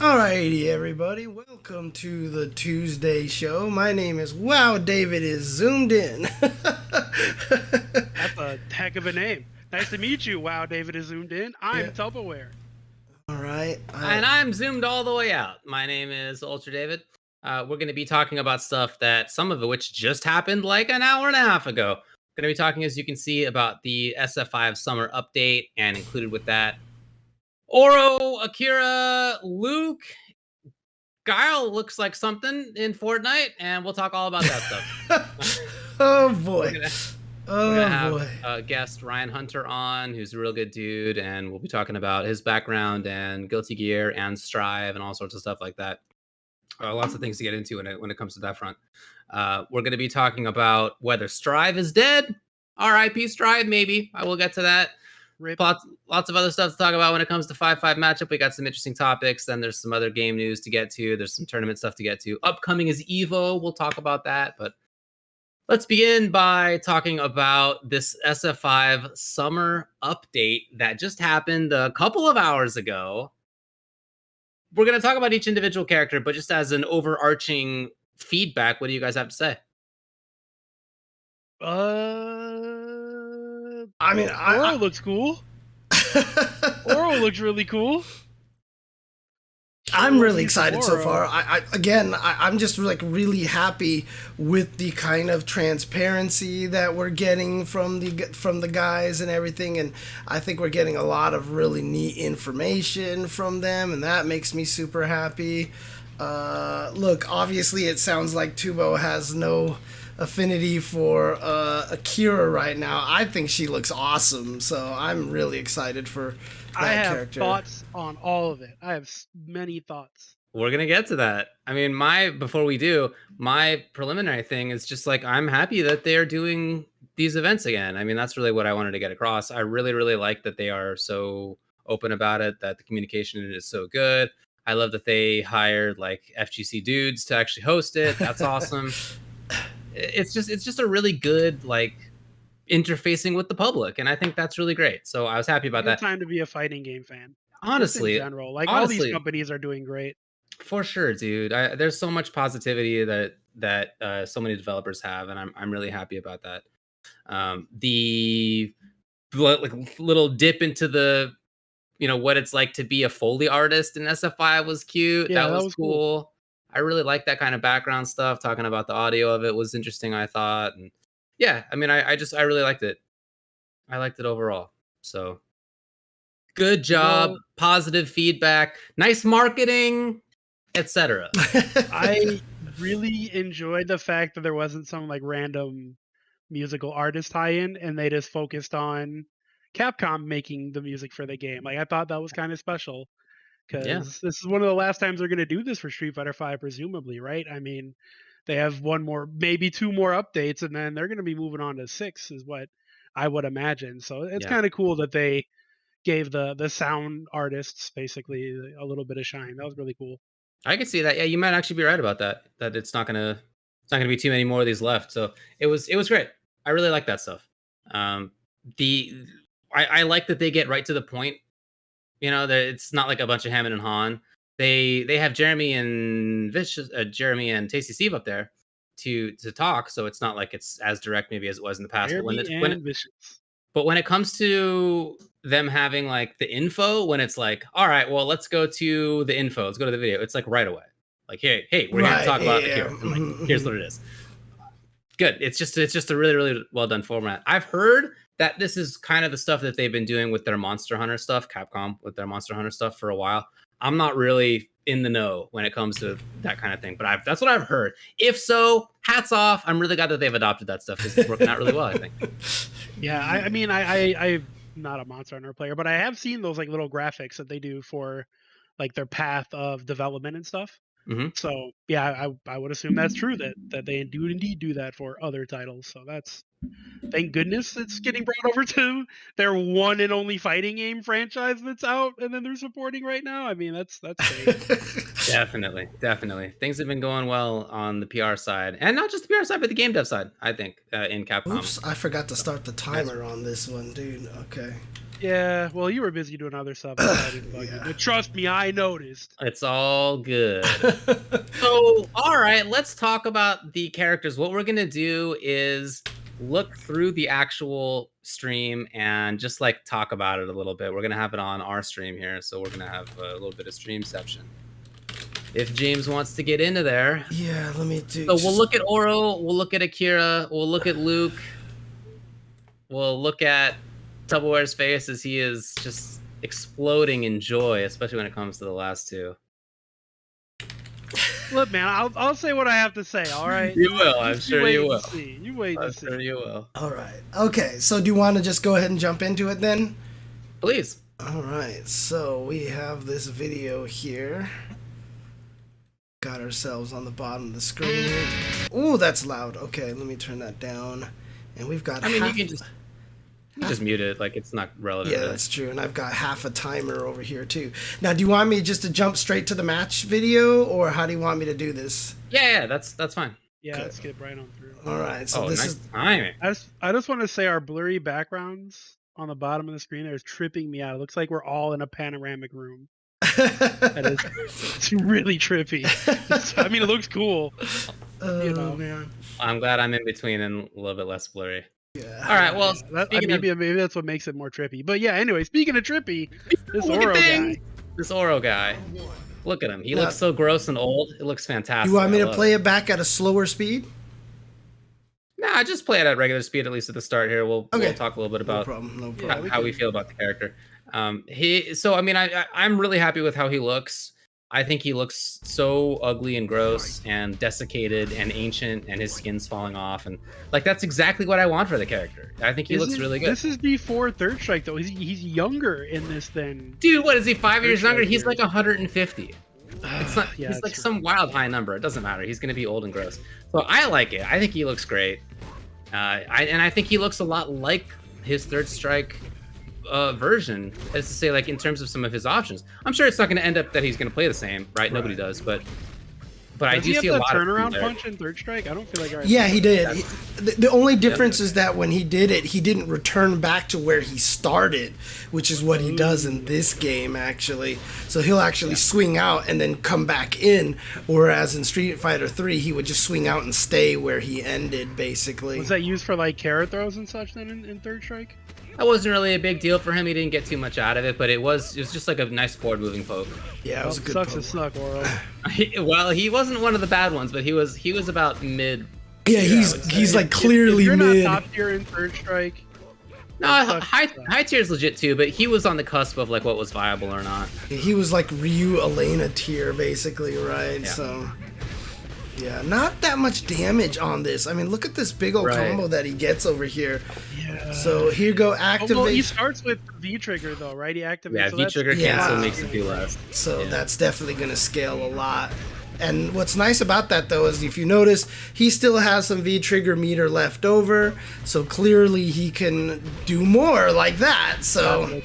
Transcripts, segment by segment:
Alrighty, everybody, welcome to the Tuesday show. My name is Wow David is zoomed in. That's a heck of a name. Nice to meet you. Wow, David is zoomed in. I'm Yeah. Tupperware. All right. And I'm zoomed all the way out. My name is Ultra David. We're going to be talking about stuff that some of which just happened like an hour and a half ago. We're going to be talking, as you can see, about the SF5 summer update, and included with that, Oro, Akira, Luke, Guile looks like something in Fortnite, and we'll talk all about that stuff. Oh boy. We're gonna have a guest, Ryan Hunter, on, who's a real good dude, and we'll be talking about his background and Guilty Gear and Strive and all sorts of stuff like that. Lots of things to get into when it comes to that front. We're going to be talking about whether Strive is dead. R.I.P. Strive, maybe. I will get to that. Rip. Lots of other stuff to talk about when it comes to 5-5 matchup. We got some interesting topics. Then there's some other game news to get to. There's some tournament stuff to get to. Upcoming is EVO. We'll talk about that, but let's begin by talking about this SF5 summer update that just happened a couple of hours ago. We're going to talk about each individual character, but just as an overarching feedback, what do you guys have to say? Oro looks cool. Oro looks really cool. I'm really excited so far. I'm just really happy with the kind of transparency that we're getting from the guys and everything, and I think we're getting a lot of really neat information from them, and that makes me super happy. Look, obviously it sounds like Tubo has no affinity for Akira right now. I think she looks awesome, so I'm really excited for that character. I have thoughts on all of it. I have many thoughts. We're going to get to that. I mean, before we do, my preliminary thing is just like, I'm happy that they're doing these events again. I mean, that's really what I wanted to get across. I really, really like that they are so open about it, that the communication is so good. I love that they hired like FGC dudes to actually host it. That's awesome. It's just a really good like interfacing with the public, and I think that's really great. So I was happy about that. Time to be a fighting game fan. Honestly, in general, all these companies are doing great. For sure, dude. There's so much positivity that so many developers have, and I'm really happy about that. The little dip into the what it's like to be a Foley artist in SF5 was cute. Yeah, that was cool. I really like that kind of background stuff. Talking about the audio of it was interesting, I thought. And yeah, I mean, I really liked it. I liked it overall. So good job, positive feedback, nice marketing, etc. I really enjoyed the fact that there wasn't some like random musical artist tie-in, and they just focused on Capcom making the music for the game. Like, I thought that was kind of special, because this is one of the last times they're going to do this for Street Fighter V, presumably, right? I mean, they have one more, maybe two more updates, and then they're going to be moving on to 6, is what I would imagine. So it's kind of cool that they gave the sound artists basically a little bit of shine. That was really cool. I can see that. Yeah, you might actually be right about that. That it's not gonna be too many more of these left. So it was great. I really like that stuff. I like that they get right to the point. That it's not like a bunch of Hammond and Han. They have Jeremy and Jeremy and Tasty Steve up there to talk. So it's not like it's as direct maybe as it was in the past. But when it comes to them having like the info, when it's like, all right, well, let's go to the info. Let's go to the video. It's like right away. Like, hey, we're here to talk about Akira. And like, here's what it is. Good. It's just a really, really well done format. I've heard that this is kind of the stuff that they've been doing with their Monster Hunter stuff, Capcom with their Monster Hunter stuff for a while. I'm not really in the know when it comes to that kind of thing, but that's what I've heard. If so, hats off. I'm really glad that they've adopted that stuff because it's working out really well, I think. Yeah, I mean, I'm not a Monster Hunter player, but I have seen those like little graphics that they do for like their path of development and stuff. Mm-hmm. So yeah, I would assume that's true that they do indeed do that for other titles. So that's, thank goodness it's getting brought over to their one and only fighting game franchise that's out, and then they're supporting right now. I mean, that's great. Definitely. Things have been going well on the PR side, and not just the PR side, but the game dev side. I think in Capcom. Oops, I forgot to start the timer on this one, dude. Okay. Yeah, well, you were busy doing other stuff. So I didn't bug you. But trust me, I noticed. It's all good. So, all right, let's talk about the characters. What we're gonna do is look through the actual stream and just like talk about it a little bit. We're gonna have it on our stream here, so we're gonna have a little bit of streamception. If James wants to get into there, Yeah, let me do. so we'll look at Oro, we'll look at Akira, we'll look at Luke, we'll look at Tubbleware's face as he is just exploding in joy, especially when it comes to the last two. Look, man, I'll say what I have to say. All right. You will. I'm Just sure you will. See. You wait I'm and see. sure you will. All right. Okay. So do you want to just go ahead and jump into it then? Please. All right. So we have this video here. Got ourselves on the bottom of the screen here. Ooh, that's loud. Okay, let me turn that down. And we've got. I mean, you can just mute it. Like it's not relevant. Yeah, that's true. And I've got half a timer over here too. Now, do you want me just to jump straight to the match video, or how do you want me to do this? Yeah, that's fine. Yeah, Okay. let's skip right on through. All right. So This this nice is. timing. I just want to say our blurry backgrounds on the bottom of the screen there is tripping me out. It looks like we're all in a panoramic room. That is, it's really trippy. I mean, it looks cool. You know. Man. I'm glad I'm in between and a little bit less blurry. Yeah. All right. Well, Maybe that's what makes it more trippy. But yeah, anyway, speaking of trippy, this look at Oro things. guy. This Oro guy. Look at him. He Now- looks so gross and old. It looks fantastic. You want me I to love play it back at a slower speed? Nah, just play it at regular speed, at least at the start here. We'll talk a little bit No about problem. No Yeah, problem. how we feel about the character. So I mean, I'm really happy with how he looks. I think he looks so ugly and gross and desiccated and ancient, and his skin's falling off, and like that's exactly what I want for the character. I think he looks really good. This is before Third Strike, though. He's younger in this than. Dude, what is he? 5 years Third younger? Strike He's here. like 150. It's not. Yeah, he's like true. some wild high number. It doesn't matter. He's gonna be old and gross. So I like it. I think he looks great. I think he looks a lot like his Third Strike version, as to say, like in terms of some of his options. I'm sure it's not going to end up that he's going to play the same, right? Nobody does, but I Does do he have see a that lot of turnaround punch in Third Strike? I don't feel like. Yeah, he did. The only difference is that when he did it, he didn't return back to where he started, which is what he does in this game, actually. So he'll actually swing out and then come back in, whereas in Street Fighter 3, he would just swing out and stay where he ended, basically. Was that used for like carrot throws and such then in Third Strike? That wasn't really a big deal for him. He didn't get too much out of it, but it was just like a nice forward moving poke. Yeah, it was a good Sucks poke. to suck, Oro. Well, he wasn't one of the bad ones, but he was about mid. Yeah, he's like clearly if you're mid. not top tier in Third Strike. No, high tier is legit too, but he was on the cusp of like what was viable or not. He was like Ryu Elena tier, basically, right? Yeah. So, yeah, not that much damage on this. I mean, look at this big old Right. combo that he gets over here. Yeah. So here go Oh, activate. well, he starts with V trigger though, right? He activates. Yeah, so V that's- trigger Yeah. cancel makes it do less. So Yeah. that's definitely going to scale a lot. And what's nice about that, though, is if you notice, he still has some V-trigger meter left over. So clearly he can do more like that. So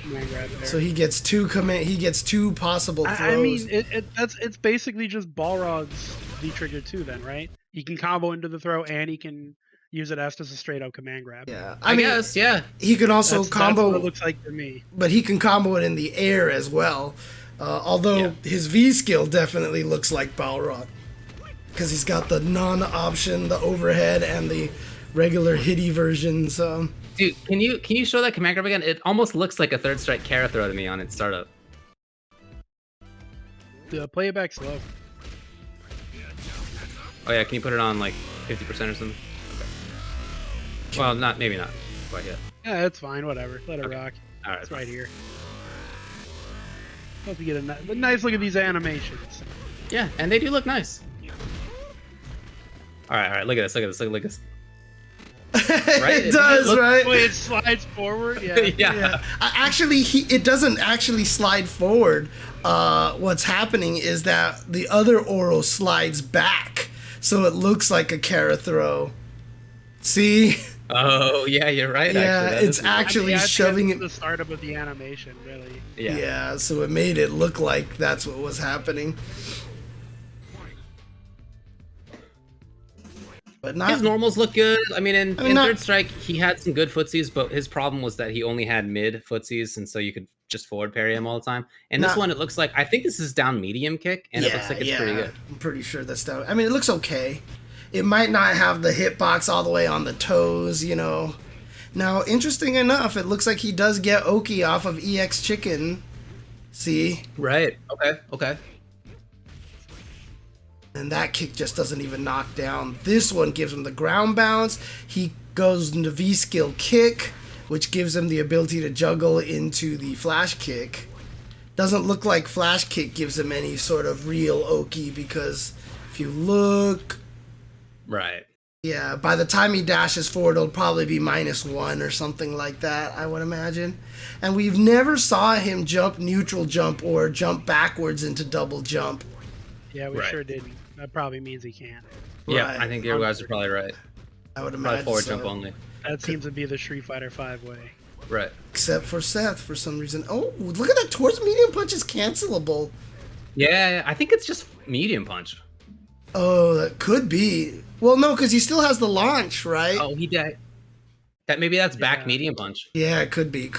so he gets two possible throws. I mean, it's basically just Balrog's V trigger too, then, right? He can combo into the throw and he can use it as a straight out command grab. yeah. I mean, guess, yeah. he can also That's combo, what it looks like to me. but he can combo it in the air as well. Although his V skill definitely looks like Balrog, because he's got the non-option, the overhead, and the regular hitty version. So Dude, can you show that command grab again? It almost looks like a Third Strike carrot throw to me on its startup. Play it back slow. Oh yeah, can you put it on like 50% or something? Okay. Well, maybe not quite yet. Yeah, it's fine. Whatever. Let it rock. All right, It's right here. Hope you get a nice look at these animations. Yeah, and they do look nice. All right. Look at this. Look at this. Right? it does, right? Wait, it slides forward. Yeah. Yeah. Actually, it doesn't actually slide forward. What's happening is that the other Oro slides back, so it looks like a carrot throw. See? Oh yeah, you're right. Yeah, actually, it's actually I think shoving that's it. the startup of the animation, really. Yeah, so it made it look like that's what was happening. but not his normals look good. I mean, in not- Third Strike, he had some good footsies, but his problem was that he only had mid footsies, and so you could just forward parry him all the time. And this one, it looks like, I think this is down medium kick, and it looks like it's pretty good. I'm pretty sure that's down. I mean, it looks okay. It might not have the hitbox all the way on the toes, you know. Now, interesting enough, it looks like he does get Oki off of EX Chicken. See? Right. Okay. And that kick just doesn't even knock down. This one gives him the ground bounce. He goes into V-skill kick, which gives him the ability to juggle into the flash kick. Doesn't look like flash kick gives him any sort of real Oki, because if you look... Right. Yeah, by the time he dashes forward, it'll probably be -1 or something like that, I would imagine. And we've never saw him jump neutral jump or jump backwards into double jump. Yeah, we sure didn't. That probably means he can't. Yeah, Right. I think you guys are probably right. I would Probably imagine forward so. jump only. That seems to be the Street Fighter 5 way. Right. Except for Seth, for some reason. Oh, look at that. Towards medium punch is cancelable. Yeah, I think it's just medium punch. Oh, that could be. Well, no, because he still has the launch, right? Oh, he did. Maybe that's back medium punch. Yeah, it could be.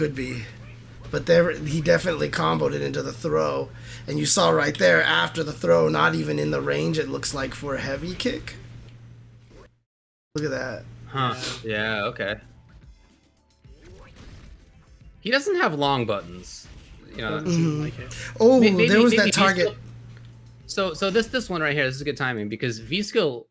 But there, he definitely comboed it into the throw. And you saw right there, after the throw, not even in the range, it looks like, for a heavy kick. Look at that. Huh. Yeah, okay. He doesn't have long buttons. You know. Doesn't seem like it. Oh, there was that target. So this one right here, this is good timing, because V-skill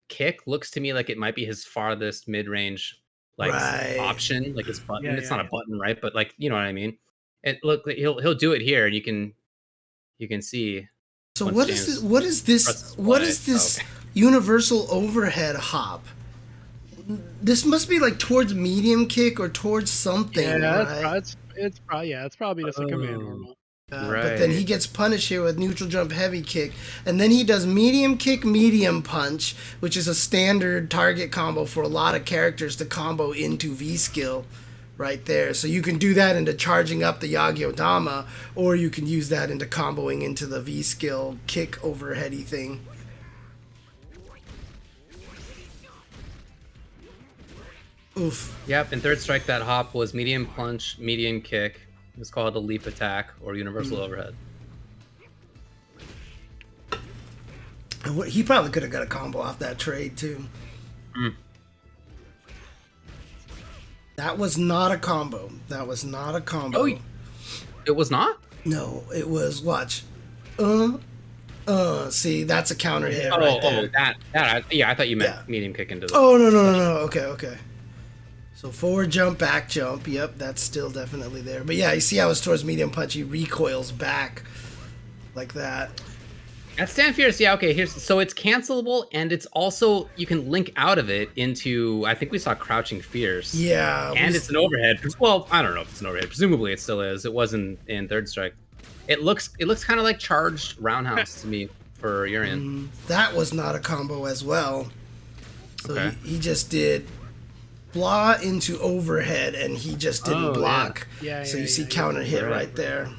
kick looks to me like it might be his farthest mid-range option, like his button. It's not a button, right? But like, you know what I mean? And look, he'll do it here, and you can see. So what is this universal overhead hop? This must be like towards medium kick or towards something. Yeah, right? it's probably just a command normal. Right. But then he gets punished here with neutral jump heavy kick, and then he does medium kick medium punch, which is a standard target combo for a lot of characters to combo into V skill right there. So you can do that into charging up the Yagyo Dama, or you can use that into comboing into the V skill kick overheady thing. Oof. Yep, in Third Strike, that hop was medium punch, medium kick. It's called a leap attack or universal overhead. He probably could have got a combo off that trade too. That was not a combo. Oh, it was not? No, it was, watch. See, that's a counter hit right there. I thought you meant medium kick into the... Oh, no. Okay. So forward jump, back jump. Yep, that's still definitely there. But yeah, you see how it's towards medium punch, he recoils back like that. At Stand Fierce, yeah, okay, so it's cancelable, and it's also, you can link out of it into, I think we saw Crouching Fierce. Yeah. And it's an overhead. Well, I don't know if it's an overhead. Presumably it still is. It wasn't in Third Strike. It looks kind of like charged roundhouse to me for Urian. That was not a combo as well. So Okay. he just did blah into overhead, and he just didn't block. Yeah, so you see counter hit right there.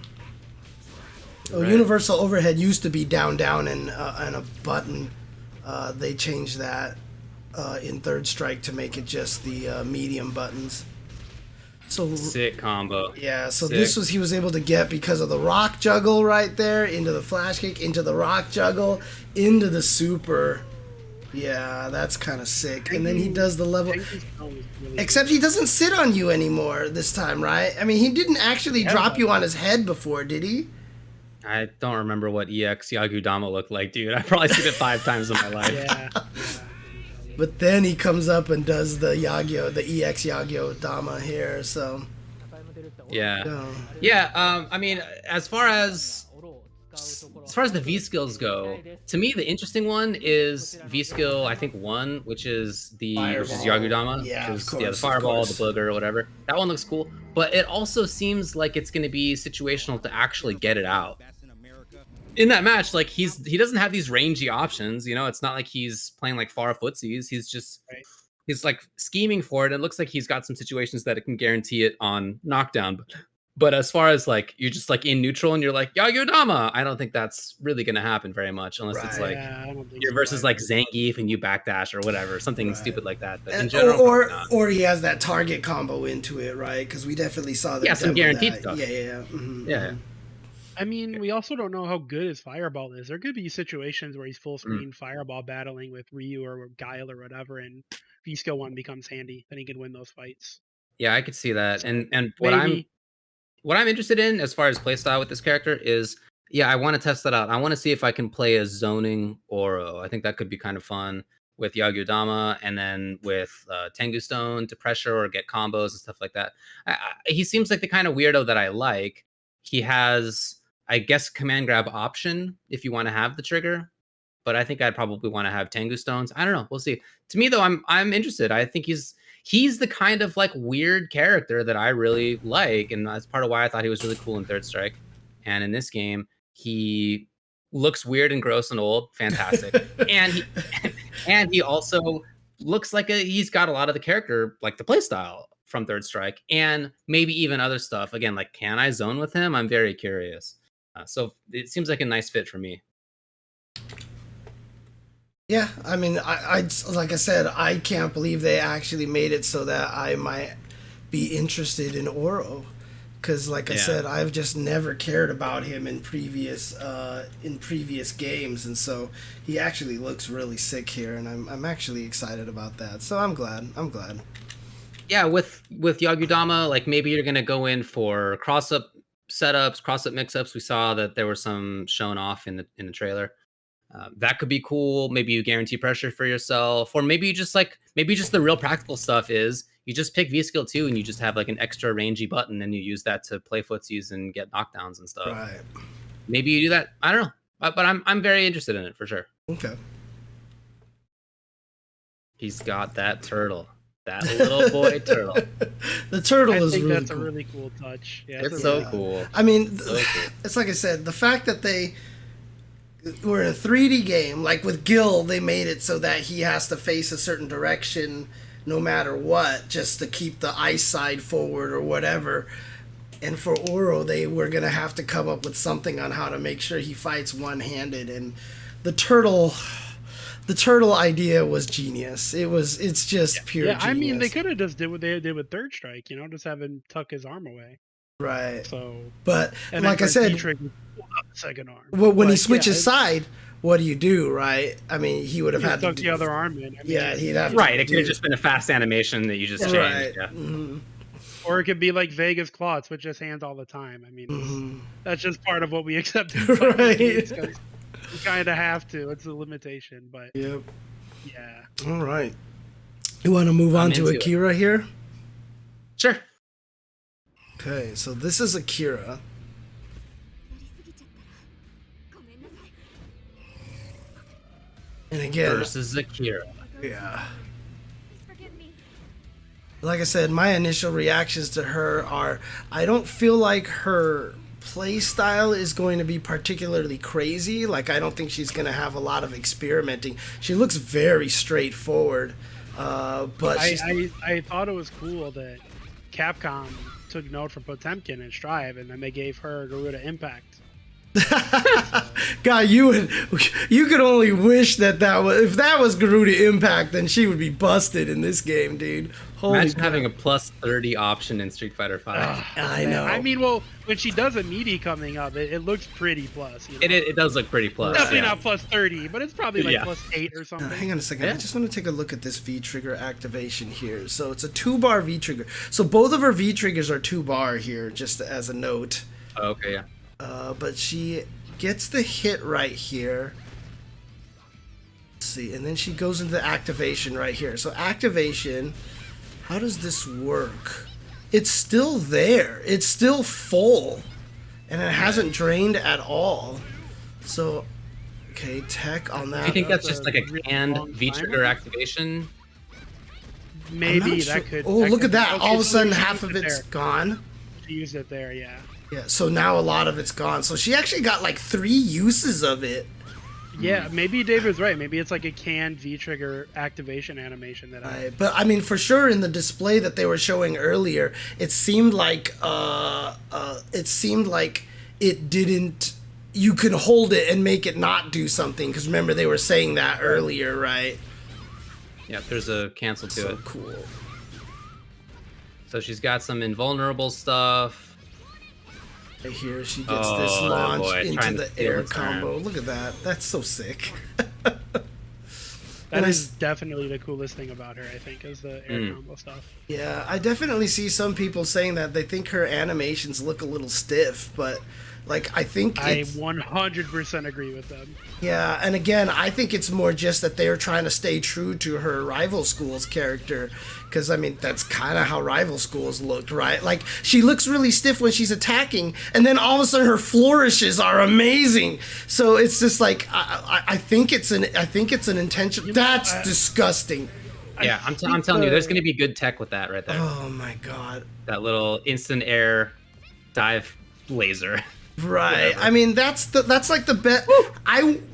Oh, Right. universal overhead used to be down, and a button. They changed that in Third Strike to make it just the medium buttons. So Sick combo. yeah, so this was he was able to get because of the rock juggle right there, into the flash kick, into the rock juggle, into the super. Yeah, that's kind of sick. And then he does the level. Except he doesn't sit on you anymore this time, right? I mean, he didn't actually drop you on his head before, did he? I don't remember what EX Yagudama looked like, dude. I've probably seen it 5 times in my life. Yeah. But then he comes up and does the EX Yagyo Dama here, so. Yeah. Yeah, I mean, as far as the V skills go, to me the interesting one is V skill, I think 1, which is Yagudama. Yeah, which is, of course, the fireball, of the booger, whatever. That one looks cool, but it also seems like it's going to be situational to actually get it out. In that match, like he doesn't have these rangy options, you know. It's not like he's playing like far footsies. He's just he's like scheming for it. It looks like he's got some situations that it can guarantee it on knockdown, But as far as like you're just like in neutral and you're like Yagyu-dama, I don't think that's really gonna happen very much unless it's like Yeah, I don't think you're so versus like either. Zangief and you backdash or whatever, something Right. stupid like that. But in And, general, probably not. or he has that target combo into it, right? Because we definitely saw that. Yeah, some guaranteed that. stuff. Yeah. Yeah. I mean, we also don't know how good his fireball is. There could be situations where he's full screen fireball battling with Ryu or Guile or whatever, and V skill 1 becomes handy. Then he can win those fights. Yeah, I could see that. So, And maybe. what I'm interested in as far as playstyle with this character is, yeah, I want to test that out. I want to see if I can play a zoning Oro. I think that could be kind of fun with Yagyu-dama and then with Tengu Stone to pressure or get combos and stuff like that. He seems like the kind of weirdo that I like. He has, I guess, command grab option if you want to have the trigger, but I think I'd probably want to have Tengu Stones. I don't know. We'll see. To me, though, I'm interested. I think he's the kind of like weird character that I really like, and that's part of why I thought he was really cool in Third Strike. And in this game, he looks weird and gross and old, fantastic, and he also looks like he's got a lot of the character, like the play style from Third Strike, and maybe even other stuff. Again, like, can I zone with him? I'm very curious. So it seems like a nice fit for me. Yeah, I mean, I like I said, I can't believe they actually made it so that I might be interested in Oro, because like I said, I've just never cared about him in previous games, and so he actually looks really sick here, and I'm actually excited about that. So I'm glad. Yeah, with Yagyu-dama, like maybe you're gonna go in for cross-up setups, cross-up mix-ups. We saw that there were some shown off in the trailer. That could be cool. Maybe you guarantee pressure for yourself, or maybe you just the real practical stuff is you just pick V skill 2 and you just have like an extra rangy button and you use that to play footsies and get knockdowns and stuff. right. Maybe you do that. I don't know, but I'm very interested in it for sure. Okay. He's got that turtle, that little boy turtle. The turtle I is think really that's cool. a really cool touch. Yeah, It's so Yeah. cool. I mean, So cool. it's like I said, the fact that we're in a 3D game, like with Gil, they made it so that he has to face a certain direction no matter what, just to keep the ice side forward or whatever. And for Oro, they were going to have to come up with something on how to make sure he fights one-handed. And the turtle idea was genius. It's just pure genius. I mean, they could have just did what they did with Third Strike, just have him tuck his arm away. Right. So, but and like I said, pull out the second arm. well, when he But, switches side, what do you do, right? I mean, he would have he had to tuck do, the other arm in. I mean, he'd have Right, to it could have do- just been a fast animation that you just changed. Right. Yeah. Mhm. Or it could be like Vega's Claw, switch his hands all the time. I mean, Mhm. that's just part of what we accept. Right. You kind of have to. It's a limitation, but Yep. yeah. All right. You want to move on to into it. Akira here? Sure. Okay, so this is Akira. And again, Versus Akira. yeah. Like I said, my initial reactions to her are I don't feel like her play style is going to be particularly crazy. Like, I don't think she's going to have a lot of experimenting. She looks very straightforward. But I thought it was cool that Capcom took note from Potemkin and Strive, and then they gave her Garuda Impact. God, you could only wish that was, if that was Garuda Impact, then she would be busted in this game, dude. Holy Imagine crap. having a plus 30 option in Street Fighter 5. I know. I mean, well, when she does a meaty coming up, it looks pretty plus. It does look pretty plus. Definitely yeah. not plus 30, but it's probably like Yeah. plus 8 or something. Hang on a second. Yeah. I just want to take a look at this V trigger activation here. So it's a 2-bar V trigger. So both of her V triggers are 2-bar here, just as a note. Oh, okay, yeah. But she gets the hit right here. Let's see, and then she goes into activation right here. So activation, how does this work? It's still there. It's still full. And it hasn't drained at all. So, okay, tech on that. Do you think that's That's just a like a really canned long V-trigger timer? activation? Maybe I'm not that sure. could. Oh, that look could at that. be- All of a so sudden, she half used of it it's there. gone. She used it there, yeah. Yeah, so now a lot of it's gone. So she actually got like 3 uses of it. Yeah, maybe David's right. Maybe it's like a canned V-trigger activation animation that I... But I mean, for sure, in the display that they were showing earlier, it seemed like it didn't. You could hold it and make it not do something. Because remember, they were saying that earlier, right? Yeah, there's a cancel to So it. cool. So she's got some invulnerable stuff. Right here, she gets this launch into the air combo. turn. Look at that. That's so sick. That is definitely the coolest thing about her, I think, is the air combo stuff. Yeah, I definitely see some people saying that they think her animations look a little stiff, but like I think I 100% agree with them. Yeah, and again, I think it's more just that they're trying to stay true to her Rival Schools character, because I mean that's kind of how Rival Schools looked, right? Like she looks really stiff when she's attacking, and then all of a sudden her flourishes are amazing. So it's just like I think it's an intention. That's disgusting. Yeah, I'm telling you, there's going to be good tech with that right there. Oh my god. That little instant air dive laser. Right. I mean, that's like the best.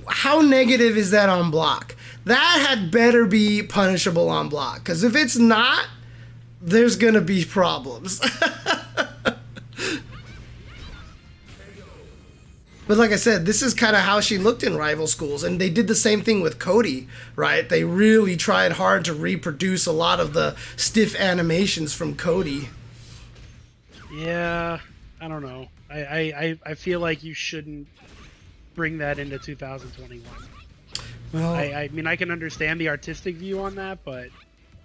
How negative is that on block? That had better be punishable on block, because if it's not, there's gonna be problems. But like I said, this is kind of how she looked in Rival Schools, and they did the same thing with Cody, right? They really tried hard to reproduce a lot of the stiff animations from Cody. Yeah, I don't know. I feel like you shouldn't bring that into 2021. Well, I mean, I can understand the artistic view on that, but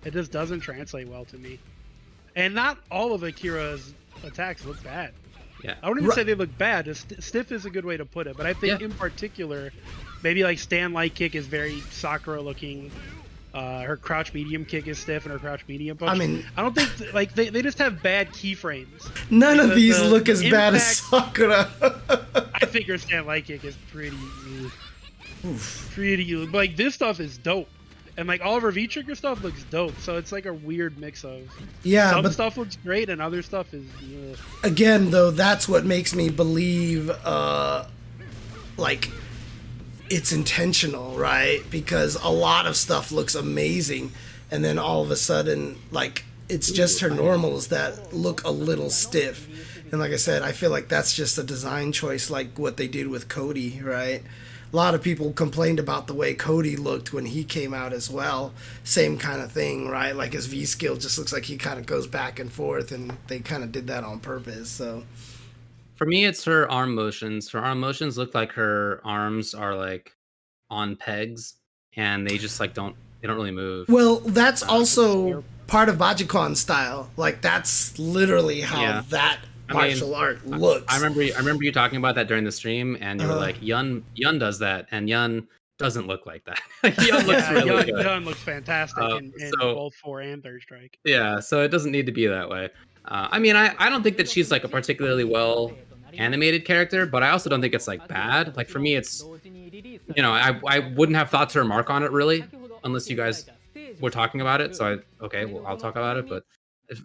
it just doesn't translate well to me. And not all of Akira's attacks look bad. Yeah. I wouldn't even say they look bad. Stiff is a good way to put it, but I think in particular, maybe like Stan Light Kick is very Sakura looking. Her crouch medium kick is stiff, and her crouch medium punch. I mean, I don't think like they just have bad keyframes. None of these look as bad as Sakura. I think her Stan Light Kick is pretty like this stuff is dope, and like all of her V-trigger stuff looks dope. So it's like a weird mix of some stuff looks great and other stuff is again though. That's what makes me believe like it's intentional, right? Because a lot of stuff looks amazing, and then all of a sudden, like, it's just her normals that look a little stiff. And like I said, I feel like that's just a design choice, like what they did with Cody, right? A lot of people complained about the way Cody looked when he came out as well. Same kind of thing, right? Like his V-skill just looks like he kind of goes back and forth, and they kind of did that on purpose, so... For me, it's her arm motions. Her arm motions look like her arms are like on pegs, and they just like don't really move. Well, that's also part of Bajikon style. Like that's literally how that martial art looks. I remember you talking about that during the stream, and you were like, Yun does that, and Yun doesn't look like that. Yun looks really good. Yun looks fantastic in both 4 and Third Strike. Yeah, so it doesn't need to be that way. I mean, I don't think that she's like a particularly well animated character, but I also don't think it's like bad. Like for me, it's, you know, I wouldn't have thought to remark on it really, unless you guys were talking about it. So I'll talk about it, but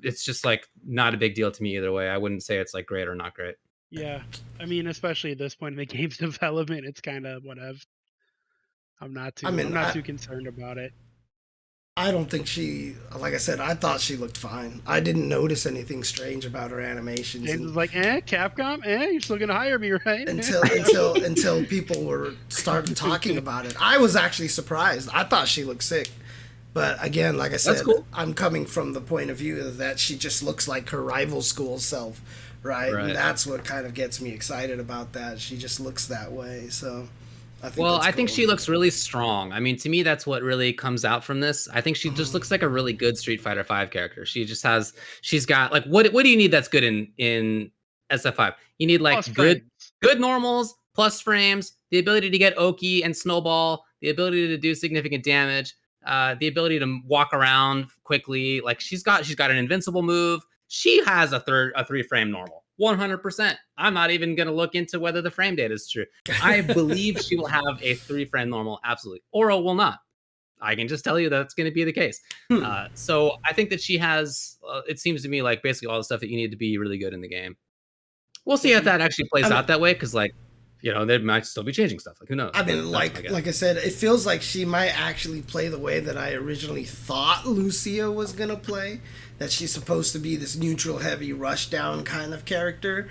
it's just like not a big deal to me either way. I wouldn't say it's like great or not great. Yeah, I mean, especially at this point in the game's development, it's kind of whatever. I'm not too concerned about it. I don't think she, like I said, I thought she looked fine. I didn't notice anything strange about her animations. James was like, Capcom, you're still gonna hire me, right? Until people were started talking about it. I was actually surprised. I thought she looked sick. But again, like I said, cool. I'm coming from the point of view that she just looks like her Rival School self, right? And that's what kind of gets me excited about that. She just looks that way, so... I think she looks really strong. I mean, to me, that's what really comes out from this. I think she just looks like a really good Street Fighter V character. She's got like, what do you need that's good in SF5? You need like good normals, plus frames, the ability to get Oki and Snowball, the ability to do significant damage, the ability to walk around quickly. Like she's got an invincible move. She has a 3-frame normal. 100%. I'm not even going to look into whether the frame data is true. I believe she will have a 3-frame normal. Absolutely. Oro will not. I can just tell you that's going to be the case. So I think that she has, it seems to me like basically all the stuff that you need to be really good in the game. We'll see if that actually plays out that way. Cause like, they might still be changing stuff. Like, who knows? I mean, like I said, it feels like she might actually play the way that I originally thought Lucia was gonna play. That she's supposed to be this neutral, heavy, rushdown kind of character.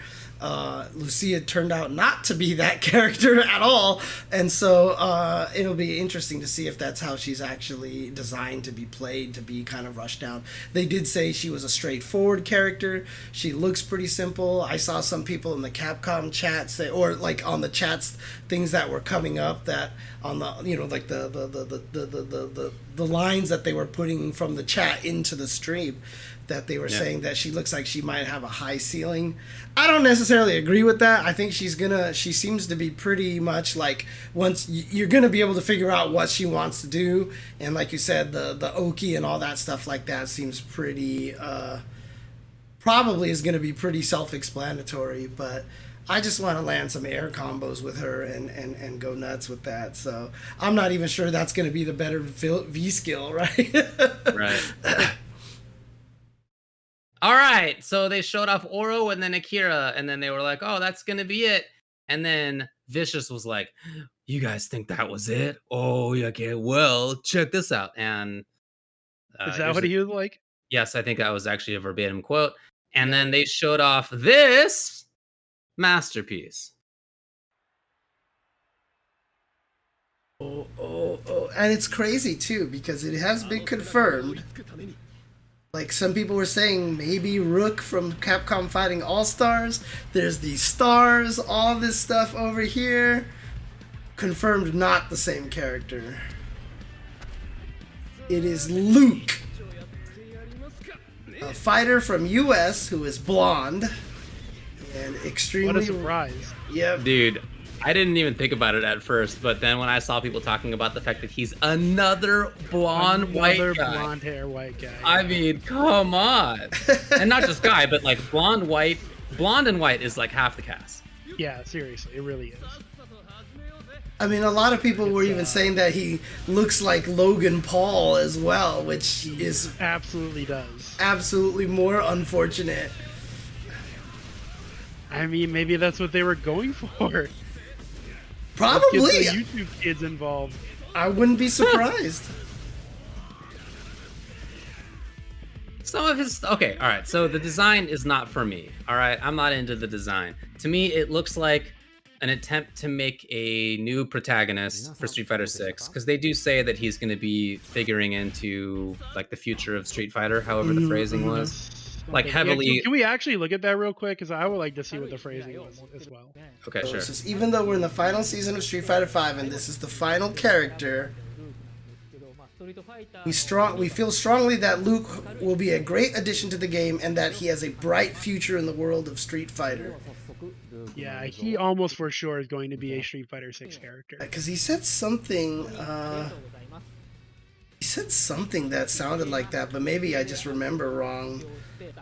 Lucia turned out not to be that character at all, and so it'll be interesting to see if that's how she's actually designed to be played, to be kind of rushed down. They did say she was a straightforward character. She looks pretty simple. I saw some people in the Capcom chat say, or like on the chats, things that were coming up that on the like the lines that they were putting from the chat into the stream, that they were saying that she looks like she might have a high ceiling. I don't necessarily agree with that. I think she seems to be pretty much like, once you're going to be able to figure out what she wants to do. And like you said, the Oki and all that stuff like that seems pretty, probably is going to be pretty self-explanatory, but I just want to land some air combos with her and go nuts with that. So I'm not even sure that's going to be the better V skill, right? Right. All right, so they showed off Oro and then Akira, and then they were like, oh, that's going to be it. And then Vicious was like, you guys think that was it? Oh, okay, well, check this out. And is that what he was like? Yes, I think that was actually a verbatim quote. And then they showed off this masterpiece. Oh. And it's crazy, too, because it has been confirmed. Like, some people were saying maybe Rook from Capcom Fighting All-Stars. There's these stars, all this stuff over here. Confirmed not the same character. It is Luke, a fighter from US who is blonde and extremely... What a surprise. Yep. Dude, I didn't even think about it at first, but then when I saw people talking about the fact that he's another white guy. Blonde hair white guy. I mean, come on. And not just guy, but like blonde and white is like half the cast. Yeah, seriously, it really is. I mean, a lot of people were even saying that he looks like Logan Paul as well, which is absolutely does. Absolutely more unfortunate. I mean, maybe that's what they were going for. Probably. Let's get the YouTube kids involved. I wouldn't be surprised. Some of his... Okay, all right. So the design is not for me. All right? I'm not into the design. To me, it looks like an attempt to make a new protagonist for Street Fighter 6, because they do say that he's going to be figuring into like the future of Street Fighter, however the phrasing was. Like heavily... Yeah, can we actually look at that real quick? Because I would like to see what the phrasing was as well. Okay, sure. Says, even though we're in the final season of Street Fighter 5 and this is the final character, we feel strongly that Luke will be a great addition to the game and that he has a bright future in the world of Street Fighter. Yeah, he almost for sure is going to be a Street Fighter 6 character. Because he said something... he said something that sounded like that, but maybe I just remember wrong.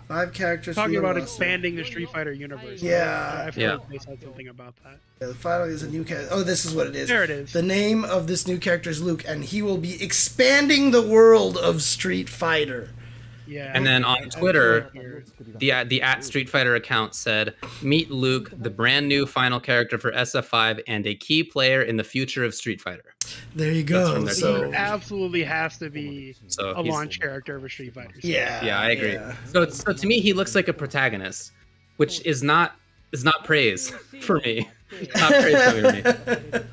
5 characters. Talking about expanding the Street Fighter universe. Yeah. I feel like they said something about that. Yeah, the final is a new character. Oh, this is what it is. There it is. The name of this new character is Luke, and he will be expanding the world of Street Fighter. Yeah. And then on Twitter, the at Street Fighter account said, "Meet Luke, the brand new final character for SF5 and a key player in the future of Street Fighter." There you go. So he absolutely has to be a launch character of a Street Fighter. Yeah, I agree. Yeah. So to me, he looks like a protagonist, which is not praise for me. Not praise for me.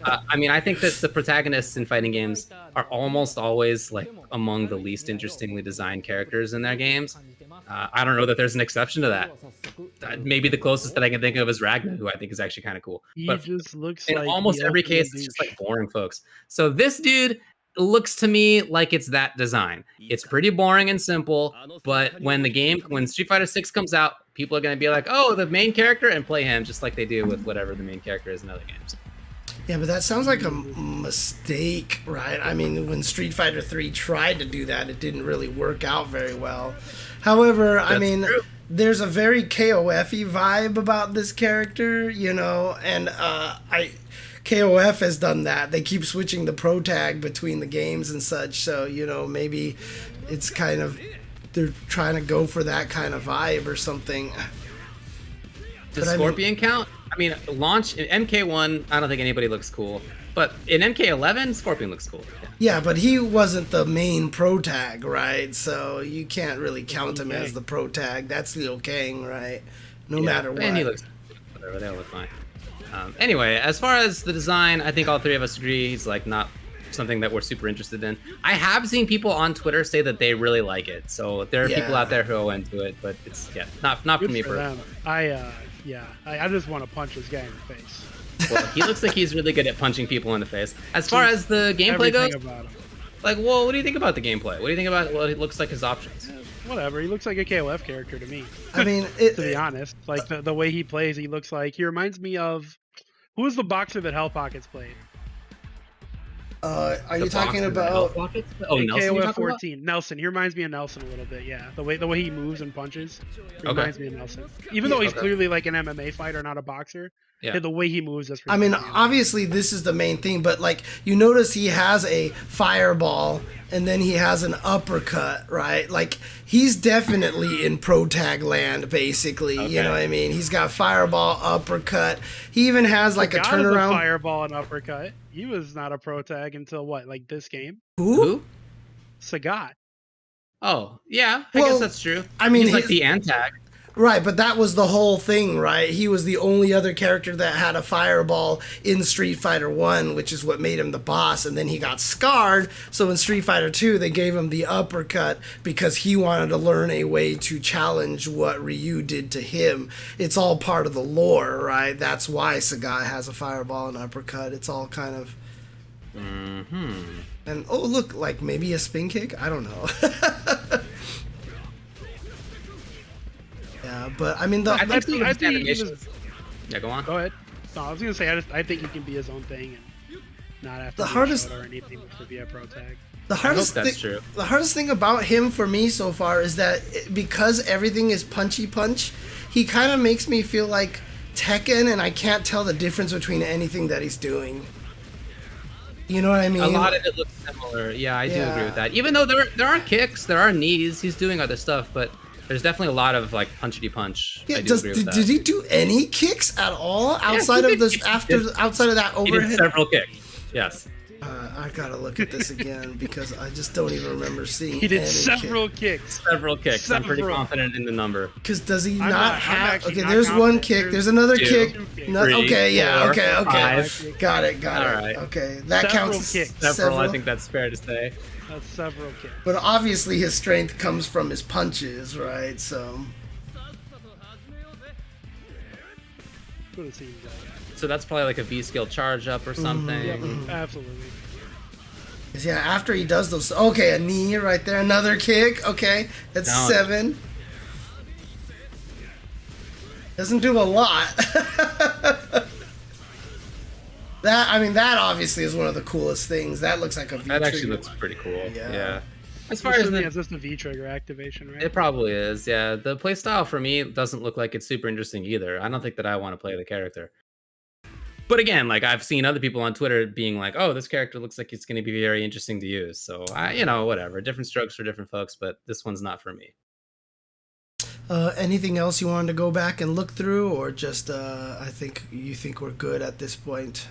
I mean, I think that the protagonists in fighting games are almost always like among the least interestingly designed characters in their games. I don't know that there's an exception to that. Maybe the closest that I can think of is Ragnar, who I think is actually kind of cool. But just looks in like almost every case, it's just like boring folks. So this dude looks to me like it's that design. It's pretty boring and simple, but when Street Fighter 6 comes out, people are going to be like, oh, the main character, and play him just like they do with whatever the main character is in other games. Yeah, but that sounds like a mistake, right? I mean, when Street Fighter 3 tried to do that, it didn't really work out very well. However, That's I mean, true. There's a very KOF-y vibe about this character, you know, and KOF has done that. They keep switching the pro tag between the games and such, so, you know, maybe it's kind of, they're trying to go for that kind of vibe or something. Does Scorpion count? I mean, launch in MK1. I don't think anybody looks cool, but in MK11, Scorpion looks cool. Yeah, but he wasn't the main pro tag, right? So you can't really count him as the pro tag. That's Liu Kang, right? No matter what. And he looks whatever. They all look fine. Anyway, as far as the design, I think all three of us agree he's like not something that we're super interested in. I have seen people on Twitter say that they really like it, so there are people out there who are into it, but it's not for me. For them. I just want to punch this guy in the face. Well, he looks like he's really good at punching people in the face. As far as the gameplay goes, like, well, what do you think about the gameplay? What do you think about what it looks like his options? Whatever, he looks like a KOF character to me. I mean, to be honest, like the way he plays, he looks like he reminds me of who's the boxer that Hell Pockets played. Are you talking about KOF 14? Nelson. He reminds me of Nelson a little bit. Yeah, the way he moves and punches reminds me of Nelson. Even though he's clearly like an MMA fighter, not a boxer. Yeah, the way he moves is. I mean, obviously this is the main thing, but like you notice he has a fireball and then he has an uppercut, right? Like he's definitely in pro tag land, basically. Okay. You know what I mean? He's got fireball, uppercut. He even has like a turnaround. Fireball and uppercut. He was not a pro tag until what? Like this game? Who? Sagat. Oh yeah, I guess that's true. I mean, he's like the antag. Right, but that was the whole thing, right? He was the only other character that had a fireball in Street Fighter 1, which is what made him the boss, and then he got scarred, so in Street Fighter 2, they gave him the uppercut because he wanted to learn a way to challenge what Ryu did to him. It's all part of the lore, right? That's why Sagat has a fireball and uppercut. It's all kind of... Mm-hmm. And, oh, look, like maybe a spin kick? I don't know. Yeah, but I mean, I think he was... Yeah, go on. Go ahead. No, I was gonna say I think he can be his own thing and not have to be or anything to be a pro tag. The hardest thing about him for me so far is that because everything is punchy punch, he kind of makes me feel like Tekken, and I can't tell the difference between anything that he's doing. You know what I mean? A lot of it looks similar. Yeah, I do agree with that. Even though there are kicks, there are knees, he's doing other stuff, but there's definitely a lot of like punchity punch. Yeah, did he do any kicks at all outside of this? Outside of that overhead, he did several kicks. Yes. I gotta look at this again because I just don't even remember seeing. He did several kicks. Several kicks. I'm pretty confident in the number. Because does he not have? Okay, there's one kick. There's another kick. Okay, yeah. Okay. Got it. All right. Okay, that counts. Several. I think that's fair to say. That's several kicks. But obviously his strength comes from his punches, right? So. So that's probably like a V skill charge up or something. Yeah, absolutely. Yeah, after he does those. Okay, a knee right there. Another kick. Okay, that's 7. Doesn't do a lot. That obviously is one of the coolest things. That looks like a V-trigger. That actually looks pretty cool. Yeah. As far as it's just a V-trigger activation, right? It probably is. Yeah. The playstyle for me doesn't look like it's super interesting either. I don't think that I want to play the character. But again, like I've seen other people on Twitter being like, "Oh, this character looks like it's going to be very interesting to use." So whatever. Different strokes for different folks, but this one's not for me. Anything else you wanted to go back and look through, or just I think we're good at this point?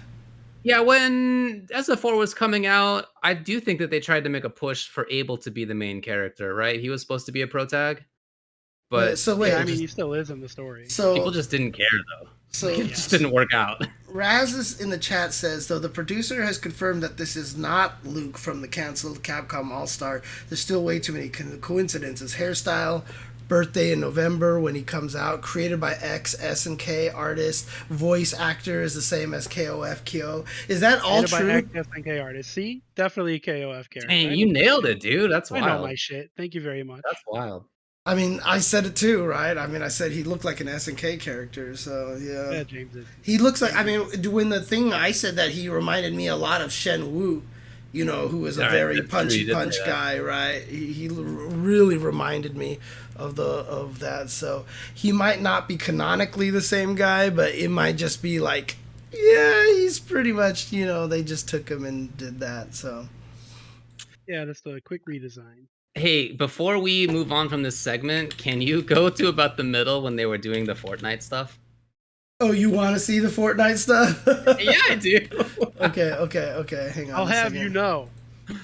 Yeah, when SF4 was coming out, I do think that they tried to make a push for Abel to be the main character, right? He was supposed to be a pro tag. But he still is in the story. So people just didn't care though. So it just didn't work out. Raz in the chat says, though the producer has confirmed that this is not Luke from the canceled Capcom All-Star, there's still way too many coincidences. Hairstyle, birthday in November when he comes out, created by ex-SNK artist, voice actor is the same as KOF Kyo. Is that all true? By ex-SNK artist. See? Definitely KOF character. Hey, you nailed it, dude. That's wild. I know my shit. Thank you very much. That's wild. I mean, I said it too, right? I mean, I said he looked like an SNK character, so yeah. Yeah, James did. He looks like, I mean, when the thing I said that he reminded me a lot of Shen Wu, who is a very punchy punch guy, right? He really reminded me of that. So he might not be canonically the same guy, but it might just be like, yeah, he's pretty much, they just took him and did that. So yeah, that's the quick redesign. Hey, before we move on from this segment, can you go to about the middle when they were doing the Fortnite stuff? Oh, you want to see the Fortnite stuff? Yeah, I do. Okay. Hang on. I'll a have second. you know,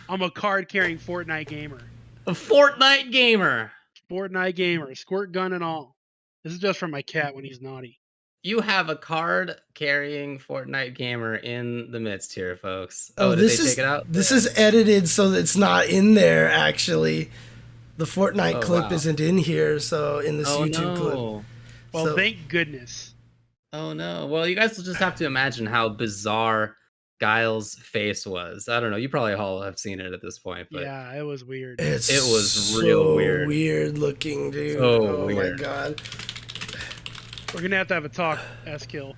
I'm a card-carrying Fortnite gamer. A Fortnite gamer. Fortnite gamer, squirt gun and all. This is just for my cat when he's naughty. You have a card-carrying Fortnite gamer in the midst here, folks. Oh, did they take it out? This is edited so that it's not in there. Actually, the Fortnite Oh, clip wow. isn't in here. So in this Oh, YouTube clip. no. Well, So- thank goodness. Oh, no. Well, you guys will just have to imagine how bizarre Guile's face was. I don't know. You probably all have seen it at this point, but Yeah, it was weird. It was so real weird. weird looking, dude. So oh weird. my god. We're gonna have to have a talk, S-Kill.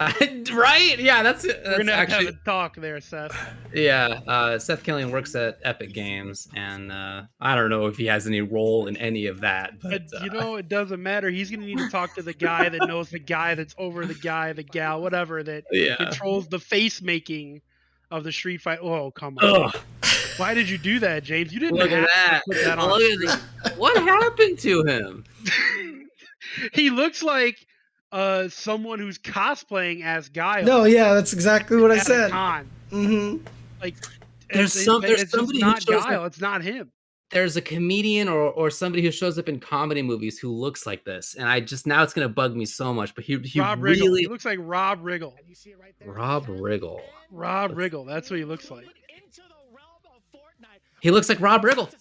right? Yeah, that's it. We're gonna have actually, to have a talk there, Seth. yeah. Seth Killian works at Epic Games, and I don't know if he has any role in any of that. But You know, it doesn't matter. He's gonna need to talk to the guy that knows the guy that's over the guy, the gal, whatever, that yeah. controls the face making of the Street Fight. Oh, come on. Ugh, Why did you do that, James? You didn't look have at that! to put that on. Look at that! What happened to him? He looks like someone who's cosplaying as Guile. No, yeah, that's exactly what I at a said. con. Mm-hmm. Like There's it's somebody just who not shows Guile. It's not him. There's a comedian or somebody who shows up in comedy movies who looks like this, and I just now it's gonna bug me so much. But he Rob Riggle. really He looks like Rob Riggle. Rob Riggle. Rob Riggle. That's what he looks like. He looks like Rob Riggle.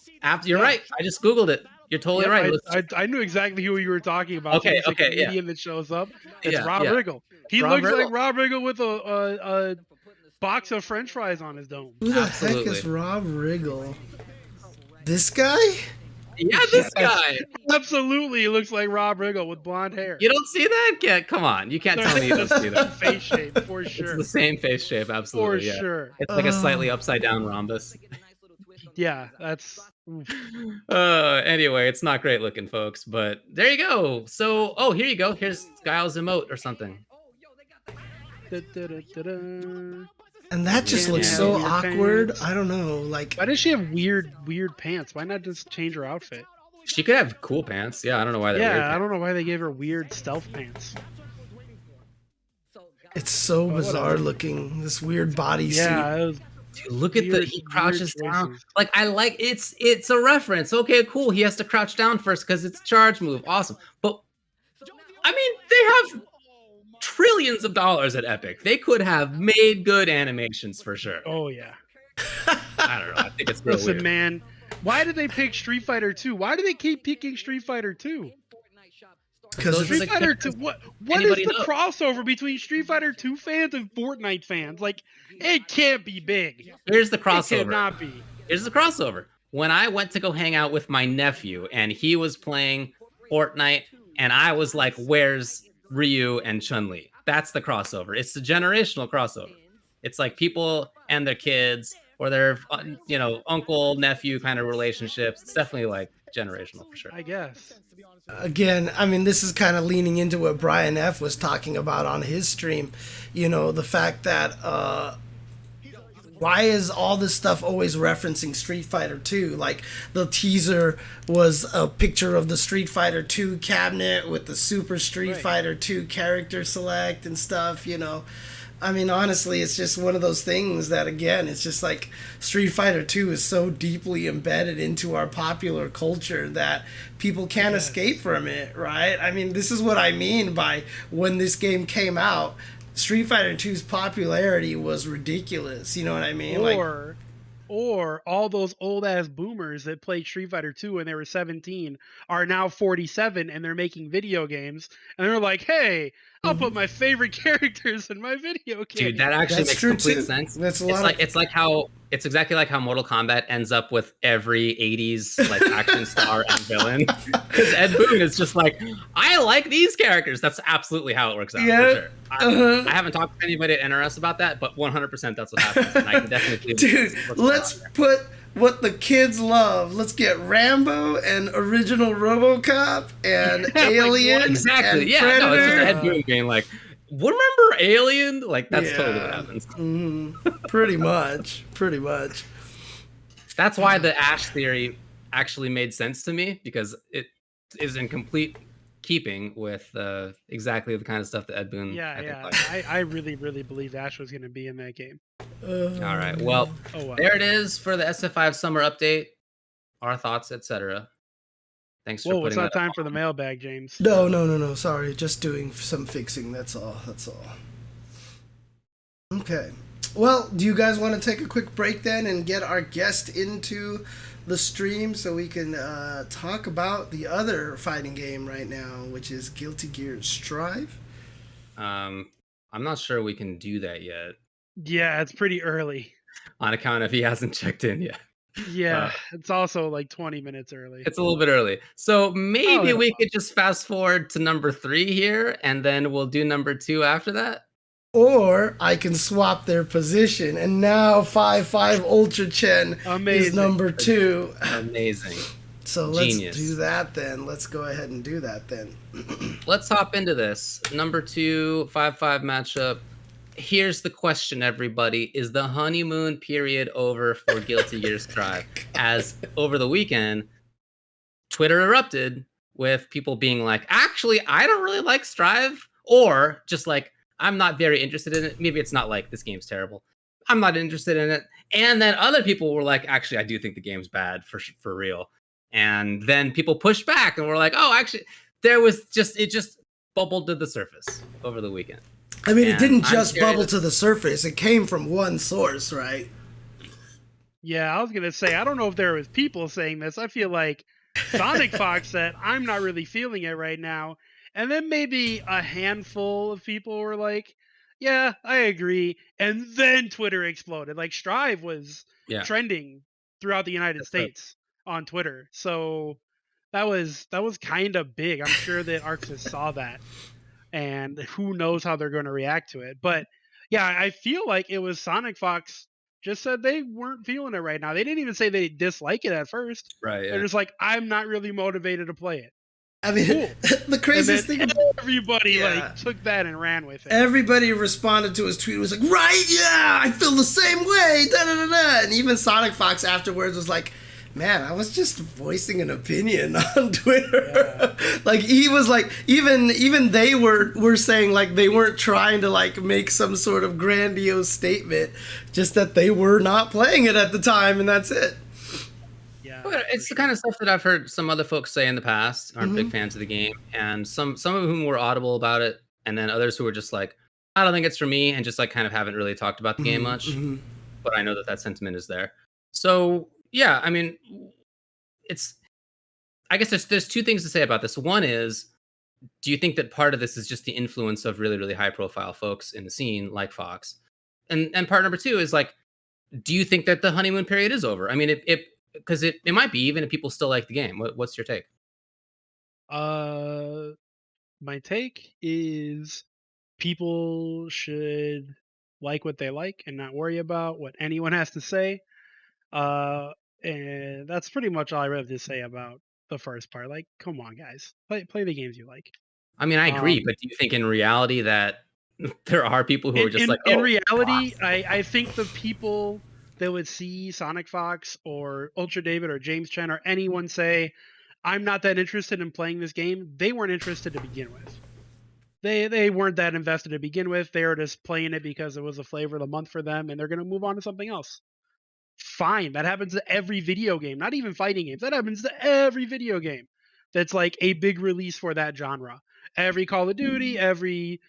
You're Yeah. right. I just googled it. You're totally Yep, right. He looks- I knew exactly who you were talking about. Okay, It's a okay, yeah. comedian that shows up. It's Yeah, Rob yeah. Riggle. He Rob looks like Riggle. Rob Riggle with a box of French fries on his dome. Who the Absolutely. heck is Rob Riggle? This guy? Yeah, this guy. Absolutely, he looks like Rob Riggle with blonde hair. You don't see that? Yeah, come on. You can't tell me you don't see that. Face shape for It's sure. the same face shape, For absolutely. Yeah. sure. It's like a slightly upside down rhombus. Yeah, that's. Oof. Anyway, it's not great looking, folks, but there you go. So, oh, here you go. Here's Guile's emote or something. Da-da-da-da-da. And that just Yeah, looks yeah. so Weird awkward. pants. I don't know. Like, Why does she have weird pants? Why not just change her outfit? She could have cool pants. Yeah, I don't know why they're weird. Yeah, I don't know why they gave her weird stealth pants. it's so But bizarre whatever. looking. This weird bodysuit. Yeah, it was Dude, look at Weird- he crouches weird down. choices. Like I like it's a reference. Okay, cool. He has to crouch down first because it's a charge move. Awesome. But I mean, they have trillions of dollars at Epic. They could have made good animations for sure. Oh yeah. I don't know. I think it's real Listen, weird. man. Why did they pick Street Fighter 2? Why do they keep picking Street Fighter 2? Because Those it's are Street like Fighter different- 2. What is anybody the knows. crossover between Street Fighter 2 fans and Fortnite fans? Like, it can't be big. Here's the It crossover. cannot be. Here's the crossover. When I went to go hang out with my nephew and he was playing Fortnite, and I was like, "Where's Ryu and Chun-Li?" That's the crossover. It's the generational crossover. It's like people and their kids or their uncle nephew kind of relationships. It's definitely like generational for sure. I guess. again, I mean, this is kind of leaning into what Brian F was talking about on his stream. You know, the fact that why is all this stuff always referencing Street Fighter 2? Like, the teaser was a picture of the Street Fighter 2 cabinet with the Super Street Right. Fighter 2 character select and stuff, you know. I mean, honestly, it's just one of those things that, again, it's just like Street Fighter 2 is so deeply embedded into our popular culture that people can't escape from it, right? I mean, this is what I mean by when this game came out, Street Fighter 2's popularity was ridiculous. You know what I mean? Or all those old ass boomers that played Street Fighter 2 when they were 17 are now 47 and they're making video games and they're like, "Hey, I'll put my favorite characters in my video game." Dude, that actually That's makes true, complete too. sense. That's a It's lot like of- it's like how it's exactly like how Mortal Kombat ends up with every 80s like action star and villain. Because Ed Boon is just like, I like these characters. That's absolutely how it works out. Yeah. For sure. Uh-huh. I haven't talked to anybody at NRS about that, but 100% that's what happens. And I can definitely Dude, let's put what the kids love. Let's get Rambo and original RoboCop and Alien exactly. and Yeah, Predator. no, it's just Ed Boon being like, remember Alien? Like that's totally what Yeah. happens. Pretty much. Pretty much. That's why the Ash theory actually made sense to me because it is in complete keeping with exactly the kind of stuff that Ed Boon. Yeah. I really, really believe Ash was going to be in that game. All right. Well, there it is for the SF5 summer update. Our thoughts, etc. Thanks for Whoa, putting it's not that time up for the mailbag, James. No. Sorry, just doing some fixing. That's all. Okay. Well, do you guys want to take a quick break then and get our guest into the stream so we can talk about the other fighting game right now, which is Guilty Gear Strive? I'm not sure we can do that yet. Yeah, it's pretty early. On account of he hasn't checked in yet. Yeah, it's also like 20 minutes early. It's a little bit early. So maybe we could just fast forward to number 3 here, and then we'll do number 2 after that. Or I can swap their position, and now 5-5 Ultrachen is number 2. Amazing. So let's do that then. Let's go ahead and do that then. Let's hop into this. Number 2, 5-5 matchup. Here's the question, everybody. Is the honeymoon period over for Guilty Gear Strive? As over the weekend, Twitter erupted with people being like, actually, I don't really like Strive. Or just like, I'm not very interested in it. Maybe it's not like, this game's terrible. I'm not interested in it. And then other people were like, actually, I do think the game's bad for real. And then people pushed back and were like, oh, actually, it just bubbled to the surface over the weekend. I mean, it didn't just bubble to the surface. It came from one source, right? Yeah, I was going to say, I don't know if there was people saying this. I feel like Sonic Fox said, I'm not really feeling it right now. And then maybe a handful of people were like, yeah, I agree. And then Twitter exploded. Like Strive was trending throughout the United States on Twitter. So that was kind of big. I'm sure that Arxis saw that. And who knows how they're going to react to it. But yeah, I feel like it was Sonic Fox just said they weren't feeling it right now. They didn't even say they dislike it at first. Right. Yeah. They're just like, I'm not really motivated to play it. I mean, cool. The craziest thing, everybody like took that and ran with it. Everybody responded to his tweet. Was like, right? Yeah, I feel the same way. Da da da da. And even Sonic Fox afterwards was like, man, I was just voicing an opinion on Twitter. Yeah. Like he was like, even they were saying like they weren't trying to like make some sort of grandiose statement, just that they were not playing it at the time, and that's it. It's the kind of stuff that I've heard some other folks say in the past, aren't big fans of the game, and some of whom were audible about it, and then others who were just like, I don't think it's for me, and just like kind of haven't really talked about the game much. But I know that sentiment is there. So yeah, I mean, I guess there's two things to say about this. One is, do you think that part of this is just the influence of really, really high profile folks in the scene like Fox? And part number two is like, do you think that the honeymoon period is over? I mean, because it might be, even if people still like the game. What's your take? My take is people should like what they like and not worry about what anyone has to say. And that's pretty much all I really have to say about the first part. Like, come on, guys, play the games you like. I mean, I agree, but do you think in reality that there are people who are just like, in reality, I think the people that would see Sonic Fox or Ultra David or James Chen or anyone say, I'm not that interested in playing this game, they weren't interested to begin with. They weren't that invested to begin with. They were just playing it because it was a flavor of the month for them, and they're going to move on to something else. Fine. That happens to every video game, not even fighting games. That happens to every video game that's like a big release for that genre. Every Call of Duty, every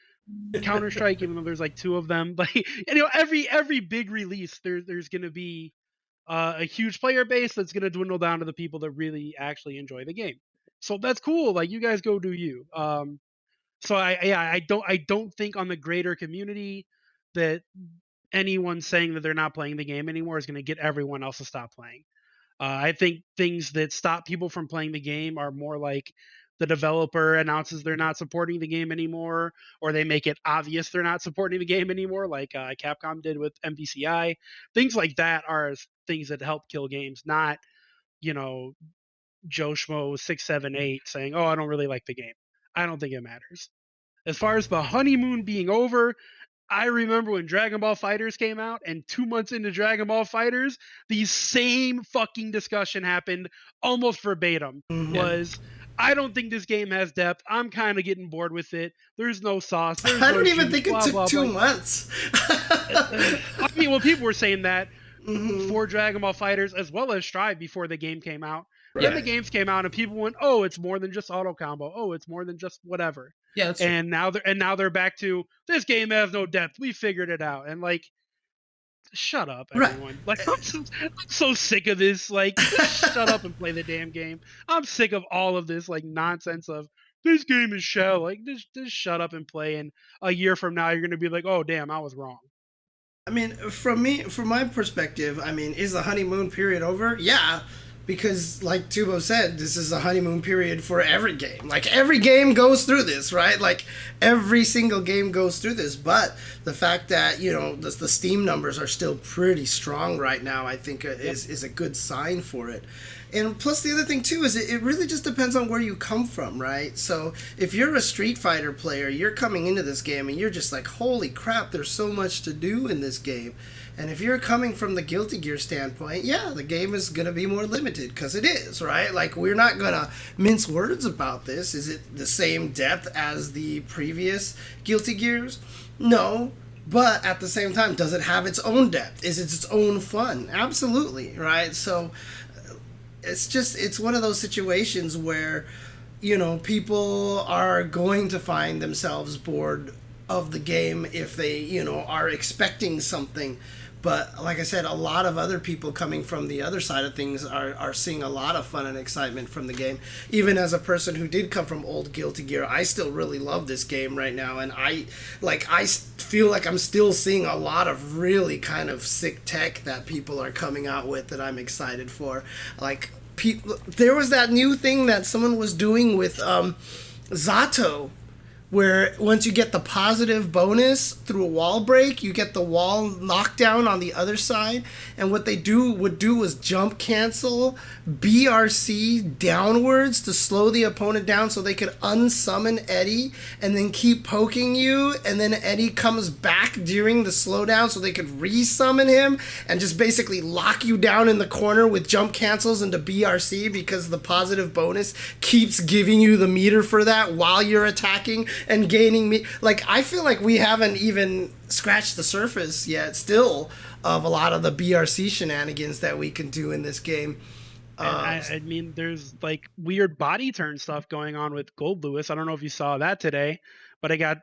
Counter-Strike, even though there's like 2 of them, like, every big release, there's going to be a huge player base that's going to dwindle down to the people that really actually enjoy the game. So that's cool. Like, you guys go do you. So I don't think on the greater community that anyone saying that they're not playing the game anymore is going to get everyone else to stop playing. I think things that stop people from playing the game are more like the developer announces they're not supporting the game anymore, or they make it obvious they're not supporting the game anymore, like Capcom did with MVCI. Things like that are things that help kill games, not, Joe Schmo 678 saying, oh, I don't really like the game. I don't think it matters. As far as the honeymoon being over, I remember when Dragon Ball FighterZ came out, and 2 months into Dragon Ball FighterZ, the same fucking discussion happened almost verbatim. Was, I don't think this game has depth. I'm kind of getting bored with it. There's no sauce. There's I no don't even juice, think it blah, took blah, 2 blah. months. I mean, well, people were saying that Mhm. for Dragon Ball Fighters as well as Strive before the game came out. Right. Then the games came out and people went, "Oh, it's more than just auto combo. Oh, it's more than just whatever." Yeah, that's true. And now they're back to this game has no depth. We figured it out. And like, shut up, Right. everyone. Like, I'm so sick of this. Like, just shut up and play the damn game. I'm sick of all of this like nonsense of this game is shell. Like, just shut up and play. And a year from now, you're gonna be like, "Oh, damn, I was wrong." I mean, from my perspective, I mean, is the honeymoon period over? Yeah, because like Tubo said, this is a honeymoon period for every game. Like every game goes through this, right? Like every single game goes through this. But the fact that the Steam numbers are still pretty strong right now, I think is a good sign for it. And plus the other thing too is it really just depends on where you come from, right? So if you're a Street Fighter player, you're coming into this game and you're just like, holy crap, there's so much to do in this game. And if you're coming from the Guilty Gear standpoint, yeah, the game is going to be more limited because it is, right? Like, we're not going to mince words about this. Is it the same depth as the previous Guilty Gears? No. But at the same time, does it have its own depth? Is it its own fun? Absolutely, right? So it's one of those situations where, people are going to find themselves bored of the game if they, are expecting something. But like I said, a lot of other people coming from the other side of things are seeing a lot of fun and excitement from the game. Even as a person who did come from old Guilty Gear, I still really love this game right now. And I feel like I'm still seeing a lot of really kind of sick tech that people are coming out with that I'm excited for. Like, there was that new thing that someone was doing with Zato, where once you get the positive bonus through a wall break, you get the wall knockdown on the other side. And what they would do was jump cancel BRC downwards to slow the opponent down so they could unsummon Eddie and then keep poking you. And then Eddie comes back during the slowdown so they could resummon him and just basically lock you down in the corner with jump cancels into BRC because the positive bonus keeps giving you the meter for that while you're attacking and gaining me. Like, I feel like we haven't even scratched the surface yet still of a lot of the BRC shenanigans that we can do in this game. I mean, there's like weird body turn stuff going on with Gold Lewis. I don't know if you saw that today, but I got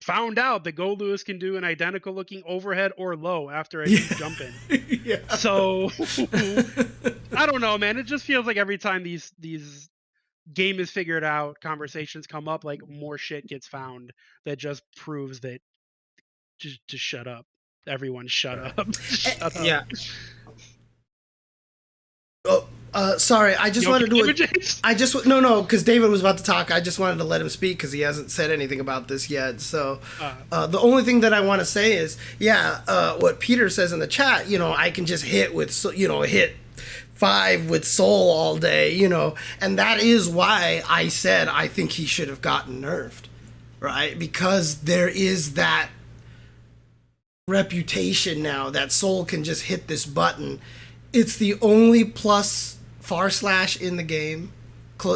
found out that Gold Lewis can do an identical looking overhead or low after a deep jump in. Yeah. So I don't know, man. It just feels like every time these game is figured out conversations come up, like more shit gets found that just proves that just shut up. Everyone shut up. Shut up. Yeah. Sorry, I just wanted David to. James? No, because David was about to talk. I just wanted to let him speak because he hasn't said anything about this yet. So, the only thing that I want to say is, what Peter says in the chat. I can just hit hit 5 with Soul all day. And that is why I said I think he should have gotten nerfed, right? Because there is that reputation now that Soul can just hit this button. It's the only plus / in the game.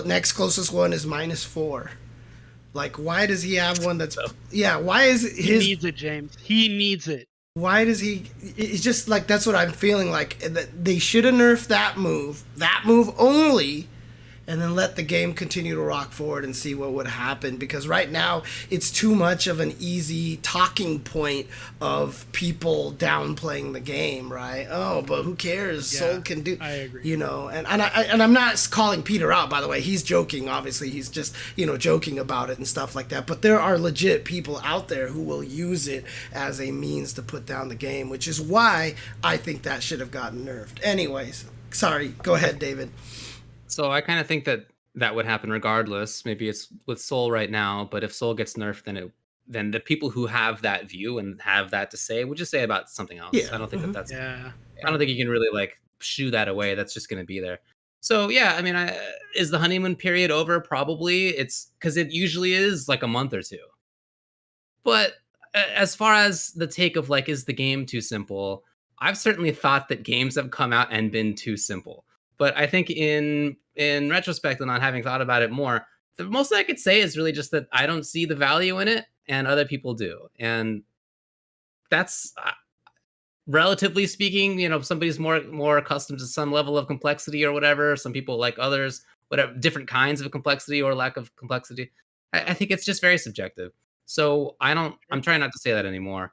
Next closest one is -4. Like, why does he have one that's... Yeah, why is his... He needs it, James. He needs it. Why does he... It's just like, that's what I'm feeling like. They should have nerfed that move only, and then let the game continue to rock forward and see what would happen. Because right now, it's too much of an easy talking point of people downplaying the game, right? Oh, but who cares? Yeah, Soul can do... I agree. And I'm not calling Peter out, by the way. He's joking, obviously. He's just, joking about it and stuff like that. But there are legit people out there who will use it as a means to put down the game, which is why I think that should have gotten nerfed. Anyways, sorry. Go ahead, David. So I kind of think that would happen regardless. Maybe it's with Soul right now, but if Soul gets nerfed, then the people who have that view and have that to say would just say about something else. Yeah. I don't think that's. Yeah. I don't think you can really like shoo that away. That's just going to be there. So yeah, I mean, is the honeymoon period over? Probably. It's because it usually is like a month or two. But as far as the take of like, is the game too simple? I've certainly thought that games have come out and been too simple. But I think in in retrospect and on having thought about it more, the most I could say is really just that I don't see the value in it, and other people do, and that's relatively speaking. Somebody's more accustomed to some level of complexity or whatever. Some people like others, whatever, different kinds of complexity or lack of complexity. I think it's just very subjective. So I'm trying not to say that anymore.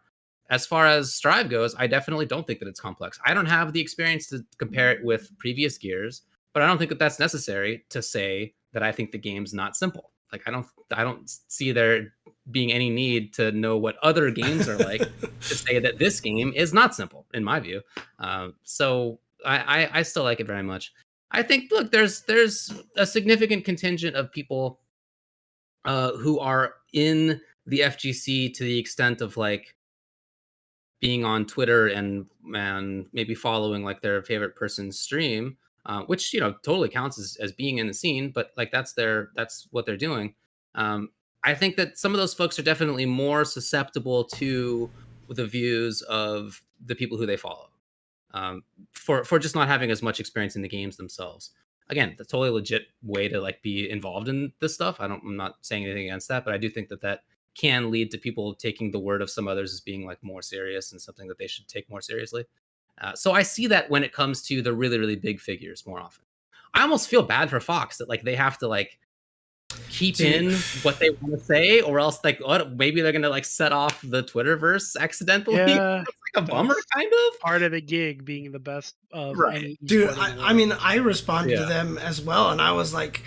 As far as Strive goes, I definitely don't think that it's complex. I don't have the experience to compare it with previous gears, but I don't think that that's necessary to say that I think the game's not simple. Like I don't see there being any need to know what other games are like to say that this game is not simple, in my view. So I still like it very much. I think, look, there's a significant contingent of people who are in the FGC to the extent of like being on Twitter and maybe following like their favorite person's stream, which totally counts as being in the scene, but like that's what they're doing. I think that some of those folks are definitely more susceptible to the views of the people who they follow, for just not having as much experience in the games themselves. Again, that's a totally legit way to like be involved in this stuff. I'm not saying anything against that, but I do think that can lead to people taking the word of some others as being like more serious and something that they should take more seriously. So I see that when it comes to the really, really big figures more often. I almost feel bad for Fox that like they have to like keep in what they want to say, or else like maybe they're gonna like set off the Twitterverse accidentally. Yeah, it's like a bummer, kind of. Part of the gig being the best of any dude. I mean, I responded to them as well, and I was like,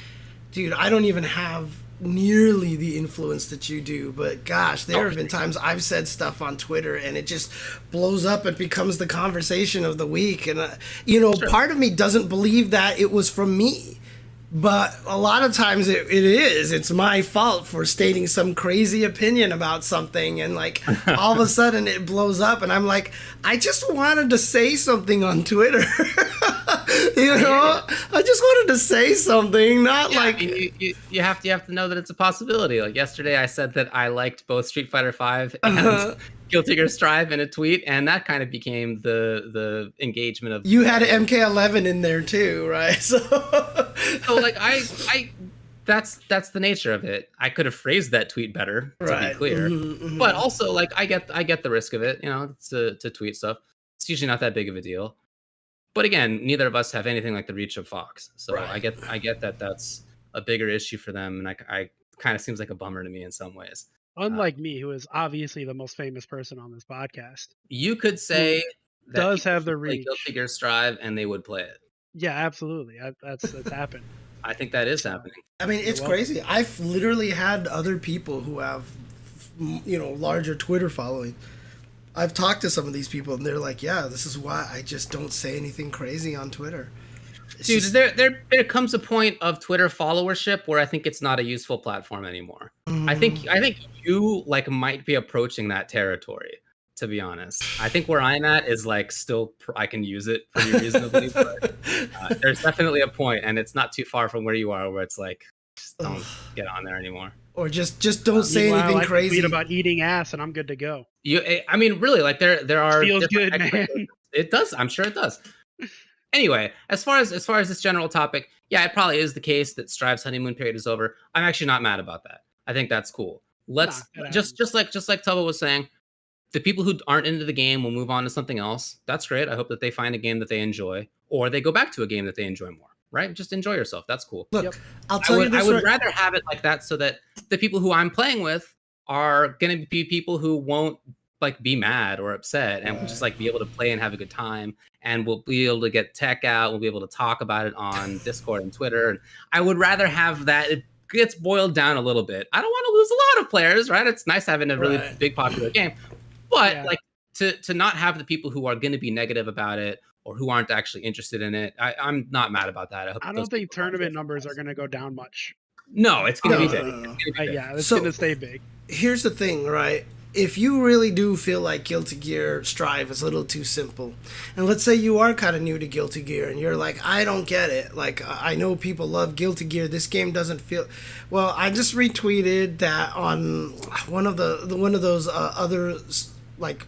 dude, I don't even have nearly the influence that you do, but gosh, there have been times I've said stuff on Twitter and it just blows up. It becomes the conversation of the week, and part of me doesn't believe that it was from me. But a lot of times it is. It's my fault for stating some crazy opinion about something, and like all of a sudden it blows up, and I'm like, I just wanted to say something on Twitter. I just wanted to say something, not like you have to know that it's a possibility. Like yesterday, I said that I liked both Street Fighter V and Guilty Gear Strive in a tweet, and that kind of became the engagement of. You had MK11 in there too, right? So like I that's the nature of it. I could have phrased that tweet better, to be clear. But also, like I get the risk of it. To tweet stuff. It's usually not that big of a deal. But again, neither of us have anything like the reach of Fox, so I get that that's a bigger issue for them, and I kind of seems like a bummer to me in some ways. Unlike me, who is obviously the most famous person on this podcast, you could say that does have the reach. Guilty Gear Strive, and they would play it. Yeah, absolutely. That's happened. I think that is happening. I mean, it's crazy. I've literally had other people who have, larger Twitter following. I've talked to some of these people, and they're like, "Yeah, this is why I just don't say anything crazy on Twitter." Dude, there comes a point of Twitter followership where I think it's not a useful platform anymore. I think you like might be approaching that territory, to be honest. I think where I'm at is like still I can use it pretty reasonably, but there's definitely a point, and it's not too far from where you are, where it's like just don't get on there anymore. Or just don't say anything crazy. Tweet about eating ass, and I'm good to go. I mean, really, like there are. Feels good, man. It does. I'm sure it does. Anyway, as far as this general topic, yeah, it probably is the case that Strive's honeymoon period is over. I'm actually not mad about that. I think that's cool. Let's just like Tubba was saying, the people who aren't into the game will move on to something else. That's great. I hope that they find a game that they enjoy, or they go back to a game that they enjoy more. Right? Just enjoy yourself. That's cool. Look, I'll tell you this. I would rather have it like that, so that the people who I'm playing with are going to be people who won't like be mad or upset, and will just like be able to play and have a good time, and we'll be able to get tech out. We'll be able to talk about it on Discord and Twitter. And I would rather have that. It gets boiled down a little bit. I don't want to lose a lot of players, right? It's nice having a really big popular game, but like to not have the people who are going to be negative about it, or who aren't actually interested in it. I'm not mad about that. I don't think tournament numbers are going to go down much. No, it's going to be big. It's going to stay big. Here's the thing, right? If you really do feel like Guilty Gear Strive is a little too simple, and let's say you are kind of new to Guilty Gear, and you're like, I don't get it. Like, I know people love Guilty Gear. This game doesn't feel... Well, I just retweeted that on one of those other like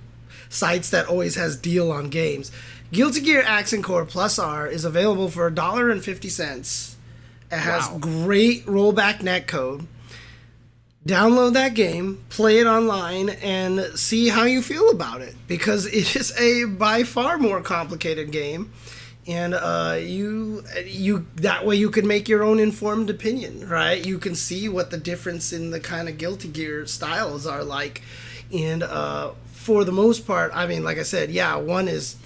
sites that always has deal on games. Guilty Gear Accent Core Plus R is available for $1.50 It has great rollback netcode. Download that game, play it online, and see how you feel about it. Because it is a by far more complicated game, and you that way you can make your own informed opinion, right? You can see what the difference in the kind of Guilty Gear styles are like, and for the most part, I mean, like I said, yeah, one is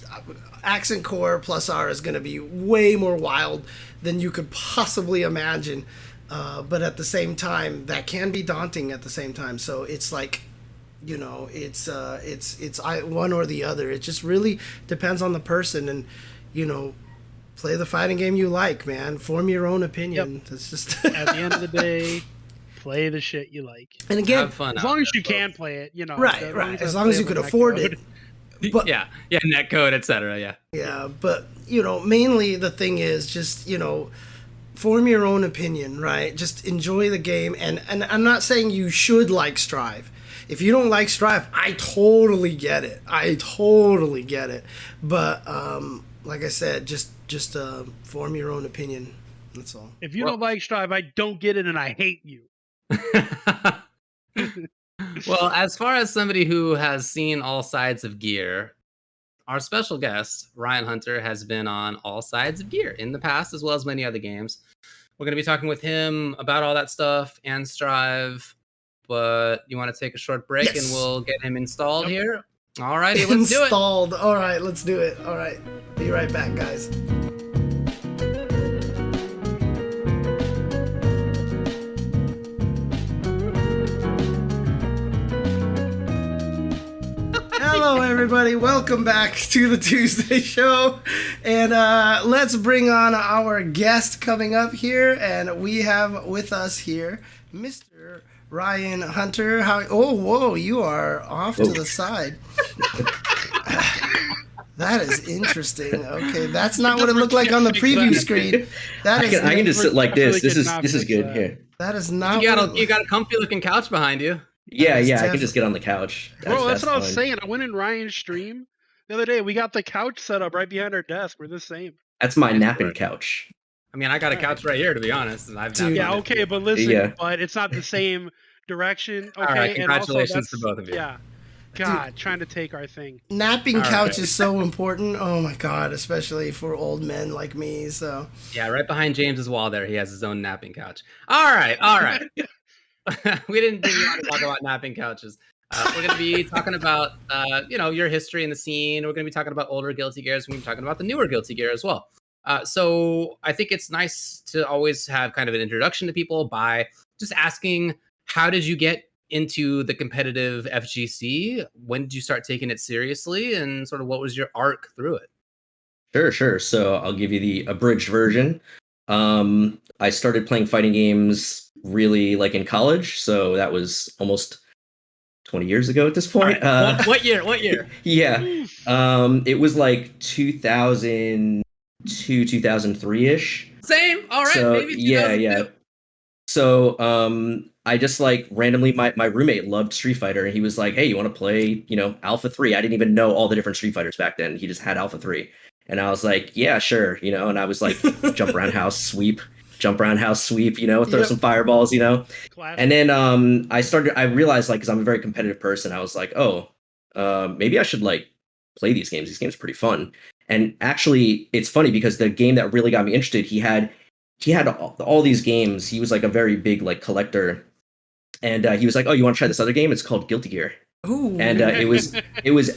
Accent Core plus R is going to be way more wild than you could possibly imagine. But at the same time, that can be daunting at the same time. So it's like, you know, it's one or the other. It just really depends on the person, and, you know, play the fighting game you like, man. Form your own opinion. Yep. It's just At the end of the day, play the shit you like. And again, Have fun as out long as there, you can folks. play it, you know. right. As long as you could afford it. But yeah, netcode, etc. yeah, but, you know, mainly the thing is just, you know, form your own opinion, right? Just enjoy the game, and I'm not saying you should like Strive. If you don't like Strive, I totally get it. But like I said, just form your own opinion. That's all. If you don't like Strive, I don't get it, and I hate you. Well, as far as somebody who has seen all sides of gear, our special guest, Ryan Hunter, has been on all sides of gear in the past, as well as many other games. We're going to be talking with him about all that stuff and Strive. But you want to take a short break, Yes. and we'll get him installed here? All righty, let's do it. Installed. All right, let's do it. All right. Be right back, guys. Hello, everybody. Welcome back to the Tuesday show. And let's bring on our guest coming up here. And we have with us here Mr. Ryan Hunter. Whoa, you are off to the side. That is interesting. Okay, that's not what it looked like on the preview screen. I can just sit like this. This is good here. That is not. You got a comfy looking couch behind you. Yeah, I can just get on the couch. Bro, that's what I was saying. I went in Ryan's stream the other day. We got the couch set up right behind our desk. We're the same. That's my napping couch. I mean, I got a couch right here, to be honest. And but listen, but it's not the same direction. Okay, all right, congratulations and also to both of you. Yeah. God, trying to take our thing. Napping couch is so important. Oh my God, especially for old men like me. So yeah, right behind James's wall there, he has his own napping couch. All right. We didn't bring you on to talk about napping couches. We're going to be talking about, your history in the scene. We're going to be talking about older Guilty Gears. We're going to be talking about the newer Guilty Gear as well. So I think it's nice to always have kind of an introduction to people by just asking, how did you get into the competitive FGC? When did you start taking it seriously? And sort of what was your arc through it? Sure. So I'll give you the abridged version. I started playing fighting games really like in college. So that was almost 20 years ago at this point. Right. What year? Yeah. It was like 2002, 2003-ish. Same. All right. So, maybe yeah. So I just like randomly, my roommate loved Street Fighter, and he was like, hey, you want to play, Alpha 3? I didn't even know all the different Street Fighters back then. He just had Alpha 3. And I was like, yeah, sure. And I was like, jump around house, sweep, throw some fireballs, Classic. And then I realized, like, because I'm a very competitive person, I was like, maybe I should like play these games. These games are pretty fun. And actually, it's funny because the game that really got me interested, he had all these games. He was like a very big like collector, and he was like, oh, you want to try this other game? It's called Guilty Gear. Ooh. And it was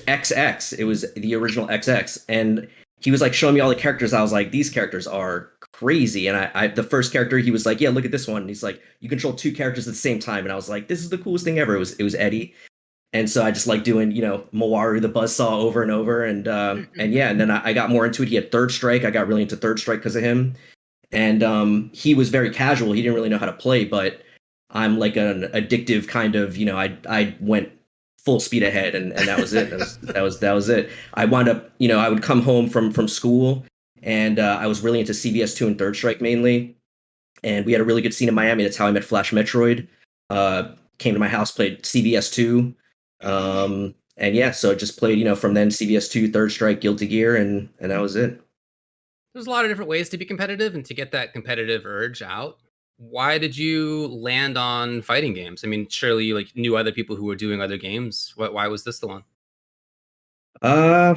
XX. It was the original XX, and he was like showing me all the characters. I was like, these characters are crazy. And I the first character, he was like, yeah, look at this one. And he's like, you control two characters at the same time. And I was like, this is the coolest thing ever. It was Eddie. And so I just like doing, Mawaru the Buzzsaw over and over. And then I got more into it. He had Third Strike. I got really into Third Strike because of him. And he was very casual. He didn't really know how to play, but I'm like an addictive kind of, I went full speed ahead, and that was it. That was it. I wound up, I would come home from school, and I was really into CVS 2 and Third Strike mainly. And we had a really good scene in Miami. That's how I met Flash Metroid. Came to my house, played CVS 2. So just played, from then CVS 2, Third Strike, Guilty Gear, and that was it. there's a lot of different ways to be competitive and to get that competitive urge out. Why did you land on fighting games? I mean, surely you like knew other people who were doing other games. Why was this the one? I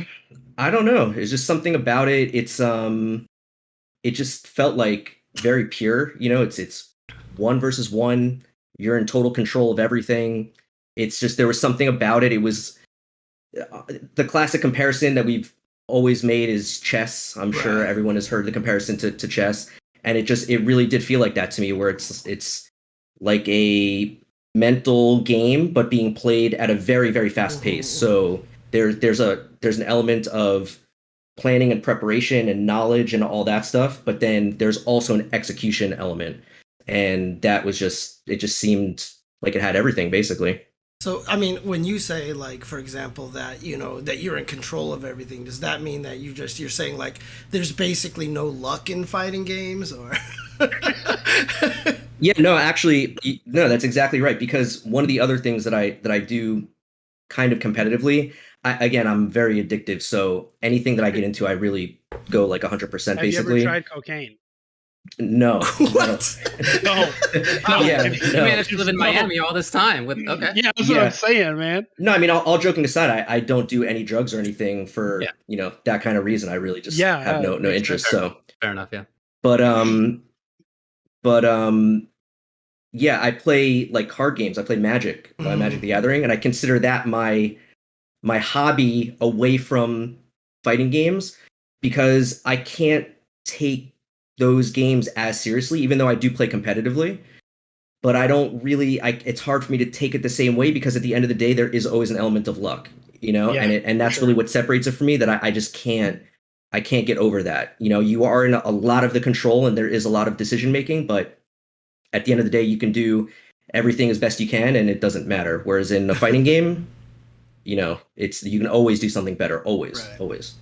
don't know. It's just something about it. It just felt like very pure. You know, it's one versus one. You're in total control of everything. It's just there was something about it. It was the classic comparison that we've always made is chess. I'm sure everyone has heard the comparison to chess, and it really did feel like that to me, where it's like a mental game but being played at a very, very fast pace. So there's an element of planning and preparation and knowledge and all that stuff, but then there's also an execution element, and that was it just seemed like it had everything basically. So, I mean, when you say, like, for example, that, you know, that you're in control of everything, does that mean that you're saying, like, there's basically no luck in fighting games, or? Yeah, no, actually, no, that's exactly right. Because one of the other things that I do kind of competitively, I'm very addictive. So anything that I get into, I really go like 100% basically. Have you ever tried cocaine? No. What? No. Yeah, You no. managed to live in Miami all this time. Okay. Yeah, that's what I'm saying, man. No, I mean, all joking aside, I don't do any drugs or anything for you know, that kind of reason. I really just have no interest. So fair enough. Yeah. But yeah, I play like card games. I play Magic, Magic the Gathering, and I consider that my hobby away from fighting games, because I can't take those games as seriously, even though I do play competitively. But I don't really. It's hard for me to take it the same way, because at the end of the day, there is always an element of luck, you know, and that's really what separates it for me. That I just can't. I can't get over that. You know, you are in a lot of the control, and there is a lot of decision making, but at the end of the day, you can do everything as best you can, and it doesn't matter. Whereas in a fighting game, you know, you can always do something better. Always.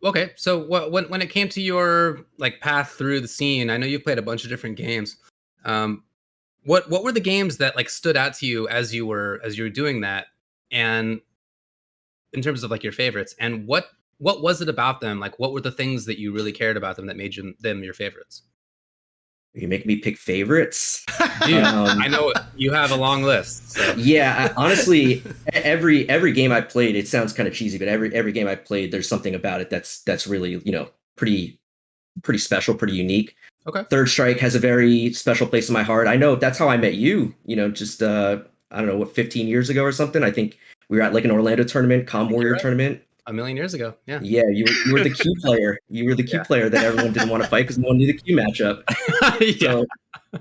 Okay, so when it came to your like path through the scene, I know you played a bunch of different games. What were the games that like stood out to you as you were doing that, and in terms of like your favorites, and what was it about them? Like, what were the things that you really cared about them that made them your favorites? You make me pick favorites. Dude, I know you have a long list. So. Yeah, honestly, every game I played, it sounds kind of cheesy, but every game I played, there's something about it that's really, you know, pretty special, pretty unique. Okay. Third Strike has a very special place in my heart. I know that's how I met you. You know, just I don't know, 15 years ago or something. I think we were at like an Orlando tournament, Com Warrior tournament. A million years ago, yeah. Yeah, you were the Q player. You were the Q player that everyone didn't want to fight because no one knew the Q matchup. Yeah.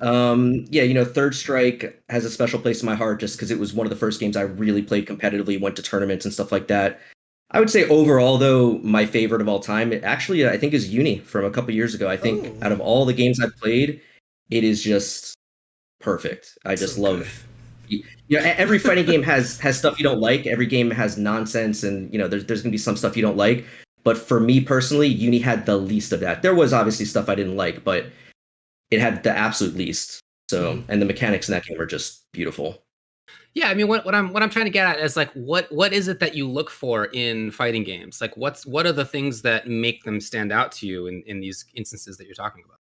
So, yeah, you know, Third Strike has a special place in my heart just because it was one of the first games I really played competitively, went to tournaments and stuff like that. I would say overall, though, my favorite of all time, I think is Uni from a couple years ago. I think out of all the games I've played, it is just perfect. I just love. You know, every fighting game has stuff you don't like. Every game has nonsense, and you know, there's gonna be some stuff you don't like. But for me personally, Uni had the least of that. There was obviously stuff I didn't like, but it had the absolute least. So, and the mechanics in that game are just beautiful. Yeah, I mean, what I'm trying to get at is like, what is it that you look for in fighting games? Like, what are the things that make them stand out to you in these instances that you're talking about?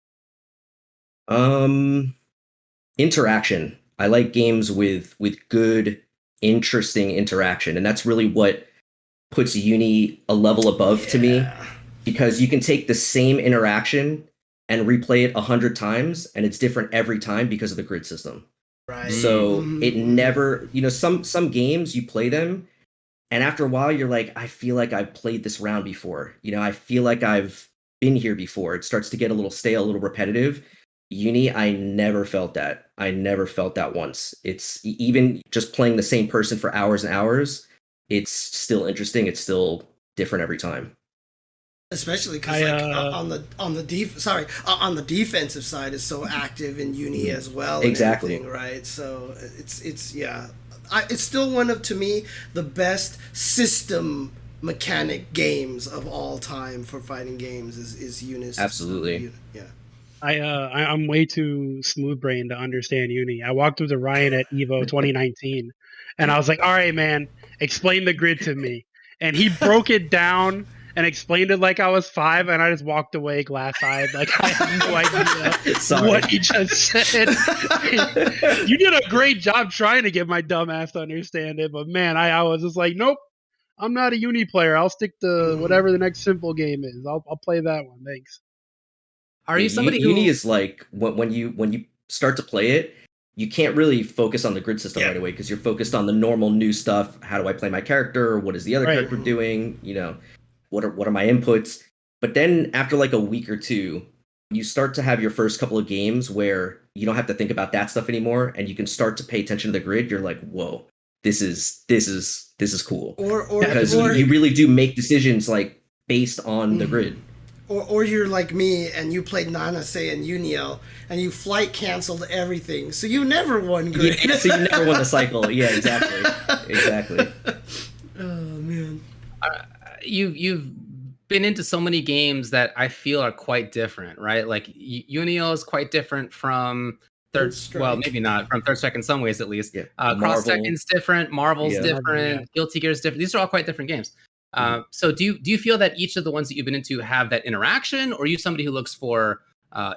Interaction. I like games with good, interesting interaction, and that's really what puts Uni a level above to me, because you can take the same interaction and replay it 100 times, and it's different every time because of the grid system. Right. So it never, you know, some games you play them, and after a while you're like, I feel like I've played this round before. You know, I feel like I've been here before. It starts to get a little stale, a little repetitive. Uni, I never felt that. I never felt that once. It's even just playing the same person for hours and hours, it's still interesting. It's still different every time. Especially because on the defensive side is so active in Uni as well. Exactly. Right. So it's still one of, to me, the best system mechanic games of all time for fighting games is Unis. Absolutely. Yeah. I'm way too smooth brained to understand Uni. I walked through the Ryan at Evo 2019, and I was like, "All right, man, explain the grid to me." And he broke it down, and explained it like I was 5, and I just walked away glass-eyed, like I had no idea Sorry. what he just said. You did a great job trying to get my dumb ass to understand it, but man, I was just like, nope, I'm not a Uni player. I'll stick to whatever the next simple game is. I'll play that one. Thanks. Are you somebody Uni who is like when you start to play it, you can't really focus on the grid system right away because you're focused on the normal new stuff. How do I play my character? What is the other character doing? You know, what are my inputs? But then after like a week or two, you start to have your first couple of games where you don't have to think about that stuff anymore, and you can start to pay attention to the grid. You're like, whoa, this is cool. Or because you really do make decisions like based on the grid. Or you're like me and you played Nanase and Uniel and you flight canceled everything, so you never won grid. Yeah, so you never won the cycle. Yeah, exactly. Oh man. You've been into so many games that I feel are quite different, right? Like Uniel is quite different from Third Strike. Well, maybe not from Third Strike in some ways, at least. Yeah. Cross Tekken's different, Marvel's different, Yeah. Guilty Gear's different. These are all quite different games. So do you feel that each of the ones that you've been into have that interaction, or are you somebody who looks for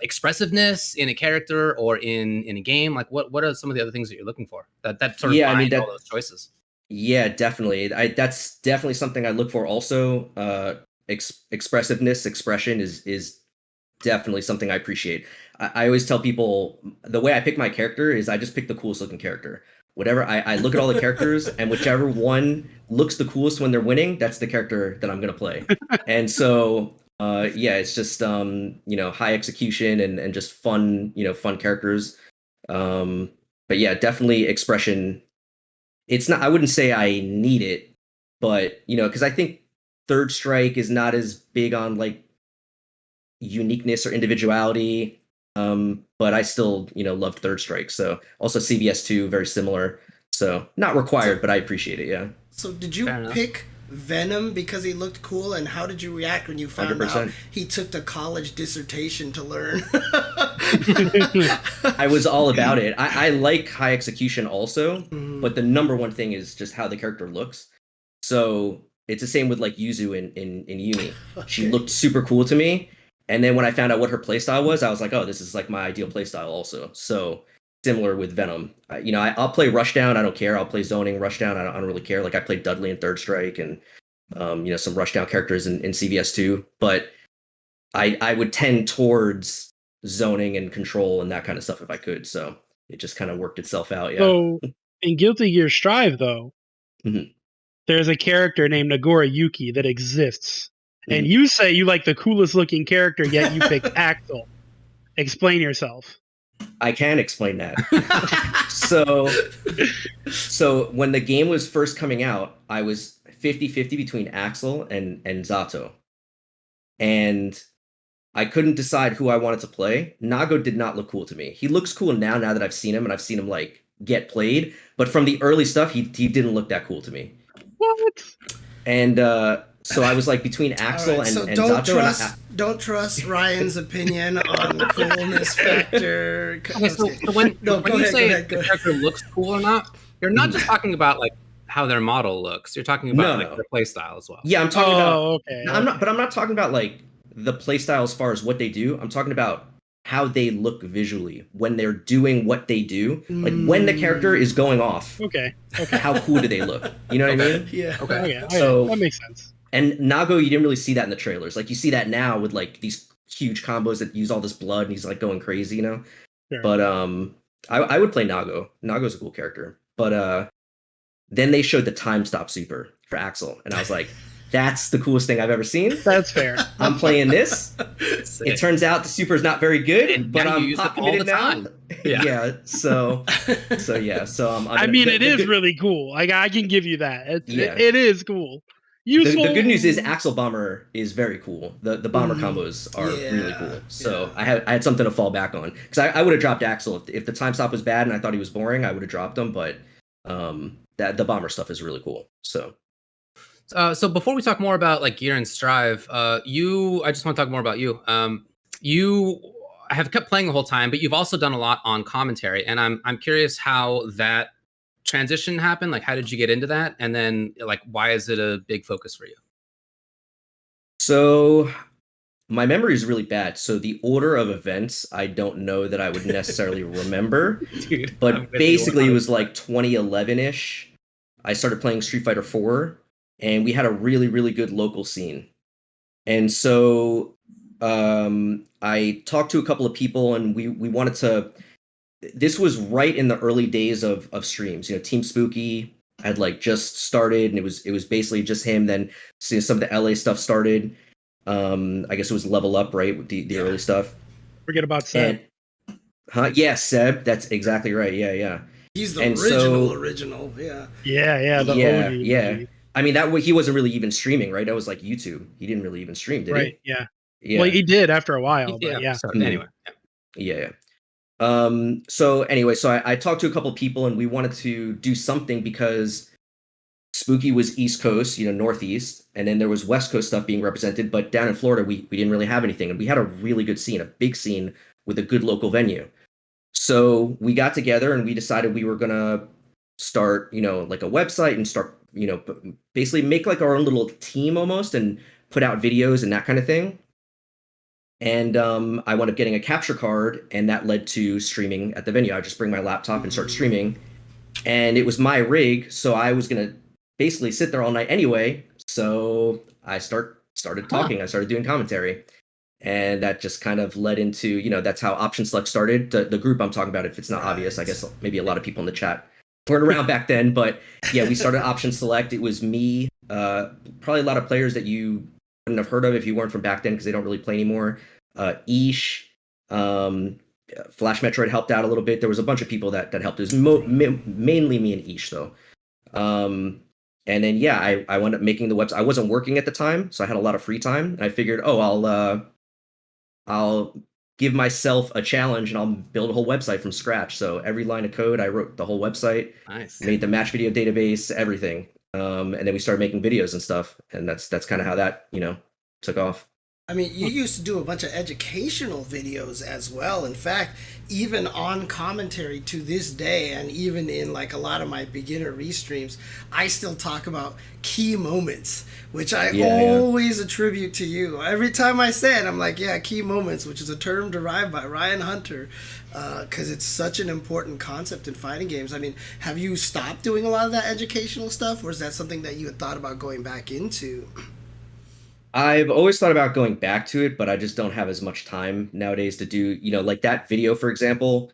expressiveness in a character or in a game? Like what are some of the other things that you're looking for that sort of bind all those choices? Yeah, definitely. That's definitely something I look for. Also, expressiveness, expression is definitely something I appreciate. I always tell people the way I pick my character is I just pick the coolest looking character. Whatever, I look at all the characters, and whichever one looks the coolest when they're winning, that's the character that I'm gonna play. And so, it's just high execution and just fun, fun characters. But yeah, definitely expression. It's not. I wouldn't say I need it, but because I think Third Strike is not as big on like uniqueness or individuality. But I still, loved Third Strike. So also CVS2, very similar. So not required, but I appreciate it. Yeah. So did you pick Venom because he looked cool, and how did you react when you found 100%. out he took the college dissertation to learn? I was all about it. I like high execution also, but the number one thing is just how the character looks. So it's the same with like Yuzu in Uni. Okay. She looked super cool to me. And then when I found out what her playstyle was, I was like, oh, this is like my ideal playstyle also. So similar with Venom. I'll play Rushdown. I don't care. I'll play Zoning, Rushdown. I don't really care. Like I played Dudley in Third Strike and, some Rushdown characters in CVS2. But I would tend towards Zoning and Control and that kind of stuff if I could. So it just kind of worked itself out. Yeah. So in Guilty Gear Strive, though, there's a character named Nagora Yuki that exists. And you say you like the coolest looking character, yet you picked Axel. Explain yourself. I can explain that. So when the game was first coming out, I was 50-50 between Axel and Zato. And I couldn't decide who I wanted to play. Nago did not look cool to me. He looks cool now that I've seen him, and I've seen him like get played. But from the early stuff, he didn't look that cool to me. What? And so I was like between Axel and Zato. Don't trust Ryan's opinion on the coolness factor. Okay, so when you say the character looks cool or not, you're not just talking about like how their model looks. You're talking about their play style as well. Yeah, I'm talking about. Okay. I'm not talking about like the play style as far as what they do. I'm talking about how they look visually when they're doing what they do. Like when the character is going off. Okay. How cool do they look? You know what I mean? Yeah. Okay. So that makes sense. And Nago, you didn't really see that in the trailers. Like you see that now with like these huge combos that use all this blood and he's like going crazy, Sure. But I would play Nago. Nago's a cool character. But then they showed the time stop super for Axel, and I was like, that's the coolest thing I've ever seen. That's fair. I'm playing this. It turns out the super is not very good, but I'm popping it in now. Yeah. So I mean, it is really cool. Like I can give you that. It is cool. The good news is Axel Bomber is very cool. The bomber combos are really cool. So I had something to fall back on because I would have dropped Axel if the time stop was bad and I thought he was boring. I would have dropped him, but that the bomber stuff is really cool. So before we talk more about like Gear and Strive, I just want to talk more about you. You have kept playing the whole time, but you've also done a lot on commentary, and I'm curious how that transition happened. Like, how did you get into that? And then like, why is it a big focus for you? So my memory is really bad. So the order of events, I don't know that I would necessarily remember. Dude, I'm But with you basically, it was 100%. like 2011-ish. I started playing Street Fighter 4, and we had a really, really good local scene. And so I talked to a couple of people, and we wanted to. This was right in the early days of streams. You know, Team Spooky had like just started, and it was basically just him. Then some of the LA stuff started. I guess it was Level Up, right? With the early stuff. Forget about Seb. And yeah, Seb. That's exactly right. Yeah. He's the And original. Yeah. Yeah, the OG. yeah. I mean, that way he wasn't really even streaming, right? That was like YouTube. He didn't really even stream, did Right. he? Yeah. Yeah. Well, he did after a while, but yeah. So anyway, Yeah. So anyway, so I talked to a couple of people, and we wanted to do something because Spooky was East Coast, you know, Northeast, and then there was West Coast stuff being represented. But down in Florida, we didn't really have anything, and we had a really good scene, a big scene with a good local venue. So we got together and we decided we were gonna start, you know, like a website and start, you know, basically make like our own little team almost and put out videos and that kind of thing. And I wound up getting a capture card, and that led to streaming at the venue. I would just bring my laptop and start streaming, and it was my rig, so I was gonna basically sit there all night anyway. So I started talking. I started doing commentary, and that just kind of led into, you know, that's how Option Select started. The group I'm talking about, if it's not obvious, I guess maybe a lot of people in the chat weren't around back then, but yeah, we started Option Select. It was me, probably a lot of players that you wouldn't have heard of if you weren't from back then because they don't really play anymore. Ish, Flash Metroid helped out a little bit. There was a bunch of people that helped. It was mainly me and Ish though. And then yeah, I wound up making the website. I wasn't working at the time, so I had a lot of free time. And I figured, I'll give myself a challenge and I'll build a whole website from scratch. So every line of code, I wrote the whole website. nice. Made the match video database, everything. And then we started making videos and stuff, and that's kind of how that, you know, took off. I mean, you used to do a bunch of educational videos as well. In fact, even on commentary to this day, and even in like a lot of my beginner restreams, I still talk about key moments, which I always attribute to you. Every time I say it, I'm like, yeah, key moments, which is a term derived by Ryan Hunter, because it's such an important concept in fighting games. I mean, have you stopped doing a lot of that educational stuff, or is that something that you had thought about going back into? I've always thought about going back to it, but I just don't have as much time nowadays to do, you know, like that video, for example,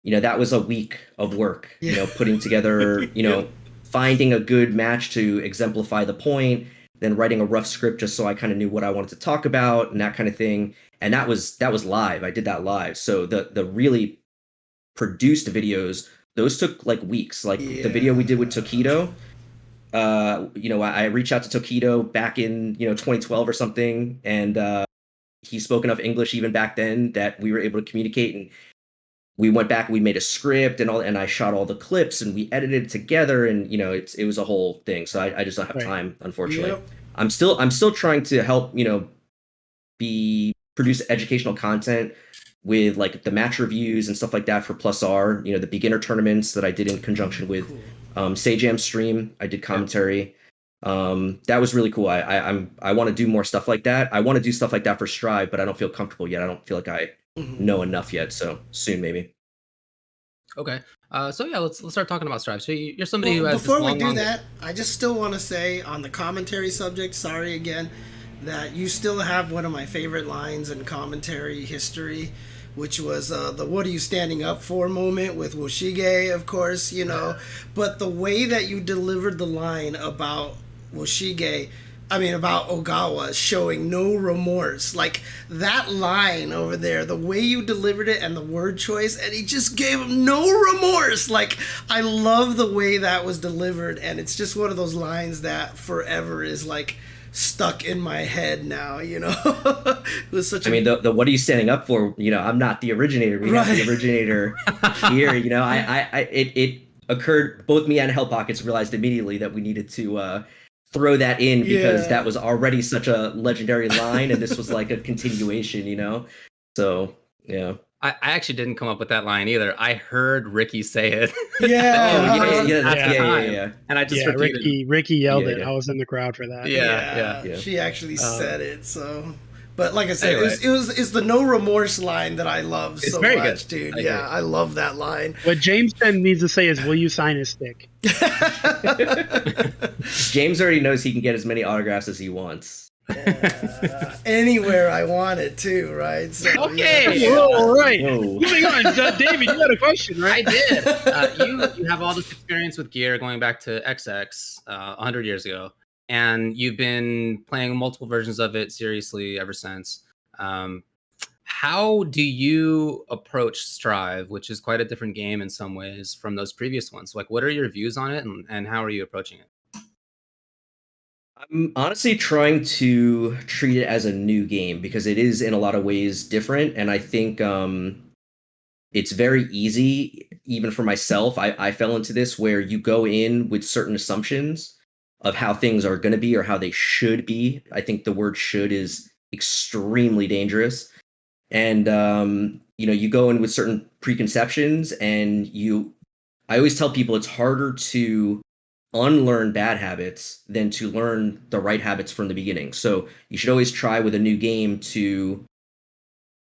you know, that was a week of work, you know, putting together, you know, finding a good match to exemplify the point, then writing a rough script just so I kind of knew what I wanted to talk about and that kind of thing. And that was live. I did that live. So the really produced videos, those took like weeks. Like the video we did with Tokido, you know, I reached out to Tokido back in, you know, 2012 or something, and he spoke enough English even back then that we were able to communicate. And we went back, we made a script and all, and I shot all the clips and we edited it together, and you know, it was a whole thing. So I just don't have time, unfortunately. Yep. I'm still trying to help, you know, produce educational content with like the match reviews and stuff like that for Plus R, you know, the beginner tournaments that I did in conjunction with Sajam's stream. I did commentary. That was really cool. I want to do more stuff like that. I want to do stuff like that for Strive, but I don't feel comfortable yet. I don't feel like I know enough yet. So soon, maybe. Okay. So yeah, let's start talking about Strive. So you're somebody who has before this long, we do long... that, I just still want to say on the commentary subject, sorry again, that you still have one of my favorite lines in commentary history, which was the "what are you standing up for" moment with Woshige, of course, you know. But the way that you delivered the line about Woshige, I mean, about Ogawa showing no remorse, like that line over there, the way you delivered it and the word choice, and he just gave him no remorse. Like, I love the way that was delivered, and it's just one of those lines that forever is like stuck in my head now, you know. It was such I mean, the what are you standing up for? You know, I'm not the originator. We have the originator here. You know, it occurred, both me and Hell Pockets realized immediately that we needed to throw that in because that was already such a legendary line, and this was like a continuation, you know. So yeah. I actually didn't come up with that line either. I heard Ricky say it. Yeah. And I just Yeah, repeated. Ricky yelled it. Yeah. I was in the crowd for that. Yeah. She actually said it. So, but like I said, Anyway. it's the no remorse line that I love It's so very much, good. dude. I love that line. What James then needs to say is, "Will you sign his stick?" James already knows he can get as many autographs as he wants. Anywhere I want it too, right? So, Okay, yeah. all right. Whoa. Moving on, David, you had a question, I right? did. You have all this experience with gear going back to XX 100 years ago, and you've been playing multiple versions of it seriously ever since. How do you approach Strive, which is quite a different game in some ways from those previous ones? Like, what are your views on it, and how are you approaching it? I'm honestly trying to treat it as a new game because it is in a lot of ways different, and I think it's very easy, even for myself. I fell into this where you go in with certain assumptions of how things are going to be or how they should be. I think the word "should" is extremely dangerous, and you go in with certain preconceptions, and I always tell people it's harder to unlearn bad habits than to learn the right habits from the beginning. So you should always try with a new game to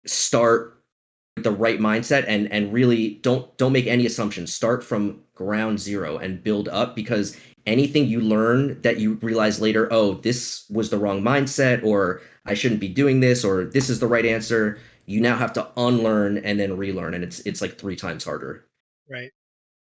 start with the right mindset and really don't make any assumptions. Start from ground zero and build up, because anything you learn that you realize later, oh, this was the wrong mindset, or I shouldn't be doing this, or this is the right answer, you now have to unlearn and then relearn, and it's like 3 times harder. Right.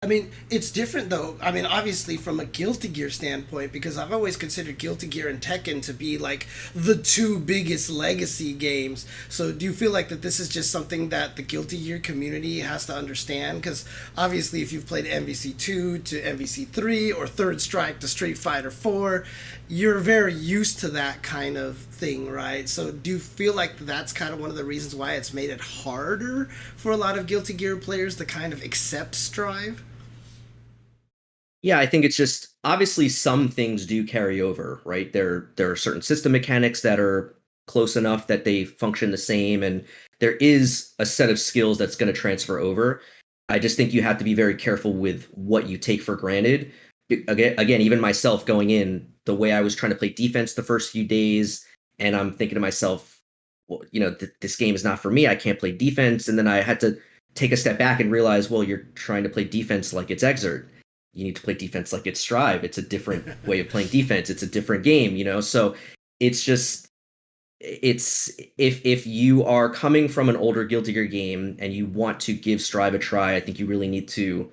I mean, it's different though. I mean, obviously from a Guilty Gear standpoint, because I've always considered Guilty Gear and Tekken to be like the 2 biggest legacy games. So do you feel like that this is just something that the Guilty Gear community has to understand? Because obviously if you've played MVC2 to MVC3 or Third Strike to Street Fighter 4, you're very used to that kind of thing, right? So do you feel like that's kind of one of the reasons why it's made it harder for a lot of Guilty Gear players to kind of accept Strive? Yeah, I think it's just obviously some things do carry over, right? There are certain system mechanics that are close enough that they function the same, and there is a set of skills that's going to transfer over. I just think you have to be very careful with what you take for granted. Again, even myself going in, the way I was trying to play defense the first few days, and I'm thinking to myself, well, this game is not for me. I can't play defense. And then I had to take a step back and realize, well, you're trying to play defense like it's Exert. You need to play defense like it's Strive. It's a different way of playing defense. It's a different game, So it's just, if you are coming from an older Guilty Gear game and you want to give Strive a try, I think you really need to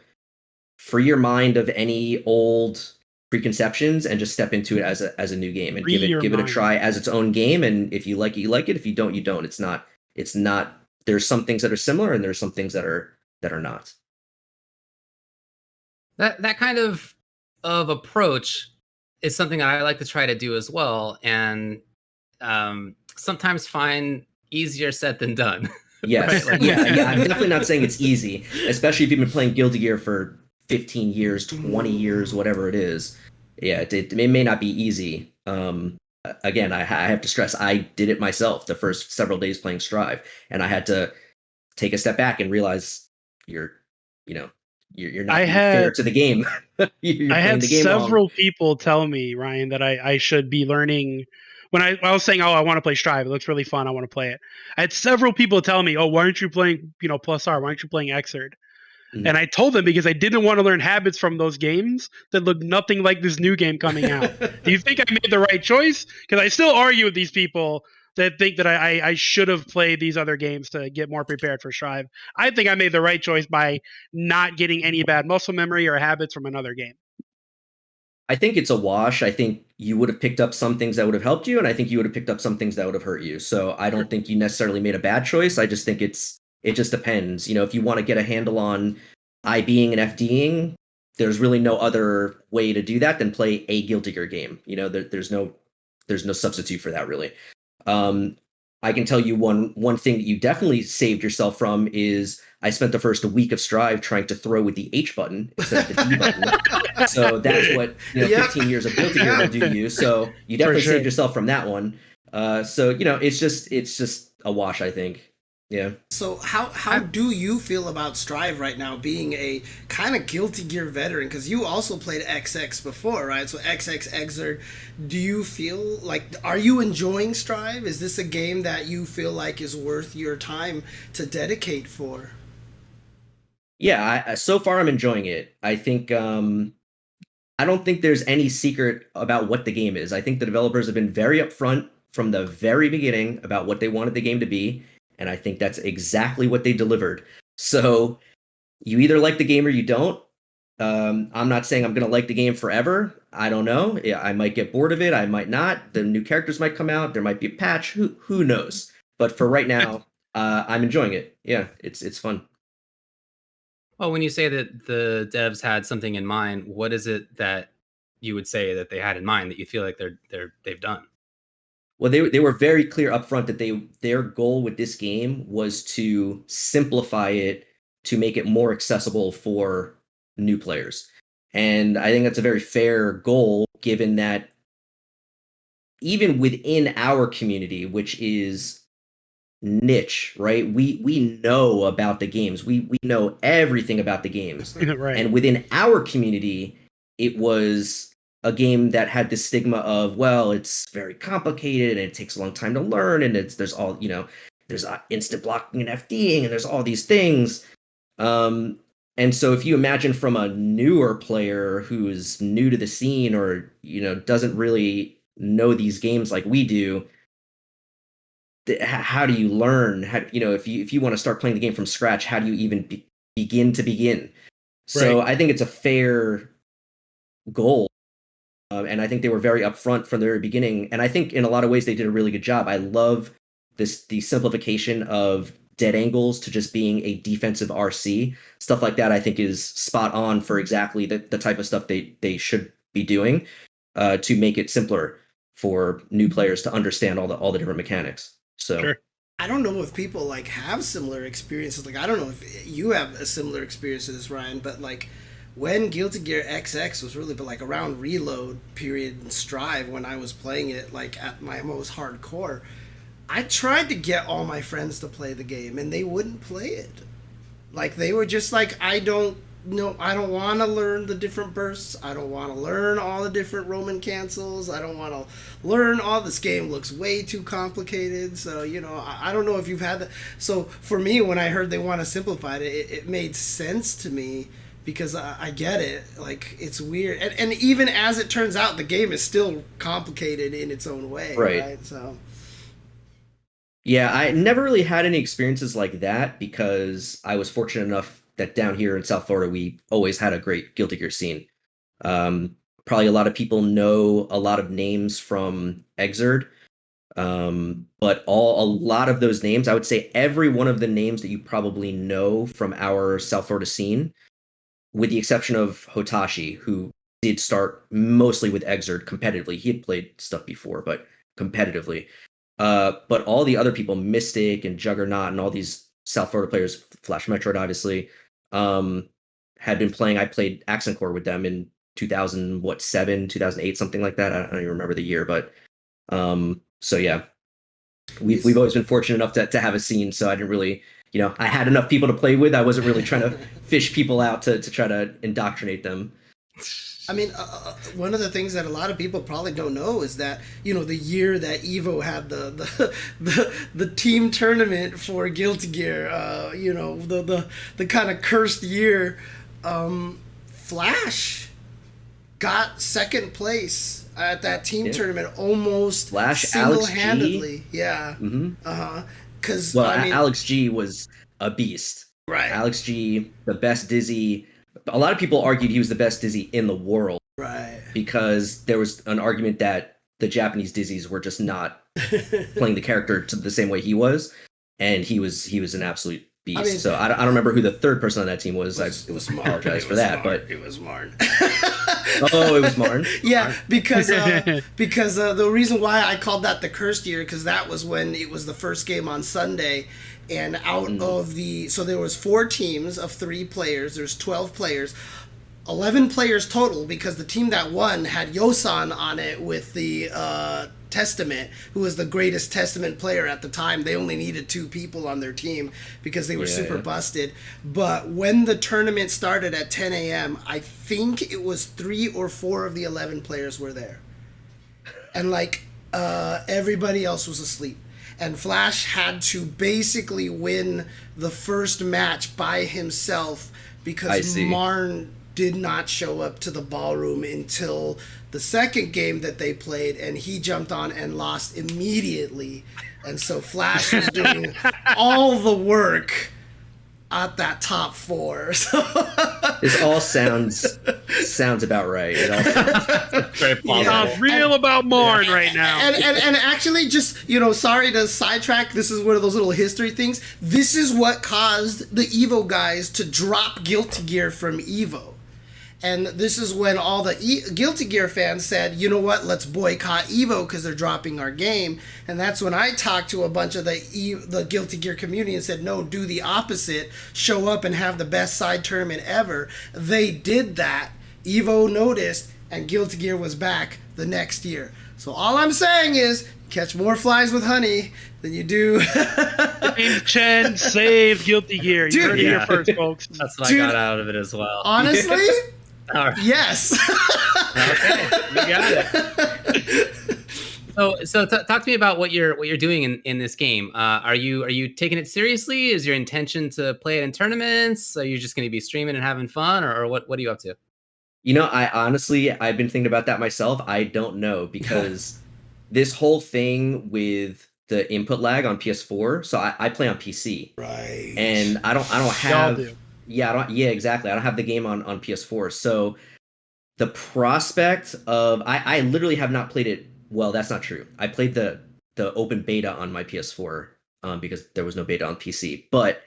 free your mind of any old preconceptions and just step into it as a new game and give it a try as its own game. And if you like it, you like it. If you don't, you don't. It's not. There's some things that are similar and there's some things that are not. That kind of approach is something I like to try to do as well, and sometimes find easier said than done. Yes, Right? yeah. I'm definitely not saying it's easy, especially if you've been playing Guilty Gear for 15 years, 20 years, whatever it is. Yeah, it may not be easy. Again, I have to stress, I did it myself the first several days playing Strive, and I had to take a step back and realize you're not being fair to the game. I had several people tell me, Ryan, that I should be learning. When I was saying, oh, I want to play Strive, it looks really fun, I want to play it. I had several people tell me, oh, why aren't you playing, Plus R? Why aren't you playing Xrd? Mm-hmm. And I told them because I didn't want to learn habits from those games that look nothing like this new game coming out. Do you think I made the right choice? Because I still argue with these people that think that I should have played these other games to get more prepared for Strive. I think I made the right choice by not getting any bad muscle memory or habits from another game. I think it's a wash. I think you would have picked up some things that would have helped you, and I think you would have picked up some things that would have hurt you. So I don't think you necessarily made a bad choice. I just think it just depends. If you want to get a handle on IBing and FDing, there's really no other way to do that than play a Guilty Gear game. There's no substitute for that, really. I can tell you one thing that you definitely saved yourself from is I spent the first week of Strive trying to throw with the H button instead of the D button. So that's what 15 years of Guilty Gear will do you. So you definitely saved yourself from that one. So it's just a wash, I think. Yeah. So how do you feel about Strive right now, being a kind of Guilty Gear veteran? Because you also played XX before, right? So XX Exert, do you feel like, are you enjoying Strive? Is this a game that you feel like is worth your time to dedicate for? Yeah, so far I'm enjoying it. I think I don't think there's any secret about what the game is. I think the developers have been very upfront from the very beginning about what they wanted the game to be, and I think that's exactly what they delivered. So you either like the game or you don't. I'm not saying I'm going to like the game forever. I don't know. Yeah, I might get bored of it. I might not. The new characters might come out. There might be a patch. Who knows? But for right now, I'm enjoying it. Yeah, it's fun. Well, when you say that the devs had something in mind, what is it that you would say that they had in mind that you feel like they've done? Well, they were very clear up front that their goal with this game was to simplify it, to make it more accessible for new players. And I think that's a very fair goal, given that even within our community, which is niche, right? We know about the games. We know everything about the games. Right. And within our community, it was a game that had this stigma of, well, it's very complicated and it takes a long time to learn, and there's all, there's instant blocking and FDing, and there's all these things. And so if you imagine from a newer player who's new to the scene, or doesn't really know these games like we do, how do you learn? How, if you want to start playing the game from scratch, how do you even begin? So Right. I think it's a fair goal. And I think they were very upfront from the very beginning. And I think in a lot of ways they did a really good job. I love the simplification of dead angles to just being a defensive RC. Stuff like that I think is spot on for exactly the type of stuff they should be doing, to make it simpler for new players to understand all the different mechanics. So Sure. I don't know if people like have similar experiences. Like, I don't know if you have a similar experience to this, Ryan, but like when Guilty Gear XX was really, but like around Reload period and Strive, when I was playing it like at my most hardcore, I tried to get all my friends to play the game and they wouldn't play it. Like, they were just like, I don't want to learn the different bursts. I don't want to learn all the different Roman cancels. I don't want to learn all this. Game looks way too complicated. So, I don't know if you've had that. So for me, when I heard they want to simplify it, it made sense to me, because I get it. Like, it's weird. And even as it turns out, the game is still complicated in its own way. Right? So. Yeah, I never really had any experiences like that, because I was fortunate enough that down here in South Florida, we always had a great Guilty Gear scene. Probably a lot of people know a lot of names from Exerd, but a lot of those names, I would say every one of the names that you probably know from our South Florida scene, with the exception of Hotashi, who did start mostly with Exerd competitively. He had played stuff before, but competitively. But all the other people, Mystic and Juggernaut and all these South Florida players, Flash Metroid obviously, had been playing. I played Accent Core with them in 2007, 2008, something like that. I don't even remember the year, but so yeah, we've always been fortunate enough to have a scene. So I didn't really, I had enough people to play with. I wasn't really trying to fish people out to try to indoctrinate them. I mean, one of the things that a lot of people probably don't know is that, the year that Evo had the team tournament for Guilty Gear, the kind of cursed year, Flash got second place at that team tournament almost single-handedly. Yeah. Mm-hmm. Because Alex G was a beast. Right. Alex G, the best Dizzy. A lot of people argued he was the best Dizzy in the world. Right. Because there was an argument that the Japanese Dizzies were just not playing the character to the same way he was, and he was an absolute beast. So I don't remember who the third person on that team was. It was Marn. Apologize for that, but it was Marn. Oh, it was Marn. Yeah, because the reason why I called that the cursed year, because that was when it was the first game on Sunday. And out of so there was 4 teams of 3 players. There's 12 players, 11 players total, because the team that won had Yosan on it with the Testament, who was the greatest Testament player at the time. They only needed 2 people on their team because they were super busted. But when the tournament started at 10 a.m., I think it was 3 or 4 of the 11 players were there. And like everybody else was asleep. And Flash had to basically win the first match by himself because Marn did not show up to the ballroom until the second game that they played, and he jumped on and lost immediately. And so Flash was doing all the work at that top 4. So this all sounds about right. It all sounds very plausible. Sounds real about Marn right now. And actually, just, sorry to sidetrack, this is one of those little history things. This is what caused the Evo guys to drop Guilty Gear from Evo. And this is when all the Guilty Gear fans said, you know what, let's boycott Evo because they're dropping our game. And that's when I talked to a bunch of the Guilty Gear community and said, no, do the opposite. Show up and have the best side tournament ever. They did that. Evo noticed, and Guilty Gear was back the next year. So all I'm saying is, you catch more flies with honey than you do. James Chen saved Guilty Gear. You heard it here first, folks. That's what I got out of it as well. Honestly? All right. Yes. Okay, you got it. So talk to me about what you're doing in this game. Are you taking it seriously? Is your intention to play it in tournaments? Are you just going to be streaming and having fun, or what are you up to? I've been thinking about that myself. I don't know, because this whole thing with the input lag on PS4. So I play on PC, right? And I don't have. Yeah, exactly. I don't have the game on PS4. So the prospect of I literally have not played it. Well, that's not true. I played the open beta on my PS4 because there was no beta on PC. But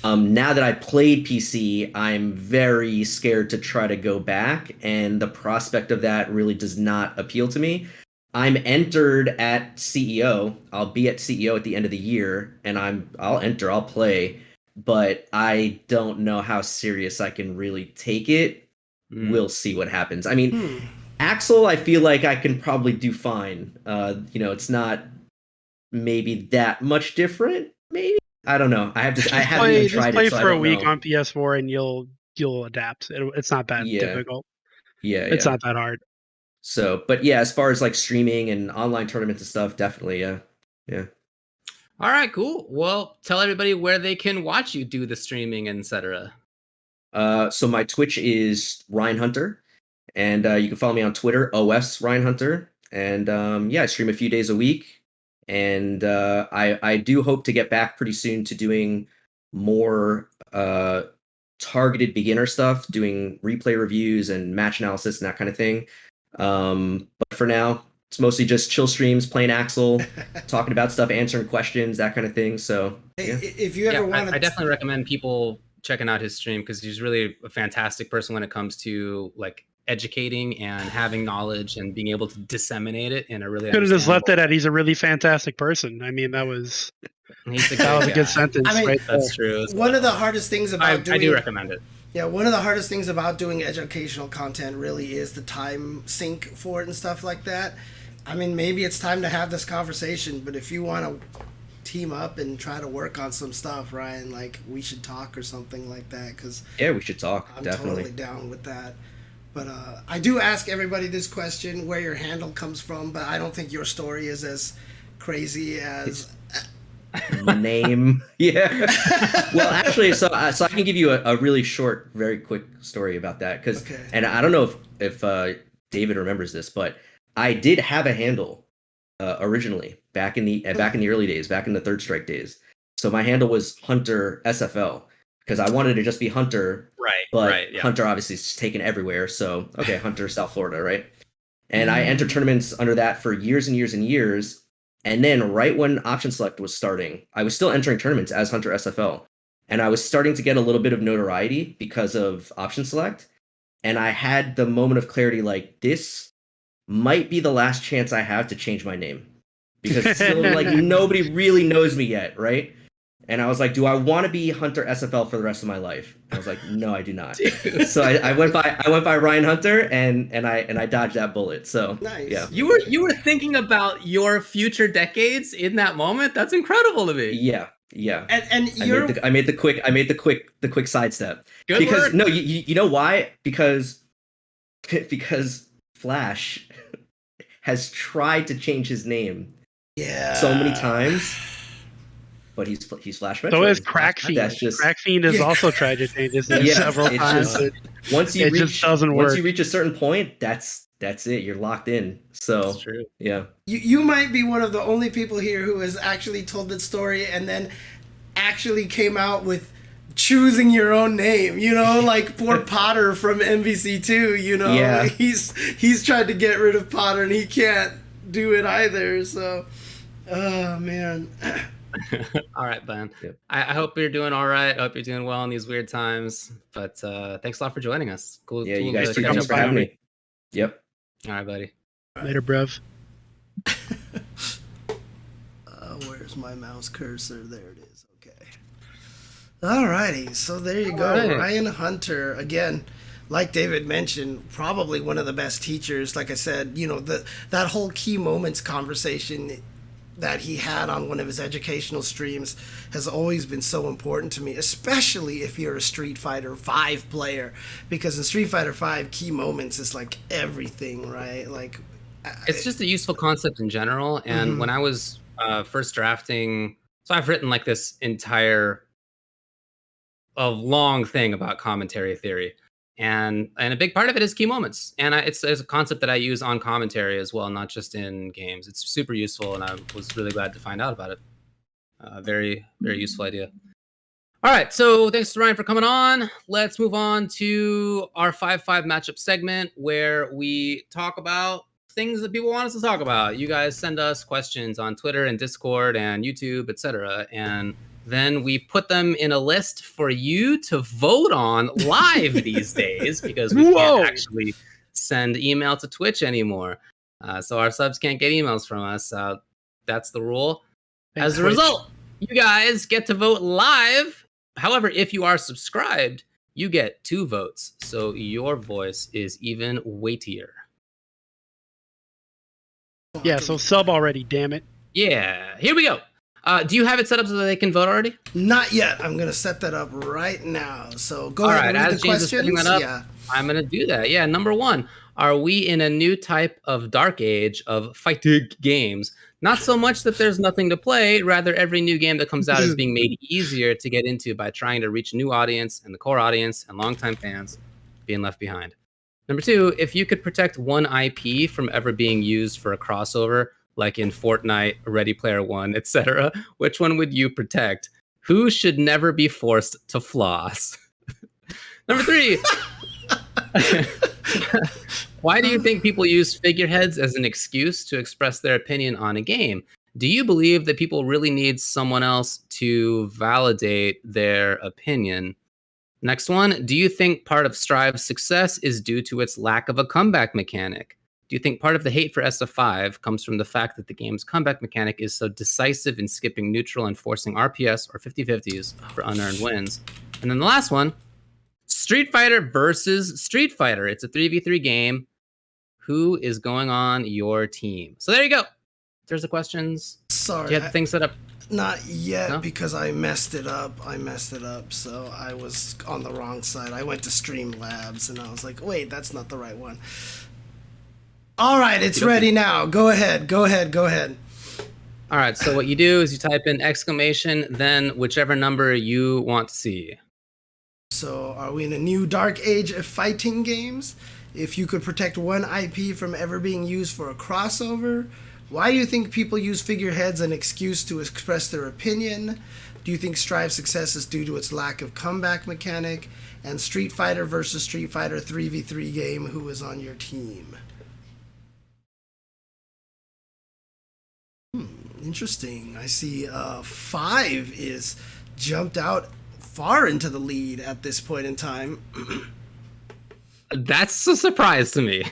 now that I played PC, I'm very scared to try to go back, and the prospect of that really does not appeal to me. I'm entered at CEO. I'll be at CEO at the end of the year, and I'll play. But I don't know how serious I can really take it. We'll see what happens. I mean, Axel, I feel like I can probably do fine. It's not maybe that much different. Maybe, I don't know. I haven't even tried it. Play So for a week on PS4 and you'll adapt. It's not that difficult. It's not that hard. So, but yeah, as far as like streaming and online tournaments and stuff, definitely, yeah. All right, cool. Well, tell everybody where they can watch you do the streaming, etc. So my Twitch is Ryan Hunter, and you can follow me on Twitter, OS Ryan Hunter, and I stream a few days a week, and I do hope to get back pretty soon to doing more targeted beginner stuff, doing replay reviews and match analysis and that kind of thing. But for now, it's mostly just chill streams, playing Axel, talking about stuff, answering questions, that kind of thing. So, if you ever want to, I definitely recommend people checking out his stream because he's really a fantastic person when it comes to like educating and having knowledge and being able to disseminate it in a really. Could have just left it at he's a really fantastic person. I mean, that was a good sentence. I mean, right? That's true. One of the hardest things about I do recommend it. Yeah, one of the hardest things about doing educational content really is the time sink for it and stuff like that. I mean, maybe it's time to have this conversation, but if you want to team up and try to work on some stuff, Ryan, like, we should talk or something like that, because we should talk. I'm definitely totally down with that. But I do ask everybody this question, where your handle comes from, but I don't think your story is as crazy as my name. Yeah. Well, actually, so I can give you a really short, very quick story about that, and I don't know if David remembers this, but I did have a handle originally back in the early days, back in the Third Strike days. So my handle was Hunter SFL because I wanted to just be Hunter, but Hunter obviously is taken everywhere. So Hunter South Florida, right? And I entered tournaments under that for years and years and years. And then right when Option Select was starting, I was still entering tournaments as Hunter SFL, and I was starting to get a little bit of notoriety because of Option Select. And I had the moment of clarity, like, this might be the last chance I have to change my name, because it's still like nobody really knows me yet, right? And I was like, do I want to be Hunter SFL for the rest of my life? I was like, no, I do not. So I went by Ryan Hunter and I dodged that bullet. So Nice. yeah. You were thinking about your future decades in that moment. That's incredible to me. Yeah. And you're I made the quick sidestep. Good Because work. no, you know why? Because Flash has tried to change his name so many times, but he's Flash Metroid. So is Crack Fiend. That's just Crack Fiend has also tried to change his name several it's times. just- once you It reach just doesn't once work. you reach a certain point, that's it. You're locked in. So That's true. yeah. you might be one of the only people here who has actually told that story and then actually came out with choosing your own name, you know, like poor Potter from MVC2, you know. Yeah. He's tried to get rid of Potter and he can't do it either. So oh man. All right, Ben. Yep. I hope you're doing all right. I hope you're doing well in these weird times. But thanks a lot for joining us. Cool. Yeah, cool you guys to too. catch Thanks up for on having you. me. Yep. All right, buddy. Later, bruv. Where's my mouse cursor? There it is. Okay. Alrighty. So there you go. Alright. Ryan Hunter, again, like David mentioned, probably one of the best teachers. Like I said, you know, that whole key moments conversation that he had on one of his educational streams has always been so important to me, especially if you're a Street Fighter V player, because in Street Fighter V, key moments is like everything, right? Like, It's just a useful concept in general. And when I was first drafting, so I've written like this entire long thing about commentary theory. And a big part of it is key moments. And it's a concept that I use on commentary as well, not just in games. It's super useful, and I was really glad to find out about it. Very, very useful idea. All right, so thanks to Ryan for coming on. Let's move on to our 5-5 matchup segment where we talk about things that people want us to talk about. You guys send us questions on Twitter and Discord and YouTube, etc. And then we put them in a list for you to vote on live these days because we can't actually send email to Twitch anymore. So our subs can't get emails from us. That's the rule. Thanks, As a Twitch. result, you guys get to vote live. However, if you are subscribed, you get 2 votes. So your voice is even weightier. Yeah, so sub already, damn it. Yeah, here we go. Do you have it set up so that they can vote already? not yet. I'm gonna set that up right now. So go All ahead right, and read as the James is setting questions. that up, Yeah. I'm going to do that. Yeah, number 1. Are we in a new type of dark age of fighting games? Not so much that there's nothing to play, rather every new game that comes out is being made easier to get into by trying to reach a new audience and the core audience and longtime fans being left behind. Number 2, if you could protect one IP from ever being used for a crossover, like in Fortnite, Ready Player One, etc., which one would you protect? Who should never be forced to floss? Number 3, why do you think people use figureheads as an excuse to express their opinion on a game? Do you believe that people really need someone else to validate their opinion? Next one, do you think part of Strive's success is due to its lack of a comeback mechanic? Do you think part of the hate for SF5 comes from the fact that the game's comeback mechanic is so decisive in skipping neutral and forcing RPS or 50-50s for unearned wins? And then the last one, Street Fighter versus Street Fighter. It's a 3v3 game. Who is going on your team? So there you go. There's the questions. Sorry. Do you have the thing set up? Not yet, No? because I messed it up. So I was on the wrong side. I went to Streamlabs, and I was like, wait, that's not the right one. All right, it's ready now. Go ahead. All right, so what you do is you type in exclamation, then whichever number you want to see. So are we in a new dark age of fighting games? If you could protect one IP from ever being used for a crossover, why do you think people use figureheads as an excuse to express their opinion? Do you think Strive's success is due to its lack of comeback mechanic? And Street Fighter versus Street Fighter 3v3 game, who is on your team? Interesting. I see 5 is jumped out far into the lead at this point in time. That's a surprise to me.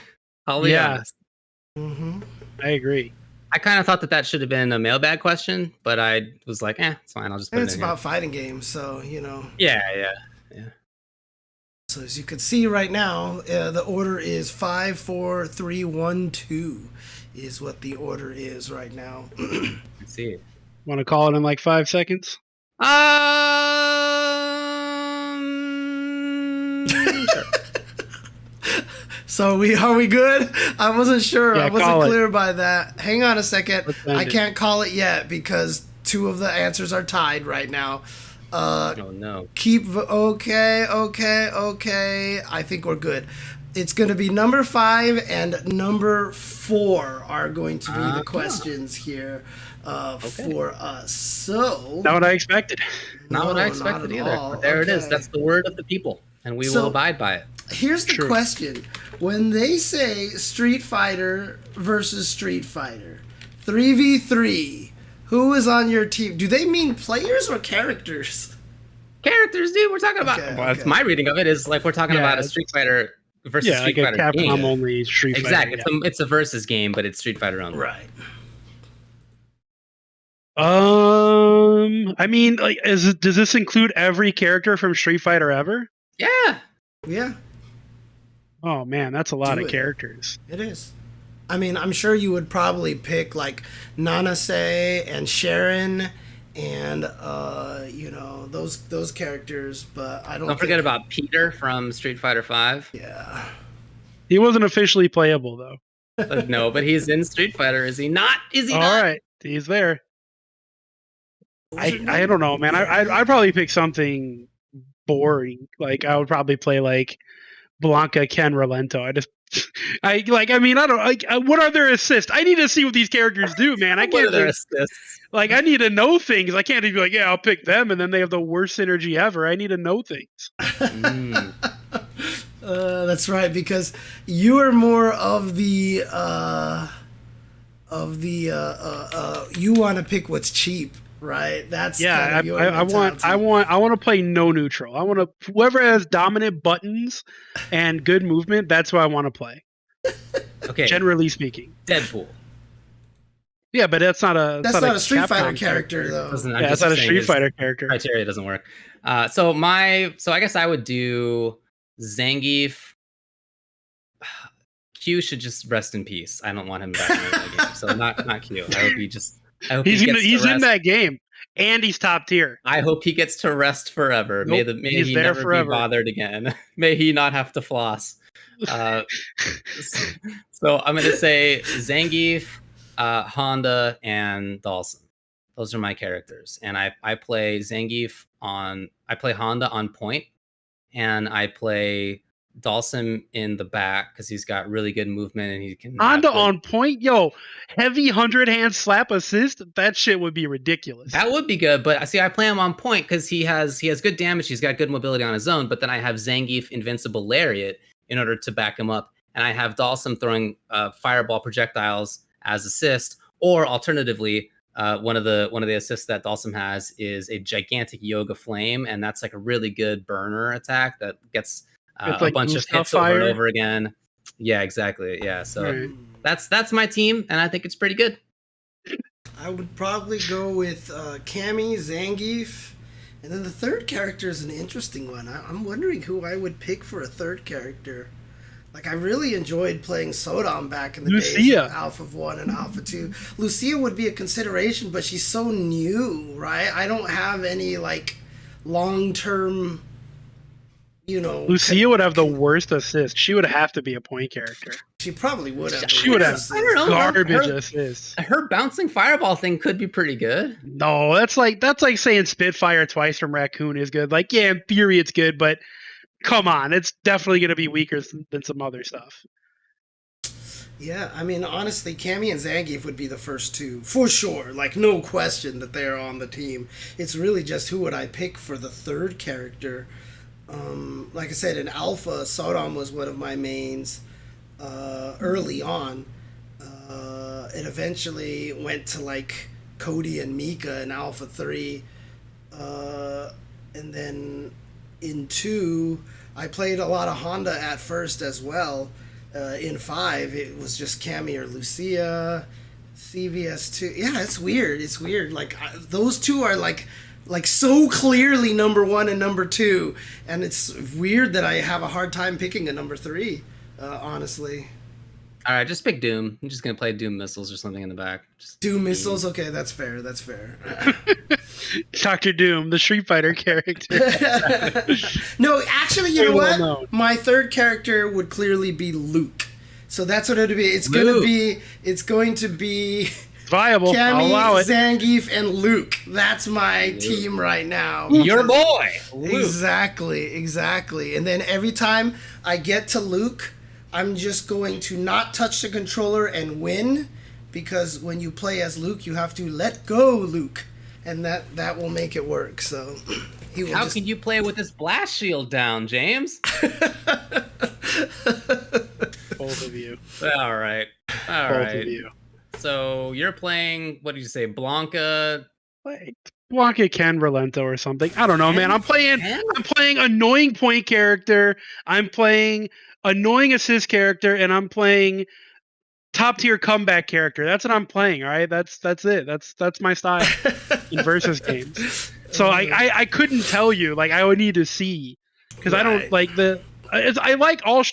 I'll be honest. Mm-hmm. I agree. I kind of thought that should have been a mailbag question, but I was like, it's fine. I'll just put And it's it in about fighting games, so Yeah. So as you can see right now, the order is 5, 4, 3, 1, 2 is what the order is right now. Let's see. Want to call it in like 5 seconds? Sure. So are we good? I wasn't sure. Yeah, I wasn't call it. clear by that. Hang on a second. Let's end I it. can't call it yet because 2 of the answers are tied right now. Oh no. Okay. I think we're good. It's going to be number 5 and number 4 are going to be the questions here for us. So Not what I expected. Not what I No, expected not at either. all. But there it is. Okay. That's the word of the people, and we So- will abide by it. Here's the True. question. When they say Street Fighter versus Street Fighter, 3v3, who is on your team? Do they mean players or characters? Characters, dude. We're talking about. Okay, Well, okay. it's my reading of it is like we're talking Yeah, about a Street Fighter versus Yeah, Street like a Fighter Capcom game. only Street Fighter. Exactly. yeah. It's a versus game, but it's Street Fighter only. Right. I mean, like, does this include every character from Street Fighter ever? Yeah. Yeah, Oh man, that's a lot Do of it. characters. it is. I mean, I'm sure you would probably pick like Nanase and Sharon and those characters, but I don't Don't forget think- about Peter from Street Fighter 5. Yeah. He wasn't officially playable though. No, but he's in Street Fighter. Is he not? Is he All not? right, he's there. What's your I name? don't know, man. I'd probably pick something boring. Like I would probably play like Blanca Ken Rolento. I don't like. What are their assists? I need to see what these characters do, man. I What can't are their just, assists? like. I need to know things. I can't just be like, yeah, I'll pick them, and then they have the worst synergy ever. I need to know things. Mm. That's right, because you are more of the you want to pick what's cheap, right? That's kind Yeah, of your I want to play no neutral. I want to whoever has dominant buttons and good movement. That's what I want to play. Okay. Generally speaking. Deadpool. Yeah, but that's not a Street Capcom Fighter character though. I'm Yeah, that's just not a saying Street his Fighter character. Criteria doesn't work. So I guess I would do Zangief. Q should just rest in peace. I don't want him back in the game. So not Q. I hope he just. I hope He's he gets to in rest. that game, and he's top tier. I hope he gets to rest forever. Nope, may he's he there never forever. be bothered again. May he not have to floss. So I'm gonna say Zangief, Honda, and Dawson. Those are my characters, and I play Zangief I play Honda on point, and I play Dawson in the back because he's got really good movement and he can. have Honda good- on point, yo, heavy 100-hand slap assist. That shit would be ridiculous. That would be good, but see, I play him on point because he has good damage. He's got good mobility on his own. But then I have Zangief Invincible Lariat in order to back him up, and I have Dawson throwing fireball projectiles as assist, or alternatively, one of the assists that Dawson has is a gigantic Yoga Flame, and that's like a really good burner attack that gets It's a like bunch of Gustav hits over Fire? and over again. Yeah, exactly. Yeah, so Right. that's my team, and I think it's pretty good. I would probably go with Cammy, Zangief, and then the third character is an interesting one. I'm wondering who I would pick for a third character. Like, I really enjoyed playing Sodom back in the days Lucia. of Alpha 1 and Alpha 2. Lucia would be a consideration, but she's so new, right? I don't have any, like, long-term, Lucia would have the worst assist. She would have to be a point character. She probably would have. She would have I don't know. garbage Her, assists. her bouncing fireball thing could be pretty good. No, that's like saying Spitfire twice from Raccoon is good. Like, yeah, in theory it's good, but come on, it's definitely going to be weaker than some other stuff. Yeah, I mean, honestly, Cammy and Zangief would be the first two, for sure. Like, no question that they're on the team. It's really just who would I pick for the third character. Like I said, in Alpha, Sodom was one of my mains early on. It eventually went to, like, Cody and Mika in Alpha 3. And then in 2, I played a lot of Honda at first as well. In 5, it was just Cammy or Lucia. CVS2. Yeah, it's weird. It's weird. Like those two are like so clearly number 1 and number 2, and it's weird that I have a hard time picking a number 3. Honestly. All right, just pick Doom. I'm just gonna play Doom Missiles or something in the back. Just Doom Missiles. Okay, that's fair. That's fair. Dr. Doom, the Street Fighter character. No, actually, you know what? Well known. My third character would clearly be Luke. So that's what it would be. It's going to be Viable. I'll allow Cammy, it. Zangief, and Luke. That's my team right now. Your boy, Luke. Exactly. And then every time I get to Luke, I'm just going to not touch the controller and win, because when you play as Luke, you have to let go, Luke, and that will make it work. So he will. How can you play with this blast shield down, James? Both of you. All right. Both of you. So you're playing, what did you say, Blanca? Like Blanca Ken Relento or something. I don't know, man. I'm playing annoying point character. I'm playing annoying assist character, and I'm playing top tier comeback character. That's what I'm playing. All right, that's it. That's my style in versus games. So I couldn't tell you. Like I would need to see, because I don't like the. I like all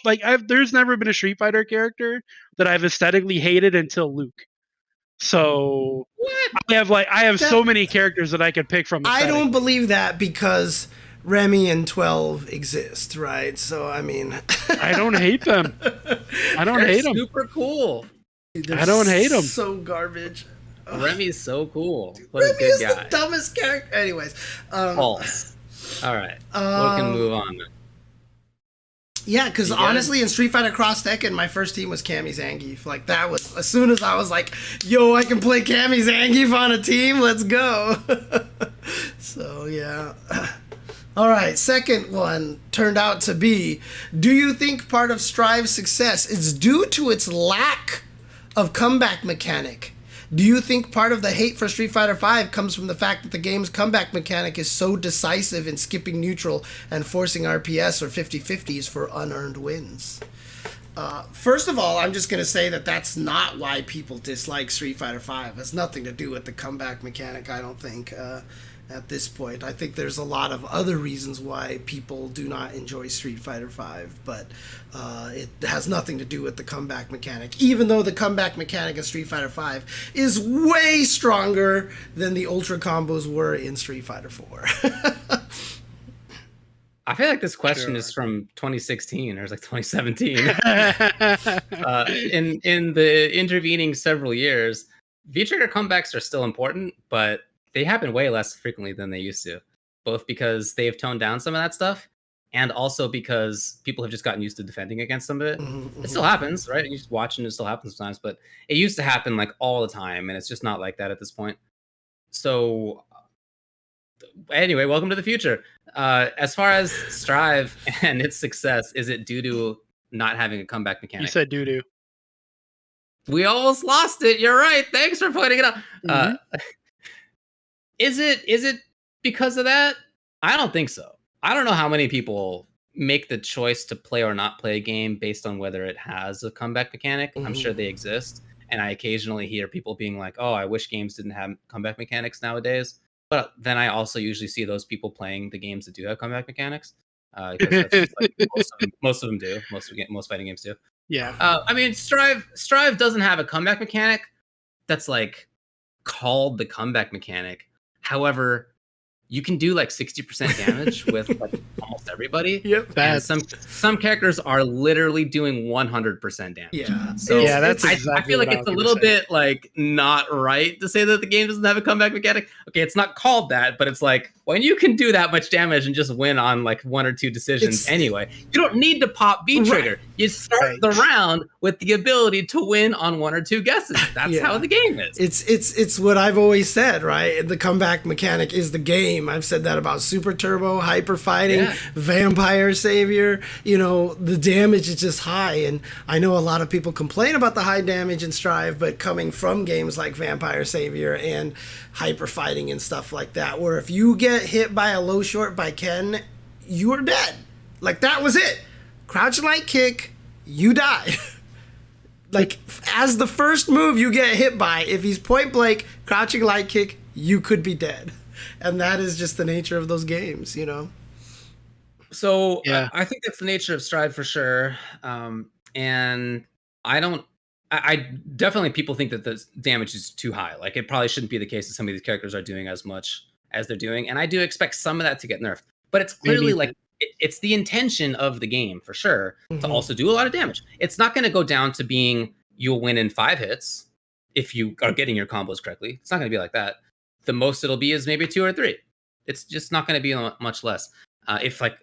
there's never been a Street Fighter character that I've aesthetically hated until Luke. So What? I have so many characters that I could pick from. I don't believe that, because Remy and 12 exist, right? So I mean, I don't hate them. I don't hate them. Super cool. I don't hate them. So garbage. Remy's so cool. What Remy a good is guy. the dumbest character. Anyways, False. All right. We can move on. yeah, because You honestly, in Street Fighter Cross Tekken, my first team was Cammy Zangief. Like that was as soon as I was like, "Yo, I can play Cammy Zangief on a team. Let's go." So yeah. All right, second one turned out to be: do you think part of Strive's success is due to its lack of comeback mechanic? Do you think part of the hate for Street Fighter V comes from the fact that the game's comeback mechanic is so decisive in skipping neutral and forcing RPS or 50-50s for unearned wins? First of all, I'm just going to say that that's not why people dislike Street Fighter V. It has nothing to do with the comeback mechanic, I don't think, at this point. I think there's a lot of other reasons why people do not enjoy Street Fighter V, but it has nothing to do with the comeback mechanic, even though the comeback mechanic in Street Fighter V is way stronger than the Ultra combos were in Street Fighter IV. I feel like this question is from 2016 or it's like 2017. In the intervening several years, V-trigger comebacks are still important, but they happen way less frequently than they used to, both because they've toned down some of that stuff and also because people have just gotten used to defending against some of it. It still happens, right? You just watch and it still happens sometimes, but it used to happen like all the time, and it's just not like that at this point. So anyway, welcome to the future. As far as Strive and its success, is it due to not having a comeback mechanic? You said doo-doo. We almost lost it. You're right. Thanks for pointing it out. Is it because of that? I don't think so. I don't know how many people make the choice to play or not play a game based on whether it has a comeback mechanic. I'm sure they exist. And I occasionally hear people being like, oh, I wish games didn't have comeback mechanics nowadays. But then I also usually see those people playing the games that do have comeback mechanics. Because that's just like most of them do. Most fighting games do. Yeah. I mean, Strive doesn't have a comeback mechanic that's like called the comeback mechanic. However, you can do like 60% damage with like almost everybody. Yep. And some characters are literally doing 100% damage. Yeah. So yeah, that's I exactly feel like what I it's was a gonna little say. bit like not right to say that the game doesn't have a comeback mechanic. Okay, it's not called that, but it's like when you can do that much damage and just win on like one or two decisions anyway, you don't need to pop B trigger. Right. You start the round with the ability to win on one or two guesses. That's how the game is. It's what I've always said, right? The comeback mechanic is the game. I've said that about Super Turbo, Hyper Fighting, Vampire Savior. You know, the damage is just high, and I know a lot of people complain about the high damage in Strive, but coming from games like Vampire Savior and Hyper Fighting and stuff like that, where if you get hit by a low short by Ken, you are dead. Like, that was it. Crouch light kick, you die. Like, as the first move you get hit by, if he's point blank, crouching light kick, you could be dead. And that is just the nature of those games, you know? So Yeah. I think that's the nature of Stride for sure. And I definitely, people think that the damage is too high. Like, it probably shouldn't be the case that some of these characters are doing as much as they're doing. And I do expect some of that to get nerfed. But it's clearly like, it's the intention of the game for sure to also do a lot of damage. It's not going to go down to being you'll win in 5 hits if you are getting your combos correctly. It's not going to be like that. The most it'll be is maybe 2 or 3. It's just not going to be much less. If like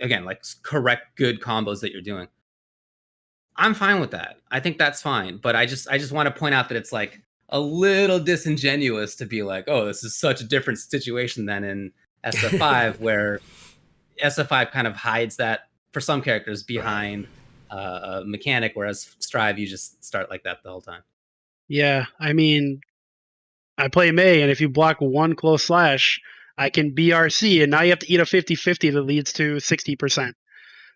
correct good combos that you're doing, I'm fine with that. I think that's fine. But I just want to point out that it's like a little disingenuous to be like, oh, this is such a different situation than in SF5 where SF5 kind of hides that for some characters behind a mechanic, whereas Strive, you just start like that the whole time. Yeah, I mean, I play Mei, and if you block one close slash, I can BRC, and now you have to eat a 50-50 that leads to 60%.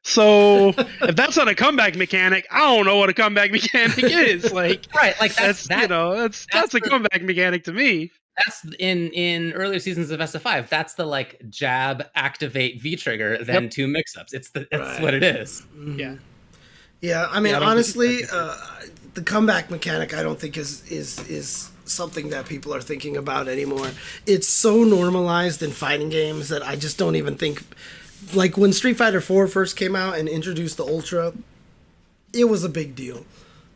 So if that's not a comeback mechanic, I don't know what a comeback mechanic is. Like, right, like that's a comeback mechanic to me. That's in earlier seasons of SF5. That's the like jab, activate, V trigger, then 2 mix-ups. That's what it is. Yeah. Yeah, I mean, honestly, the comeback mechanic I don't think is something that people are thinking about anymore. It's so normalized in fighting games that I just don't even think. Like, when Street Fighter 4 first came out and introduced the Ultra, it was a big deal.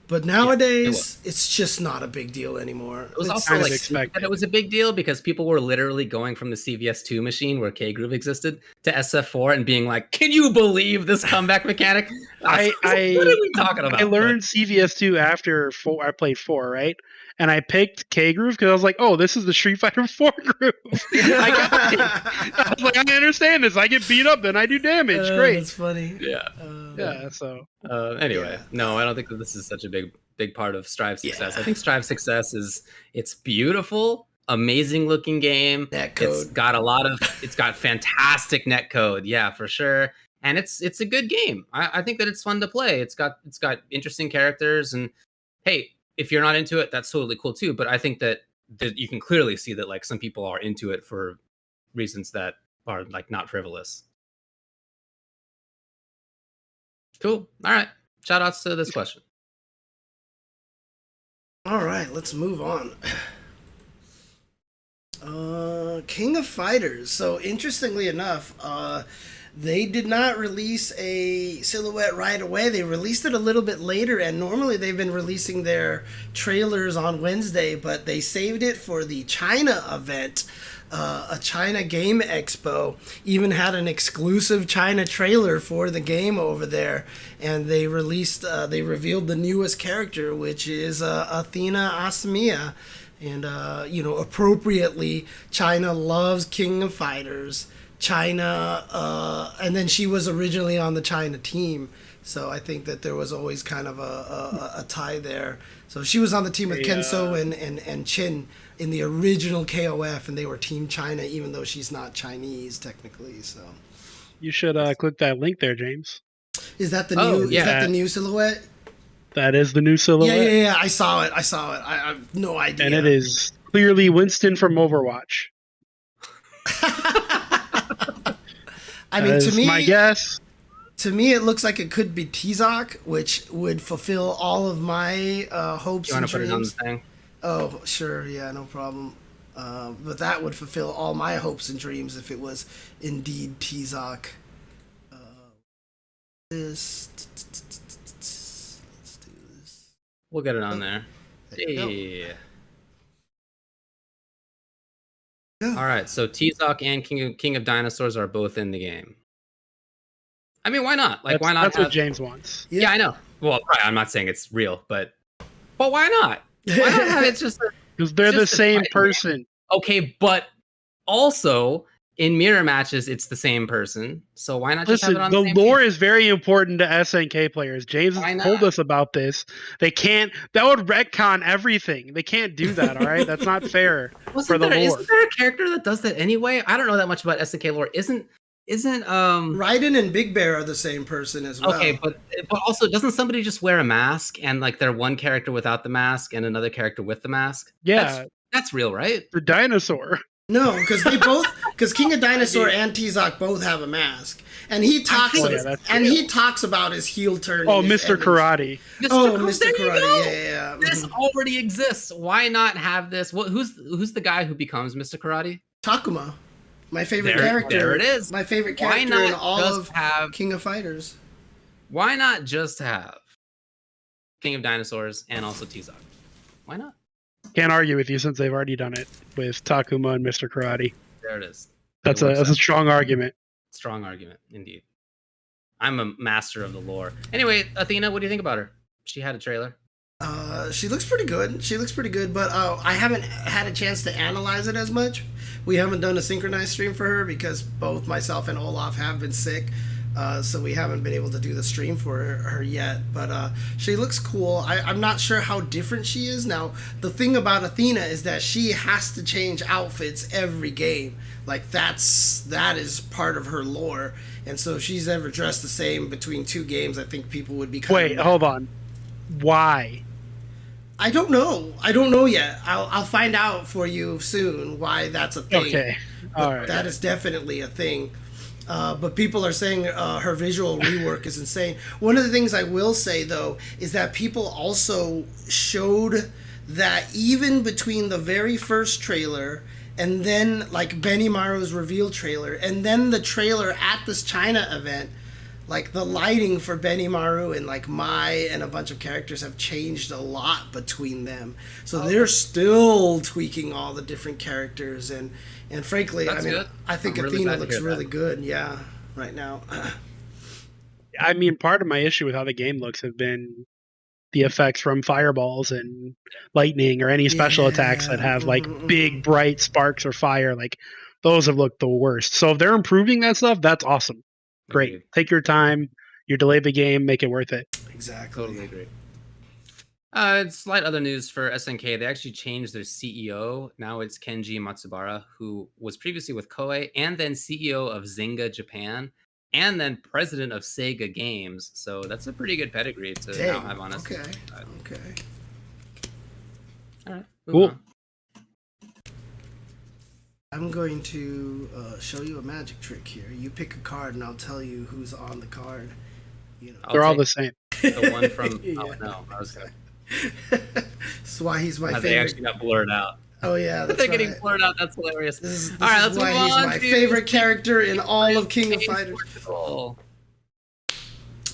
But nowadays, it's just not a big deal anymore. It was also like that it was a big deal because people were literally going from the CVS2 machine where K-Groove existed to SF4 and being like, "Can you believe this comeback mechanic?" What are we talking about? I learned CVS2 after 4. I played 4, right? And I picked K-Groove because I was like, "Oh, this is the Street Fighter 4 groove." I was like, "I understand this. I get beat up, then I do damage. Great." That's funny. Yeah. So anyway, no, I don't think that this is such a big part of Strive's success. I think Strive's success is it's beautiful, amazing looking game. Netcode. It's got fantastic netcode, yeah, for sure. And it's a good game. I think that it's fun to play. It's got interesting characters, and hey, if you're not into it, that's totally cool too. But I think that you can clearly see that like some people are into it for reasons that are like not frivolous. Cool. All right. Shout outs to this question. All right, let's move on. King of Fighters. So interestingly enough, they did not release a silhouette right away. They released it a little bit later, and normally they've been releasing their trailers on Wednesday, but they saved it for the China event. A China Game Expo even had an exclusive China trailer for the game over there, and they revealed the newest character, which is Athena Asamiya. And appropriately, China loves King of Fighters. China, and then she was originally on the China team, so I think that there was always kind of a tie there. So she was on the team with Kenso and Chin in the original KOF, and they were Team China, even though she's not Chinese technically. So you should click that link there, James. Is that the new? Yeah. Is that the new silhouette? That is the new silhouette. Yeah. I saw it. I have no idea. And it is clearly Winston from Overwatch. I mean, to me, my guess. To me, it looks like it could be T-Zoc, which would fulfill all of my hopes and dreams. You want to put it on the thing? Oh, sure. Yeah, no problem. But that would fulfill all my hopes and dreams if it was indeed T-Zoc. Let's do this. We'll get it on there. Yeah. All right, so T-Zoc and King of Dinosaurs are both in the game. I mean, why not? Like, why not? That's what James wants. Yeah, I know. Well, right, I'm not saying it's real, but why not? Why not have it's just because they're the same person. Okay, but also in mirror matches, it's the same person. So why not just have it on the same lore team? is very important to SNK players. James has told us about this. They can't. That would retcon everything. They can't do that. All right, that's not fair for the lore. Isn't there a character that does that anyway? I don't know that much about SNK lore. Isn't isn't Raiden and Big Bear are the same person as well. okay, but also doesn't somebody just wear a mask and like they're one character without the mask and another character with the mask? Yeah, That's real, right? the dinosaur. No, because King of Dinosaur and T-Zoc both have a mask, and he talks he talks about his heel turn. Oh, Mr. Karate. Mr. Karate. Yeah. This already exists. Why not have this? Who's the guy who becomes Mr. Karate? Takuma, my favorite character. There it is. My favorite character in all of King of Fighters. Why not just have King of Dinosaurs and also T-Zoc? Why not? Can't argue with you since they've already done it with Takuma and Mr. Karate. There it is. That's a strong argument. Strong argument, indeed. I'm a master of the lore. Anyway, Athena, what do you think about her? She had a trailer. She looks pretty good. But I haven't had a chance to analyze it as much. We haven't done a synchronized stream for her because both myself and Olaf have been sick. So we haven't been able to do the stream for her yet, but she looks cool. I'm not sure how different she is. Now, the thing about Athena is that she has to change outfits every game. Like, that is part of her lore. And so if she's ever dressed the same between two games, I think people would be hold on. Why? I don't know yet. I'll find out for you soon why that's a thing. Okay. All right. That is definitely a thing. But people are saying her visual rework is insane. One of the things I will say, though, is that people also showed that even between the very first trailer and then, like, Benimaru's reveal trailer, and then the trailer at this China event, like, the lighting for Benimaru and, like, Mai and a bunch of characters have changed a lot between them. So they're still tweaking all the different characters and frankly, That's good. I think I'm really Athena glad to looks hear really that. good. Yeah, right now. I mean, part of my issue with how the game looks have been the effects from fireballs and lightning or any special attacks that have like big bright sparks or fire. Like, those have looked the worst. So if they're improving that stuff, that's awesome. Great. Agreed. Take your time. You delay the game, make it worth it. Exactly. Totally agree. Slight other news for SNK. They actually changed their CEO. Now it's Kenji Matsubara, who was previously with Koei and then CEO of Zynga Japan and then president of Sega Games. So that's a pretty good pedigree to now have on us. Okay. All right. Cool. On. I'm going to show you a magic trick here. You pick a card and I'll tell you who's on the card. You know. They're all the same. The one from Yeah. Oh no, I was gonna. That's why he's my favorite. They actually got blurred out. Oh yeah, that's They're right. getting blurred out. That's hilarious. This all right, is let's why move he's on my to favorite character in all of King of Fighters. Portugal.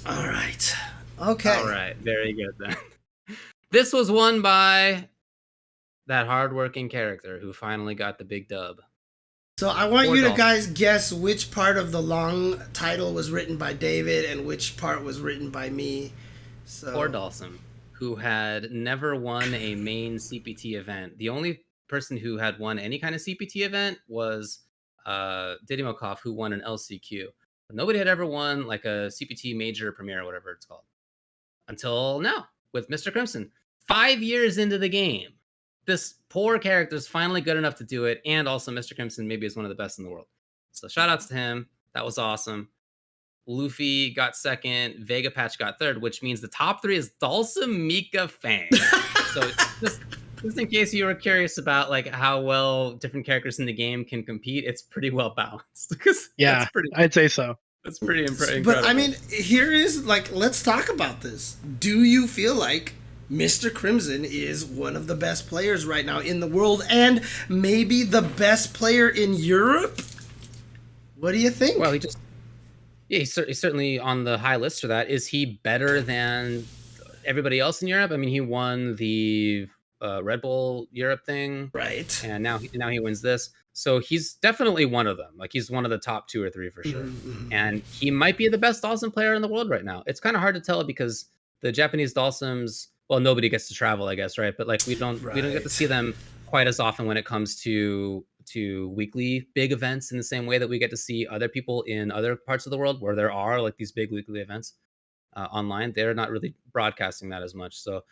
All right. Okay. All right, very good then. This was won by that hardworking character who finally got the big dub. So I want you to Dalsum. guys guess which part of the long title was written by David and which part was written by me. So Poor Dalsum, who had never won a main CPT event. The only person who had won any kind of CPT event was Didymokov, who won an LCQ. But nobody had ever won like a CPT major premiere or whatever it's called. Until now, with Mr. Crimson. 5 years into the game, this poor character is finally good enough to do it, and also Mr. Crimson maybe is one of the best in the world. So shout outs to him. That was awesome. Luffy got second, Vega Patch got third, which means the top three is Dalsum, Mika, Fang. So just in case you were curious about like how well different characters in the game can compete, it's pretty well balanced. Yeah, I'd say so. That's pretty incredible. But I mean, here is like, let's talk about this. Do you feel like Mr. Crimson is one of the best players right now in the world and maybe the best player in Europe? What do you think? Well, he's certainly on the high list for that. Is he better than everybody else in Europe? I mean, he won the Red Bull Europe thing, right? And now he wins this. So he's definitely one of them. Like, he's one of the top 2 or 3 for sure. Mm-hmm. And he might be the best Dalsum player in the world right now. It's kind of hard to tell because the Japanese Dalsums, well, nobody gets to travel, I guess, right? But like we don't get to see them quite as often when it comes to weekly big events in the same way that we get to see other people in other parts of the world where there are like these big weekly events online. They're not really broadcasting that as much. So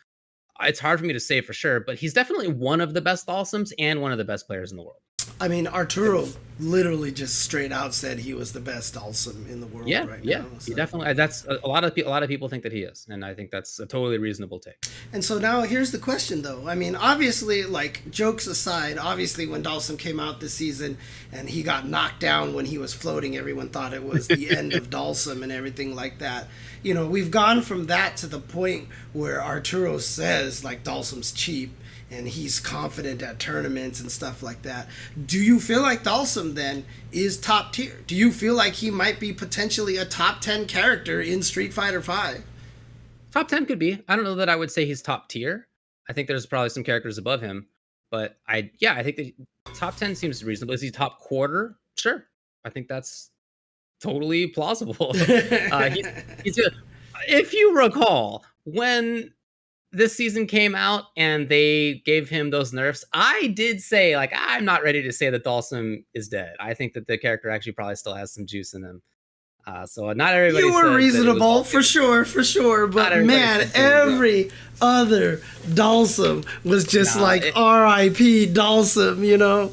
it's hard for me to say for sure, but he's definitely one of the best Dalsums and one of the best players in the world. I mean, Arturo literally just straight out said he was the best Dalsum in the world Yeah, right yeah, now. he So. definitely. That's a lot of people think that he is, and I think that's a totally reasonable take. And so now here's the question, though. I mean, obviously, like, jokes aside, obviously when Dalsum came out this season and he got knocked down when he was floating, everyone thought it was the end of Dalsum and everything like that. You know, we've gone from that to the point where Arturo says, like, Dalsum's cheap and he's confident at tournaments and stuff like that. Do you feel like Dalsum then is top tier? Do you feel like he might be potentially a top 10 character in Street Fighter V? Top 10 could be. I don't know that I would say he's top tier. I think there's probably some characters above him, but I think that top 10 seems reasonable. Is he top quarter? Sure. I think that's totally plausible. He's good. If you recall, when this season came out and they gave him those nerfs, I did say, like, I'm not ready to say that Dalsum is dead. I think that the character actually probably still has some juice in him. So not everybody. You were reasonable for sure, but man, every other Dalsum was just R.I.P. Dalsum, you know.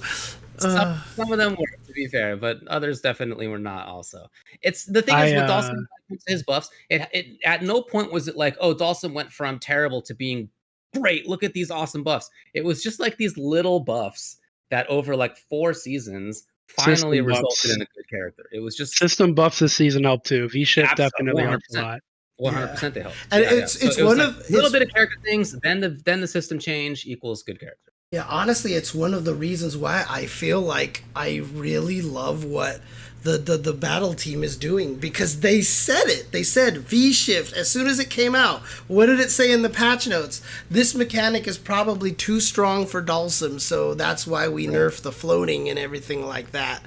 Some of them were, to be fair, but others definitely were not. Also, it's the thing is with Dalsum, his buffs. It at no point was it like, oh, Dalsum went from terrible to being great. Look at these awesome buffs. It was just like these little buffs that over like 4 seasons finally resulted in a good character. It was just system buffs this season helped too. V-Shift definitely helped a lot. 100% they helped. And it's one of a little bit of character things, then the system change equals good character. Yeah, honestly, it's one of the reasons why I feel like I really love what the battle team is doing, because they said it. They said V-Shift as soon as it came out. What did it say in the patch notes? This mechanic is probably too strong for Dalsum, so that's why we nerfed the floating and everything like that.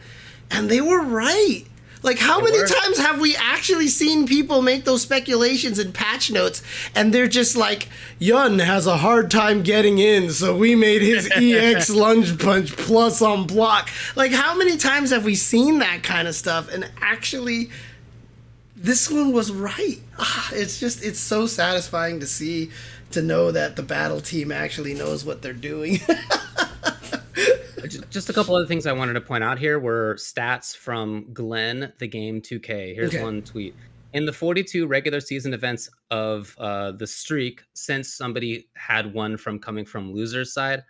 And they were right. Like, how many times have we actually seen people make those speculations in patch notes, and they're just like, Yun has a hard time getting in, so we made his EX lunge punch plus on block. Like, how many times have we seen that kind of stuff? And actually, this one was right. It's so satisfying to see, to know that the battle team actually knows what they're doing. Just a couple other things I wanted to point out here were stats from Glenn, the game 2K. Here's one tweet. In the 42 regular season events of the streak, since somebody had one from coming from losers side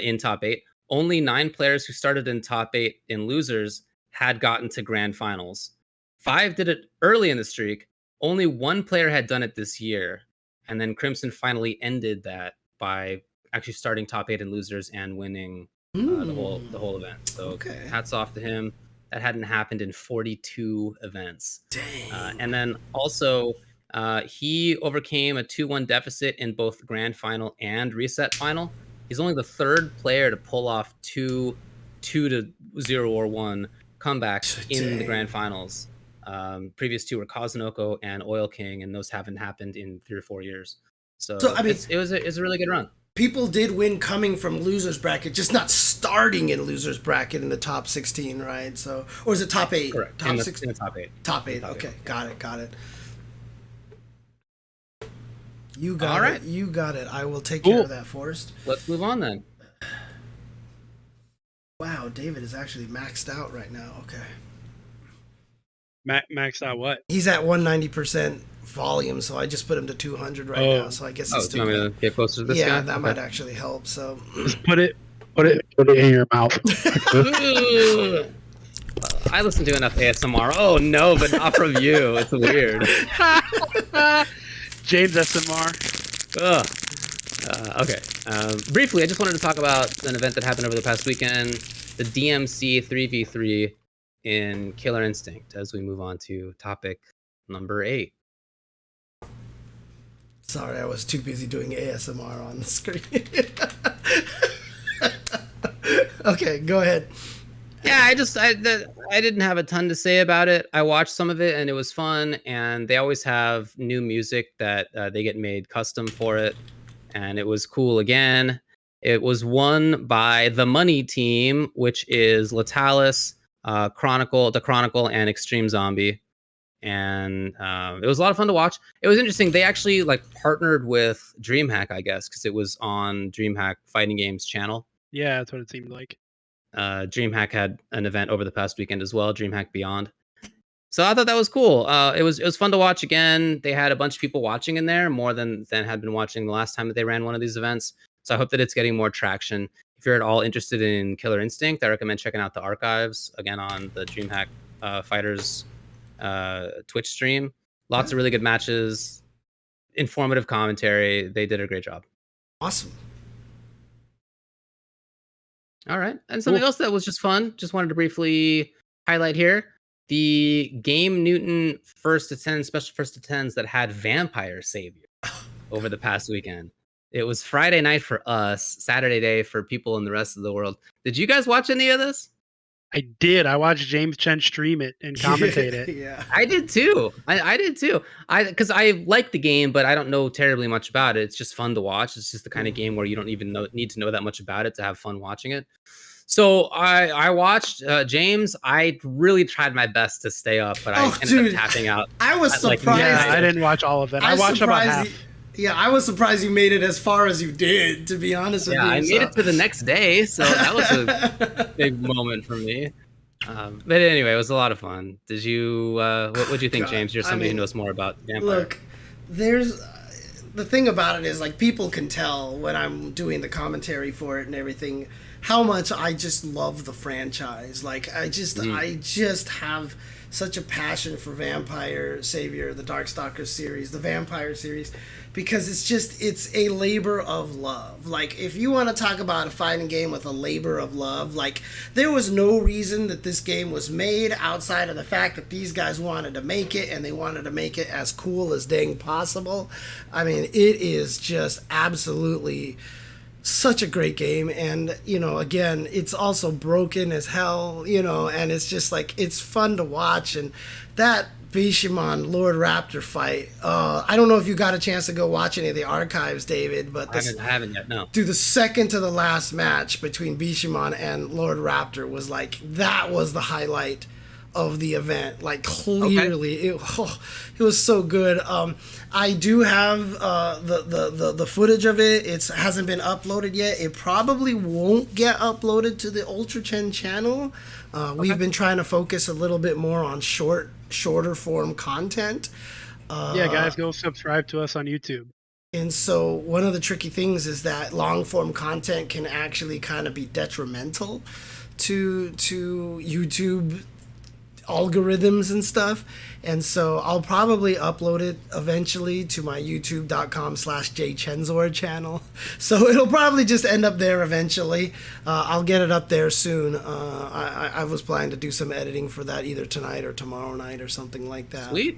in top 8, only 9 players who started in top 8 in losers had gotten to grand finals. 5 did it early in the streak. Only 1 player had done it this year. And then Crimson finally ended that by actually starting top 8 in losers and winning the whole event. So hats off to him. That hadn't happened in 42 events. Dang. And then also he overcame a 2-1 deficit in both grand final and reset final. He's only the 3rd player to pull off 2-0 or 1 comebacks in the grand finals. Previous 2 were Kazunoko and Oil King, and those haven't happened in 3 or 4 years. So I mean, it was a really good run. People did win coming from losers bracket, just not starting in losers bracket in the top 16, right? So, or is it top 8? Correct. Top in the 16. top 8. Top 8. Okay, got it. You got All right. it. You got it. I will take care of that, Forrest. Let's move on then. Wow, David is actually maxed out right now. Okay. Maxed out what? He's at 190% volume, so I just put him to 200 right now. So I guess it's still. Do you want me to get closer to this guy? Yeah, that might actually help. So just put it in your mouth. I listen to enough ASMR. Oh no, but not from you. It's weird. James SMR. Okay. Briefly, I just wanted to talk about an event that happened over the past weekend, the DMC 3v3 in Killer Instinct, as we move on to topic number 8. Sorry, I was too busy doing ASMR on the screen. Okay, go ahead. Yeah, I didn't have a ton to say about it. I watched some of it and it was fun, and they always have new music that they get made custom for it, and it was cool again. It was won by the Money team, which is Latalis, The Chronicle, and Extreme Zombie. And it was a lot of fun to watch. It was interesting. They actually partnered with Dreamhack, I guess, because it was on Dreamhack Fighting Games channel. Yeah, that's what it seemed like. Dreamhack had an event over the past weekend as well, Dreamhack Beyond. So I thought that was cool. It was fun to watch again. They had a bunch of people watching in there, more than had been watching the last time that they ran one of these events. So I hope that it's getting more traction. If you're at all interested in Killer Instinct, I recommend checking out the archives again on the Dreamhack Fighters Twitch stream. Lots of really good matches, informative commentary. They did a great job. Awesome. All right. And something else that was just fun, just wanted to briefly highlight here. The Game Newton first to 10 special first to 10s that had Vampire Savior over the past weekend. It was Friday night for us, Saturday day for people in the rest of the world. Did you guys watch any of this? I did. I watched James Chen stream it and commentate it. Yeah, I did too. I did too. Because I like the game, but I don't know terribly much about it. It's just fun to watch. It's just the kind of game where you don't even need to know that much about it to have fun watching it. So I watched James. I really tried my best to stay up, but I ended up tapping out. I was surprised. Yeah, I didn't watch all of it. I watched about half. Yeah, I was surprised you made it as far as you did, to be honest with you. Yeah, I made it to the next day, so that was a big moment for me. But anyway, it was a lot of fun. Did you? What do you think, James? You're somebody who knows more about Vampire. Look, there's the thing about it is like people can tell when I'm doing the commentary for it and everything how much I just love the franchise. Like I just have such a passion for Vampire Savior, the Darkstalker series, the Vampire series, because it's a labor of love. Like if you want to talk about a fighting game with a labor of love, like there was no reason that this game was made outside of the fact that these guys wanted to make it, and they wanted to make it as cool as dang possible. I mean, it is just absolutely such a great game, and again, it's also broken as hell, and it's just like it's fun to watch. And that Bishamon Lord Raptor fight, I don't know if you got a chance to go watch any of the archives, David, but I haven't yet. No. Dude, the second to the last match between Bishamon and Lord Raptor was like that was the highlight of the event. Like clearly, it was so good. I do have the footage of it. It hasn't been uploaded yet. It probably won't get uploaded to the Ultrachen channel. We've been trying to focus a little bit more on shorter form content. Yeah, guys, go subscribe to us on YouTube. And so one of the tricky things is that long form content can actually kind of be detrimental to YouTube algorithms and stuff, and so I'll probably upload it eventually to my youtube.com/jchenzor channel, so it'll probably just end up there eventually. I'll get it up there soon. I was planning to do some editing for that either tonight or tomorrow night or something like that. Sweet.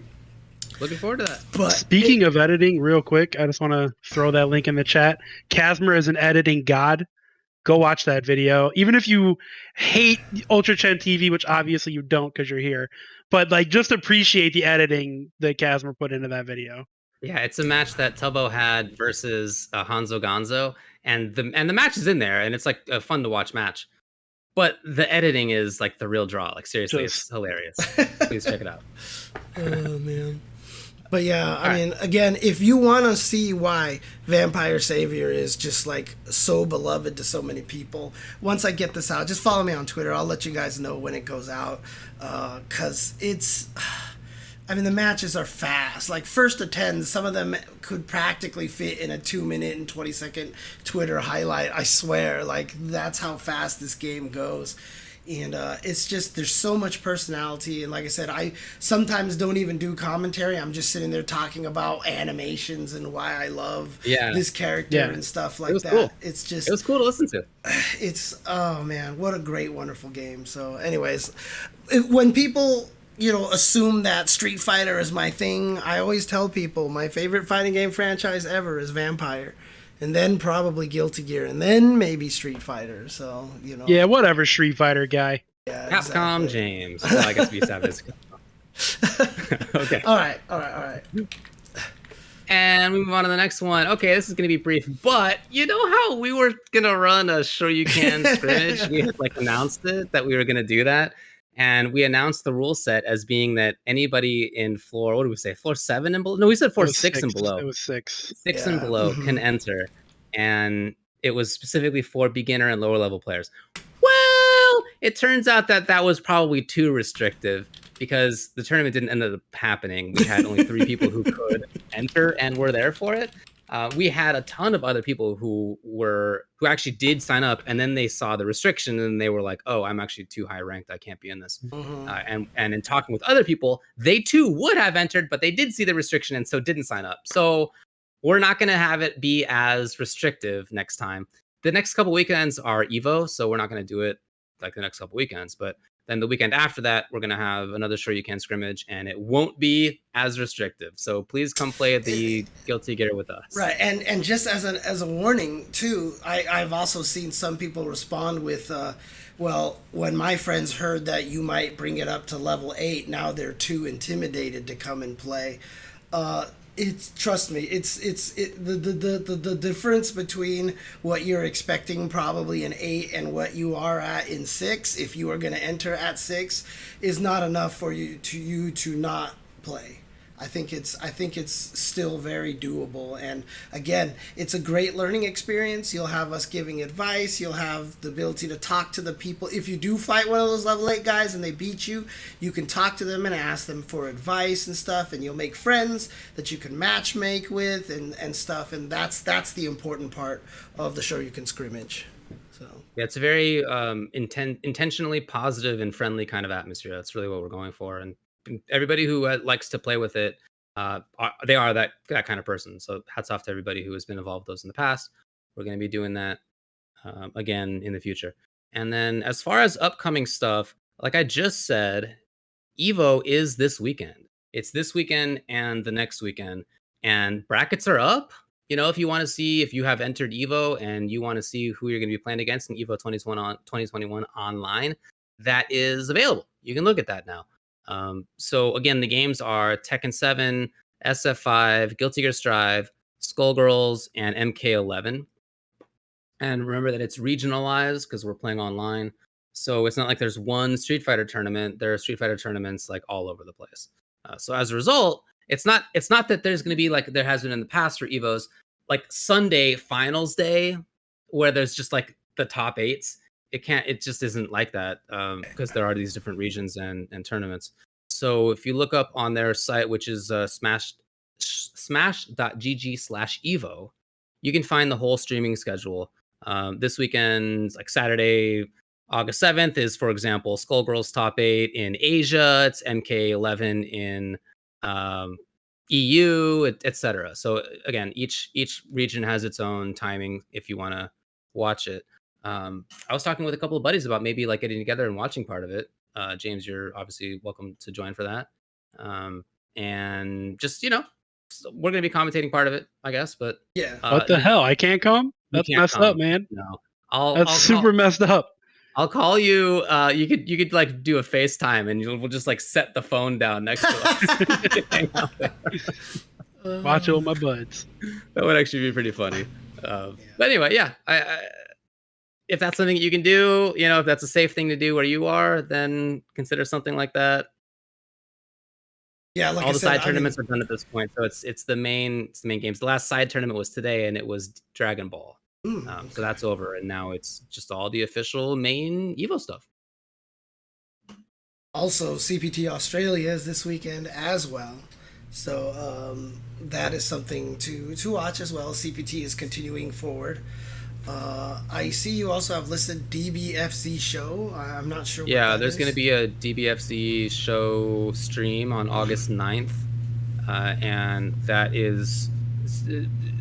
Looking forward to that. But speaking of editing, real quick, I just want to throw that link in the chat. Casmer is an editing god. Go watch that video. Even if you hate Ultrachen TV, which obviously you don't because you're here, but like just appreciate the editing that Casmer put into that video. Yeah, it's a match that Tubbo had versus Hanzo Gonzo, and the match is in there, and it's like a fun to watch match. But the editing is like the real draw. Like seriously, it's hilarious. Please check it out. Oh man. But yeah, I mean, again, if you want to see why Vampire Savior is just like so beloved to so many people, once I get this out, just follow me on Twitter. I'll let you guys know when it goes out, because I mean, the matches are fast. Like first to 10, some of them could practically fit in a 2-minute and 20-second Twitter highlight. I swear, like that's how fast this game goes. And it's just, there's so much personality. And like I said, I sometimes don't even do commentary. I'm just sitting there talking about animations and why I love this character and stuff like that. Cool. It's just, it was cool to listen to. It's, oh man, what a great, wonderful game. So anyways, when people, assume that Street Fighter is my thing, I always tell people my favorite fighting game franchise ever is Vampire. And then probably Guilty Gear, and then maybe Street Fighter. So, Yeah, whatever, Street Fighter guy. Yeah, Capcom exactly. James. Well, I guess we savage. Okay. All right. And we move on to the next one. Okay, this is going to be brief, but you know how we were going to run a Sure You Can scrimmage? We had announced it, that we were going to do that. And we announced the rule set as being that anybody in floor, what did we say, floor 7 and below? No, we said floor 6 and below. It was 6. 6 and below can enter. And it was specifically for beginner and lower level players. Well, it turns out that that was probably too restrictive because the tournament didn't end up happening. We had only 3 people who could enter and were there for it. We had a ton of other people who actually did sign up, and then they saw the restriction and they were like, "Oh, I'm actually too high ranked. I can't be in this." And in talking with other people, they too would have entered, but they did see the restriction and so didn't sign up. So we're not going to have it be as restrictive next time. The next couple weekends are Evo, so we're not going to do it like the next couple weekends. But then the weekend after that, we're going to have another Sure You Can scrimmage, and it won't be as restrictive. So please come play the Guilty Gear with us. Right, and just as a warning too, I've also seen some people respond with, well, when my friends heard that you might bring it up to level 8, now they're too intimidated to come and play. Trust me, the difference between what you're expecting probably in 8 and what you are at in 6, if you are going to enter at 6, is not enough for you to not play. I think it's still very doable, and again, it's a great learning experience. You'll have us giving advice. You'll have the ability to talk to the people. If you do fight one of those level 8 guys and they beat you, you can talk to them and ask them for advice and stuff, and you'll make friends that you can match make with and stuff, and that's the important part of the Shoryuken scrimmage. So yeah, it's a very intentionally positive and friendly kind of atmosphere. That's really what we're going for, and everybody who likes to play with it, they are that kind of person. So hats off to everybody who has been involved with those in the past. We're going to be doing that again in the future. And then as far as upcoming stuff, like I just said, Evo is this weekend. It's this weekend and the next weekend, and brackets are up. You know, if you want to see if you have entered Evo and you want to see who you're going to be playing against in Evo 2021 online, that is available. You can look at that now. So again, the games are Tekken 7, SF5, Guilty Gear Strive, Skullgirls, and MK11. And remember that it's regionalized because we're playing online. So it's not like there's one Street Fighter tournament. There are Street Fighter tournaments like all over the place. So as a result, it's not that there's going to be like there has been in the past for Evos, like Sunday finals day, where there's just like the top 8s. It just isn't like that because there are these different regions and tournaments. So if you look up on their site, which is smash.gg/evo, you can find the whole streaming schedule. This weekend, like Saturday, August 7th is, for example, Skullgirls top 8 in Asia. It's MK11 in EU, etc. So again, each region has its own timing if you want to watch it. I was talking with a couple of buddies about maybe like getting together and watching part of it. James, you're obviously welcome to join for that. And just, we're going to be commentating part of it, I guess, but yeah. What the hell? I can't come? That's messed up, man. No, That's super messed up. I'll call you. You could like do a FaceTime and we'll just like set the phone down next to us. Hang out there. Watch all my buds. That would actually be pretty funny. But anyway, yeah, I if that's something that you can do, if that's a safe thing to do where you are, then consider something like that. Yeah, like all the side tournaments are done at this point, so it's the main games. The last side tournament was today, and it was Dragon Ball. Okay. So that's over, and now it's just all the official main Evo stuff. Also, CPT Australia is this weekend as well, so that is something to watch as well. CPT is continuing forward. I see you also have listed DBFZ show. I'm not sure. Yeah, there's going to be a DBFZ show stream on August 9th. And that is,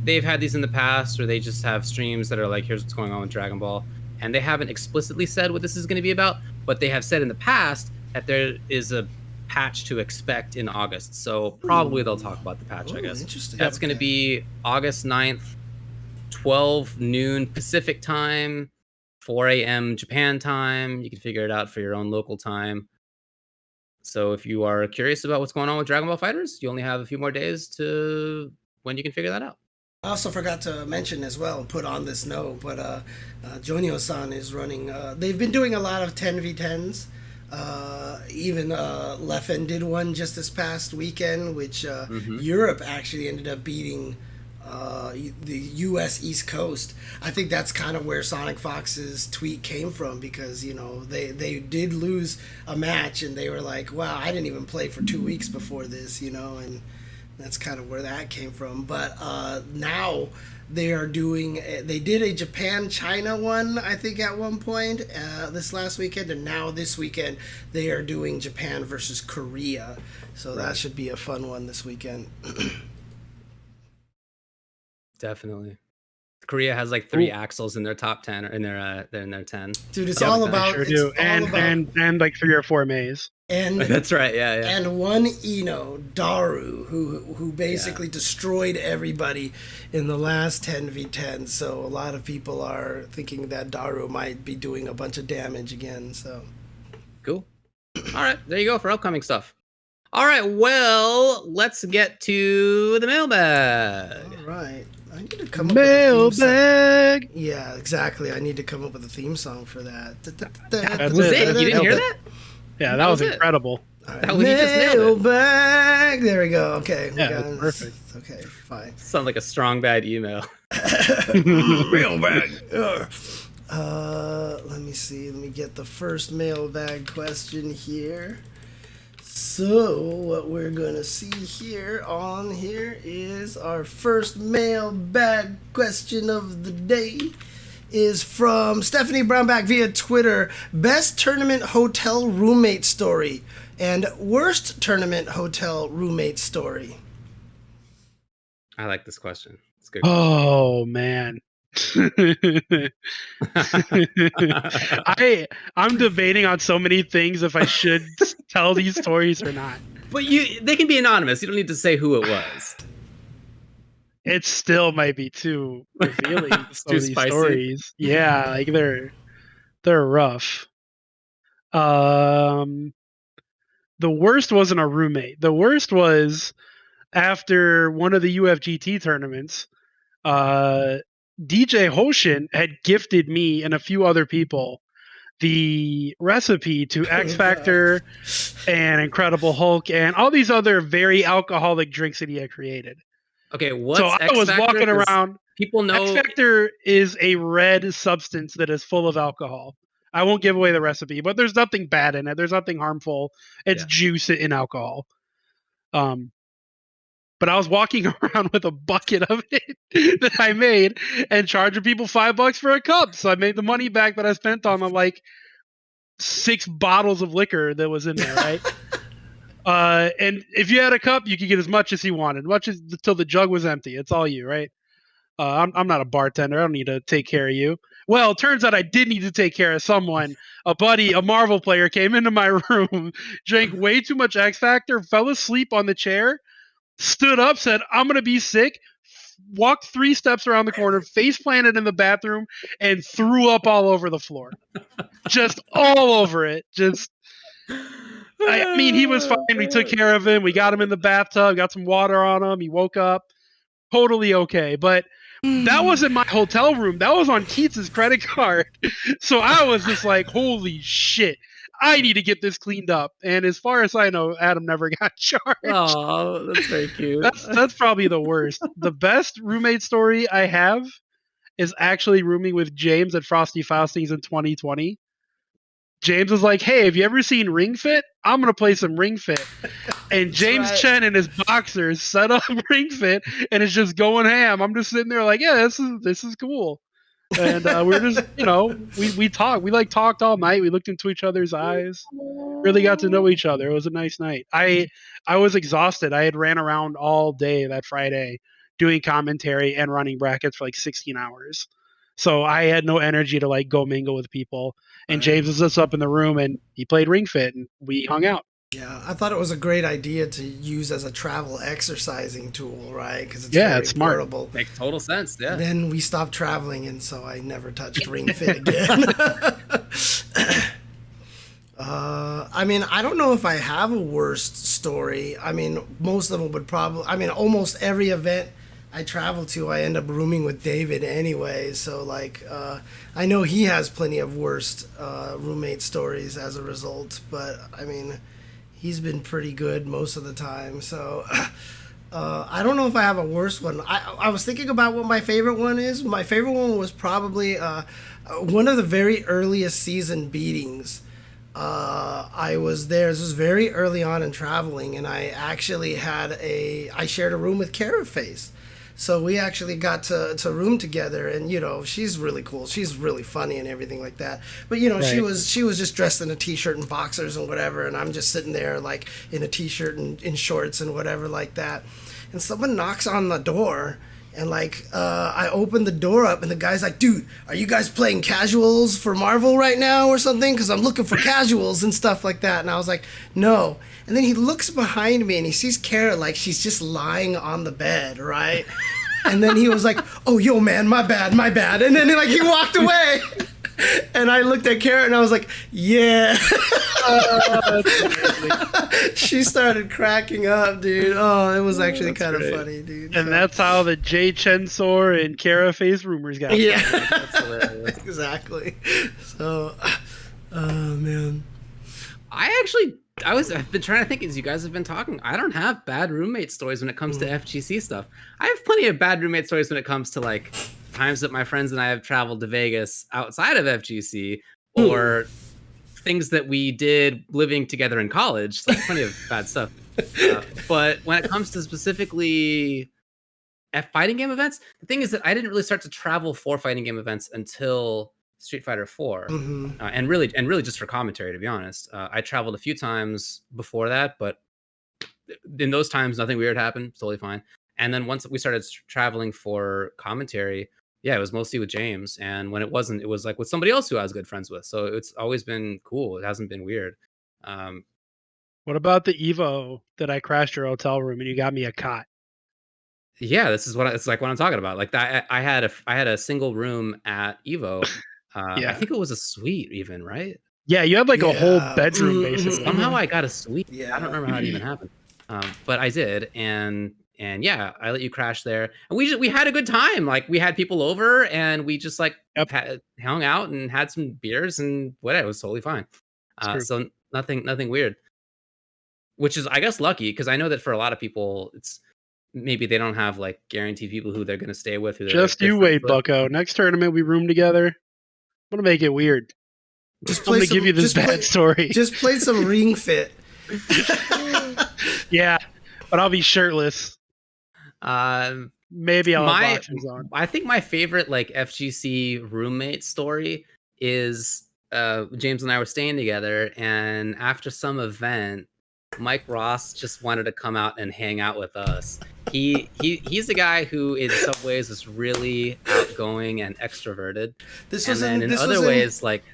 they've had these in the past where they just have streams that are like, here's what's going on with Dragon Ball. And they haven't explicitly said what this is going to be about, but they have said in the past that there is a patch to expect in August. So probably they'll talk about the patch, I guess. Interesting. That's going to be August 9th. 12 noon Pacific time, 4 a.m. Japan time. You can figure it out for your own local time. So if you are curious about what's going on with Dragon Ball FighterZ, you only have a few more days to when you can figure that out. I also forgot to mention as well, put on this note, but Jonio-san is running. They've been doing a lot of 10v10s. Even Leffen did one just this past weekend, which Europe actually ended up beating the U.S. East Coast. I think that's kind of where Sonic Fox's tweet came from, because they did lose a match and they were like, wow, I didn't even play for 2 weeks before this, and that's kind of where that came from. But now they did a Japan-China one, I think, at one point this last weekend, and now this weekend they are doing Japan versus Korea. So that should be a fun one this weekend. Definitely. Korea has like 3 axles in their top 10 or in their 10. Dude, it's all about sure do. And like 3 or 4 Mays. And that's right, yeah. And one Daru, who basically destroyed everybody in the last 10v10. So a lot of people are thinking that Daru might be doing a bunch of damage again. So cool. All right, there you go for upcoming stuff. All right, well, let's get to the mailbag. All right. I need to come up with a theme song. Yeah, exactly. I need to come up with a theme song for that. That's it. You didn't hear that? Yeah, that was incredible. Right. That was, you just nailed it. Mailbag. There we go. Okay. Yeah, perfect. Okay, fine. Sounds like a strong bad email. Mailbag. Let me see. Let me get the first mailbag question here. So what we're gonna see here is our first mailbag question of the day is from Stephanie Brownback via Twitter. Best tournament hotel roommate story and worst tournament hotel roommate story. I like this question. It's good. Oh man. I'm debating on so many things if I should tell these stories or not. But they can be anonymous. You don't need to say who it was. It still might be too revealing. It's too these spicy. Stories. Yeah, like they're rough. The worst wasn't a roommate. The worst was after one of the UFGT tournaments. DJ Hoshin had gifted me and a few other people the recipe to X Factor and Incredible Hulk and all these other very alcoholic drinks that he had created. Okay, what's so I X was Factor? walking around. People know X Factor is a red substance that is full of alcohol. I won't give away the recipe, but there's nothing bad in it. There's nothing harmful. It's juice in alcohol. But I was walking around with a bucket of it that I made and charging people $5 for a cup. So I made the money back that I spent on like 6 bottles of liquor that was in there, right? And if you had a cup, you could get as much as you wanted, until the jug was empty. It's all you, right? I'm not a bartender. I don't need to take care of you. Well, it turns out I did need to take care of someone. A buddy, a Marvel player, came into my room, drank way too much X Factor, fell asleep on the chair, stood up, said, I'm going to be sick, walked 3 steps around the corner, face planted in the bathroom, and threw up all over the floor. Just all over it. I mean, he was fine. We took care of him. We got him in the bathtub, got some water on him. He woke up totally okay. But that wasn't my hotel room. That was on Keats's credit card. So I was just like, holy shit. I need to get this cleaned up. And as far as I know, Adam never got charged. Oh, that's very cute. That's probably the worst. The best roommate story I have is actually rooming with James at Frosty Faustings in 2020. James was like, hey, have you ever seen Ring Fit? I'm going to play some Ring Fit. And James Chen and his boxers set up Ring Fit and is just going ham. I'm just sitting there like, yeah, this is cool. And we're just, we talked. We talked all night. We looked into each other's eyes. Really got to know each other. It was a nice night. I was exhausted. I had ran around all day that Friday doing commentary and running brackets for 16 hours. So I had no energy to go mingle with people. And James was just up in the room and he played Ring Fit and we hung out. Yeah, I thought it was a great idea to use as a travel exercising tool, right? Because it's it's smart. portable. Makes total sense, yeah. And then we stopped traveling, and so I never touched Ring Fit again. I mean, I don't know if I have a worst story. I mean, most of them would probably... I mean, almost every event I travel to, I end up rooming with David anyway. So, I know he has plenty of worst roommate stories as a result. But, I mean... he's been pretty good most of the time. So, I don't know if I have a worse one. I was thinking about what my favorite one is. My favorite one was probably one of the very earliest season beatings. I was there. This was very early on in traveling, and I actually I shared a room with Caraface. So we actually got to room together, and she's really cool. She's really funny and everything like that. But Right. she was just dressed in a t-shirt and boxers and whatever, and I'm just sitting there like in a t-shirt and in shorts and whatever like that. And someone knocks on the door, and I open the door up, and the guy's like, "Dude, are you guys playing casuals for Marvel right now or something? Because I'm looking for casuals and stuff like that." And I was like, "No." And then he looks behind me, and he sees Kara like she's just lying on the bed, right? And then he was like, "Oh, yo, man, my bad." And then he walked away. And I looked at Kara, and I was like, "Yeah." She started cracking up, dude. Oh, it was actually kind of funny, dude. And that's how the Jay Chensor and Caraface rumors got started. Yeah, That's hilarious. exactly. So, oh man. I've been trying to think as you guys have been talking. I don't have bad roommate stories when it comes to FGC stuff. I have plenty of bad roommate stories when it comes to like times that my friends and I have traveled to Vegas outside of FGC or things that we did living together in college. So plenty of bad stuff. But when it comes to specifically fighting game events, the thing is that I didn't really start to travel for fighting game events until Street Fighter 4, and really just for commentary, to be honest. I traveled a few times before that, but in those times nothing weird happened. Totally fine. And then once we started traveling for commentary, yeah, it was mostly with James. And when it wasn't, it was like with somebody else who I was good friends with. So it's always been cool. It hasn't been weird. What about the Evo that I crashed your hotel room and you got me a cot? Yeah, this is it's like what I'm talking about. Like that, I had a single room at Evo. Yeah. I think it was a suite even, right? Yeah, you had like a whole bedroom Mm-hmm. basically. Somehow I got a suite. Yeah. I don't remember how it even happened. But I did, and yeah, I let you crash there. And we had a good time. Like we had people over and we just like hung out and had some beers and whatever. It was totally fine. So nothing weird. Which is, I guess, lucky because I know that for a lot of people, it's maybe they don't have like guaranteed people who they're going to stay with. Who Just you wait, Bucko. Next tournament we room together. I'm gonna make it weird. Just I'm gonna give you this bad story. Just play some Ring Fit. Yeah, but I'll be shirtless. Maybe I'll have boxers on. I think my favorite like FGC roommate story is James and I were staying together, and after some event, Mike Ross just wanted to come out and hang out with us. He's a guy who in some ways is really outgoing and extroverted. In other ways, like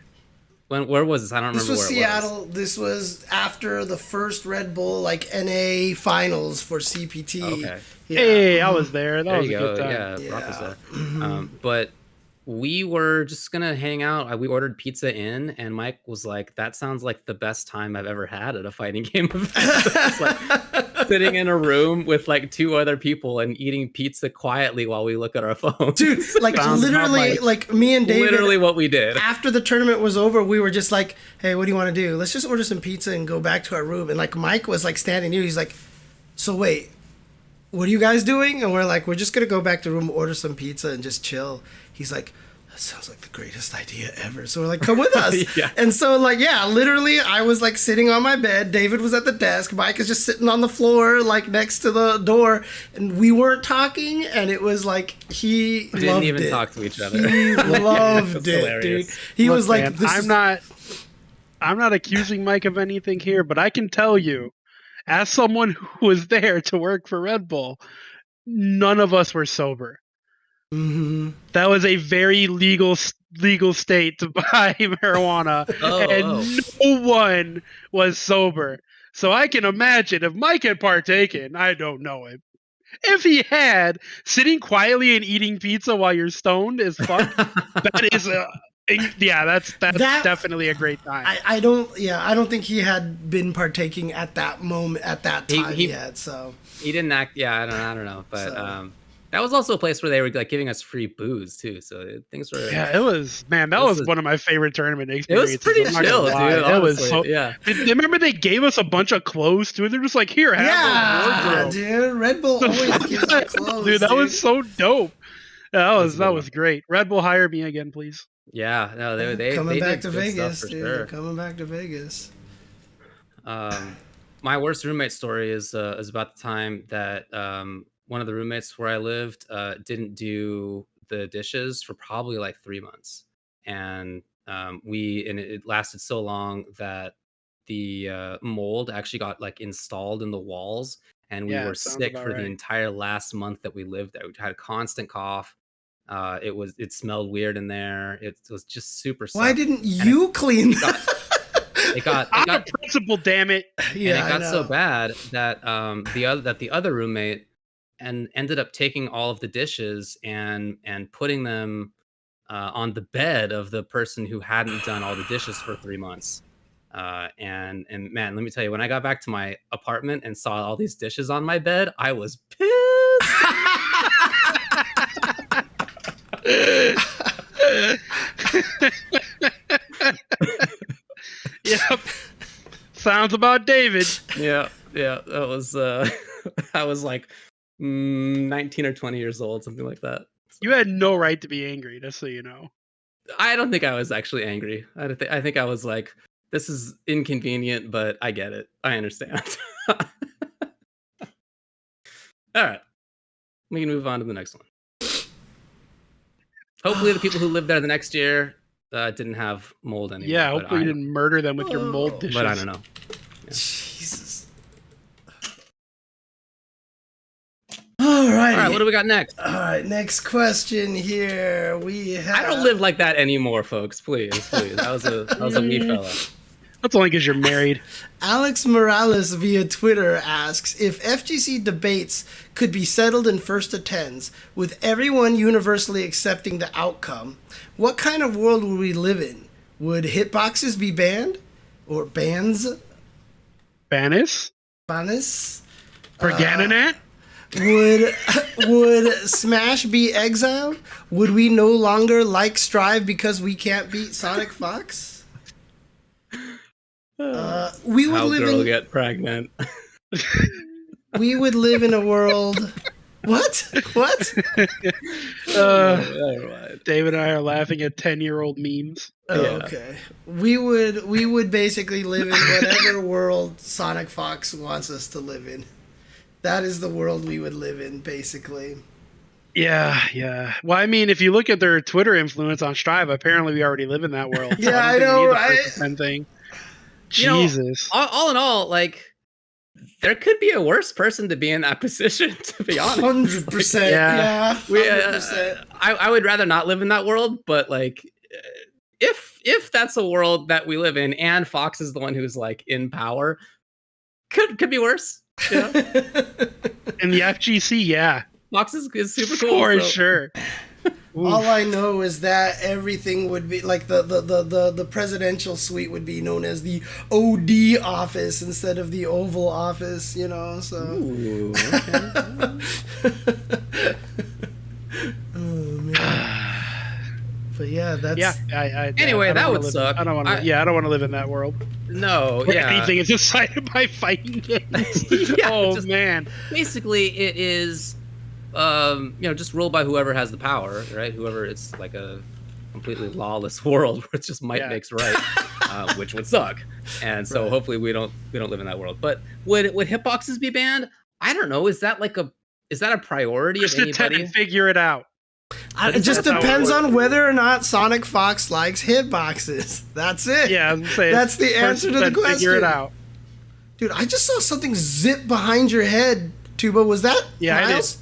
where was this? I don't remember where it was. This was Seattle. This was after the first Red Bull like NA finals for CPT. Okay. Yeah. Hey, I was there. That There was you a go. good time. Yeah, Brock was there. But we were just gonna hang out. We ordered pizza in, and Mike was like, "That sounds like the best time I've ever had at a fighting game event." It's like sitting in a room with like two other people and eating pizza quietly while we look at our phones. Dude, like literally, like me and David. Literally what we did. After the tournament was over, we were just like, "Hey, what do you want to do? Let's just order some pizza and go back to our room." And like Mike was like standing near. He's like, "So wait, what are you guys doing?" And we're like, "We're just gonna go back to the room, order some pizza, and just chill." He's like, "That sounds like the greatest idea ever." So we're like, "Come with us." Yeah. And so like, yeah, literally I was like sitting on my bed. David was at the desk. Mike is just sitting on the floor, like next to the door. And we weren't talking. And it was like, he We didn't loved even it. talk to each other. He loved That's it, hilarious. dude. He Look, was like, man, I'm not accusing Mike of anything here, but I can tell you, as someone who was there to work for Red Bull, none of us were sober. Mm-hmm. That was a very legal state to buy marijuana, no one was sober. So I can imagine if Mike had partaken, I don't know him. If he had, sitting quietly and eating pizza while you're stoned is fuck. That is that's definitely a great time. I don't think he had been partaking at that moment, at that time yet. So he didn't act. Yeah, I don't know, but So. That was also a place where they were like giving us free booze too. So things were. Yeah, it was, man. That was one of my favorite tournament It experiences. was pretty I'm not gonna chill, lie. dude. It was honestly. so. Yeah. Remember they gave us a bunch of clothes too. They're just like, here, have a wardrobe. dude. Red Bull always gives out clothes, dude. That was so dope. That was great. Red Bull, hire me again, please. Yeah, no, they coming they back did to good Vegas, stuff for dude. sure. They're coming back to Vegas. My worst roommate story is about the time that one of the roommates where I lived didn't do the dishes for probably like 3 months, and it lasted so long that the mold actually got like installed in the walls, and we were sick for the entire last month that we lived there. We had a constant cough. It smelled weird in there. It was just super. Why didn't you clean that? It got a principal, damn it. Yeah, and it got so bad that the other roommate ended up taking all of the dishes and putting them on the bed of the person who hadn't done all the dishes for 3 months. And man, let me tell you, when I got back to my apartment and saw all these dishes on my bed, I was pissed. Yep. Sounds about David. Yeah. That was I was like 19 or 20 years old, something like that. You had no right to be angry, just so you know. I don't think I was actually angry. I think I was like, this is inconvenient, but I get it. I understand. All right. We can move on to the next one. Hopefully the people who lived there the next year didn't have mold anymore. Yeah, hopefully you didn't murder them with your mold dishes. But I don't know. Yeah. Jesus. All right, what do we got next? All right, next question here. We have... I don't live like that anymore, folks. Please. That was a me fella. That's only because you're married. Alex Morales via Twitter asks, if FGC debates could be settled in first to tens, with everyone universally accepting the outcome, what kind of world would we live in? Would hitboxes be banned? Or bans? Banis? Banis? Pergananat? Would Smash be exiled? Would we no longer like Strive because we can't beat Sonic Fox? We would get pregnant. We would live in a world. What? David and I are laughing at 10-year-old memes. Oh, yeah. Okay. We would basically live in whatever world Sonic Fox wants us to live in. That is the world we would live in, basically. Yeah. Well, I mean, if you look at their Twitter influence on Strive, apparently we already live in that world. Yeah, I know, right? Thing. Jesus. All in all, like, there could be a worse person to be in that position, to be honest. 100%. Yeah. 100%. I would rather not live in that world, but like, if that's a world that we live in, and Fox is the one who's like in power, could be worse. You know? In the FGC, yeah. Fox is super cool. For sure. All I know is that everything would be like the presidential suite would be known as the OD office instead of the Oval Office, you know. So. Ooh, okay. Oh man. But yeah, that's anyway, that would suck. I don't want to live in that world. No, where anything is decided by fighting games. Man. Basically, it is, just ruled by whoever has the power, right? Whoever, it's like a completely lawless world where it's just might makes right, which would suck. And so hopefully we don't live in that world. But would hitboxes be banned? I don't know. Is that a priority of anybody? Figure it out. It just depends on whether or not Sonic Fox likes hitboxes. That's it. Yeah, that's the answer to the question. Figure it out. Dude, I just saw something zip behind your head, Tuba. Was that Miles?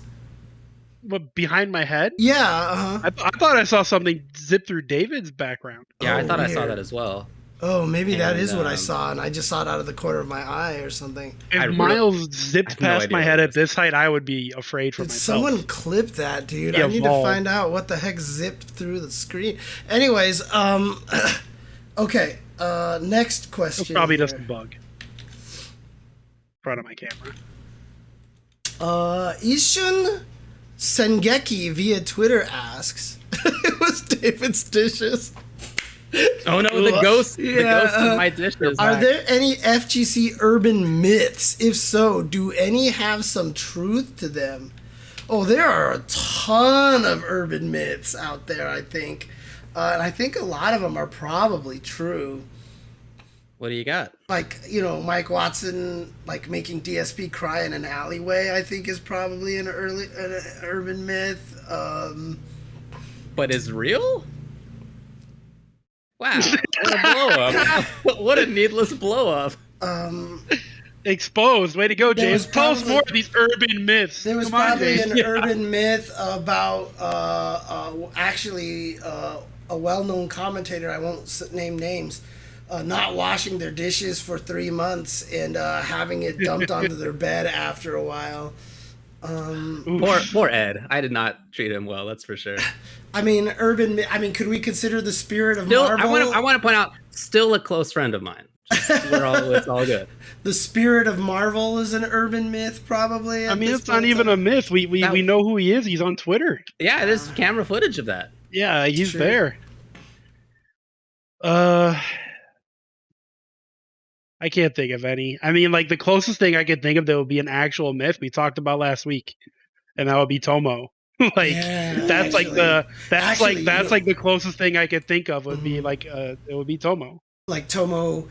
What, behind my head? Yeah. I thought I saw something zip through David's background. Yeah, I thought I saw that as well. Oh, maybe that is what I saw, and I just saw it out of the corner of my eye or something. If Miles zipped past my head at this height, I would be afraid for myself. Someone clipped that, dude. I need to find out what the heck zipped through the screen. Anyways, okay. Next question. It's probably just a bug. In front of my camera. Ishun Sengeki via Twitter asks, it was David's dishes. Oh no, the ghost of my dishes. Are there any FGC urban myths? If so, do any have some truth to them? Oh, there are a ton of urban myths out there, I think. And I think a lot of them are probably true. What do you got? Like, Mike Watson, like, making DSP cry in an alleyway, I think is probably an urban myth. But is real? Wow, what a blow up. What a needless blow up. Exposed. Way to go, James. Tell us more of these urban myths. There was probably an urban myth about actually a well-known commentator, I won't name names, not washing their dishes for 3 months and having it dumped onto their bed after a while. Poor Ed. I did not treat him well, that's for sure. I mean, could we consider the spirit of Marvel? I want to point out, still a close friend of mine. It's all good. The spirit of Marvel is an urban myth, probably. I mean, it's not even a myth. We know who he is. He's on Twitter. Yeah, there's camera footage of that. Yeah, he's there. I can't think of any. I mean, like, the closest thing I could think of that would be an actual myth we talked about last week, and that would be Tomo. That's like the closest thing I could think of would be like it would be Tomo. Like Tomo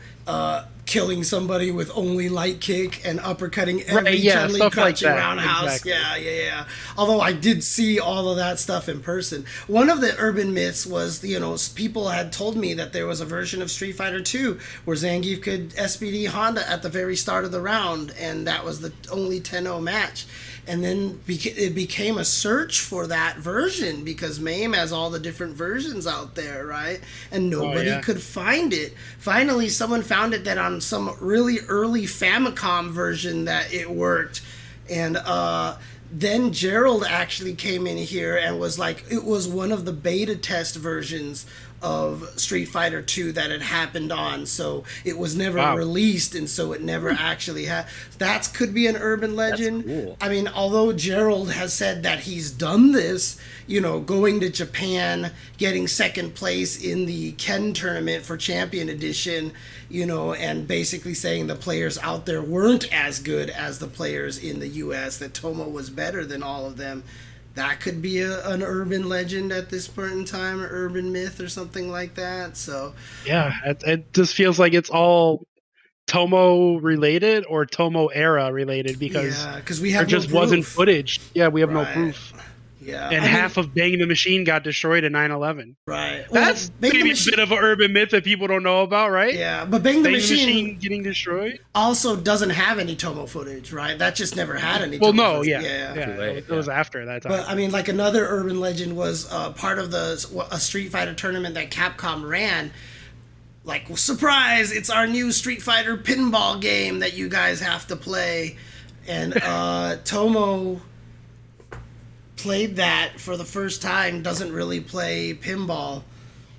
killing somebody with only light kick and uppercutting every Chun-Li crouching roundhouse. Exactly. Yeah. Although I did see all of that stuff in person. One of the urban myths was, people had told me that there was a version of Street Fighter 2 where Zangief could SPD Honda at the very start of the round, and that was the only 10-0 match. And then it became a search for that version because MAME has all the different versions out there, right? And nobody could find it. Finally, someone found it that on some really early Famicom version that it worked. And then Gerald actually came in here and was like, it was one of the beta test versions of Street Fighter 2 that had happened on, so it was never released, and so it never actually had. That could be an urban legend. That's cool. I mean, although Gerald has said that he's done this, going to Japan, getting second place in the Ken tournament for Champion Edition, and basically saying the players out there weren't as good as the players in the US, that Tomo was better than all of them. That could be an urban legend at this point in time, or urban myth or something like that. So yeah, it just feels like it's all Tomo related or Tomo era related because we have there just wasn't footage. Yeah, we have no proof. Yeah, and half of Bang the Machine got destroyed in 9/11. Right. That's maybe a bit of an urban myth that people don't know about, right? Yeah, but Bang the Machine getting destroyed also doesn't have any Tomo footage, right? That just never had any Tomo footage. It was after that time. But I mean, like, another urban legend was part of a Street Fighter tournament that Capcom ran. Like, surprise, it's our new Street Fighter pinball game that you guys have to play. And Tomo played that for the first time, doesn't really play pinball,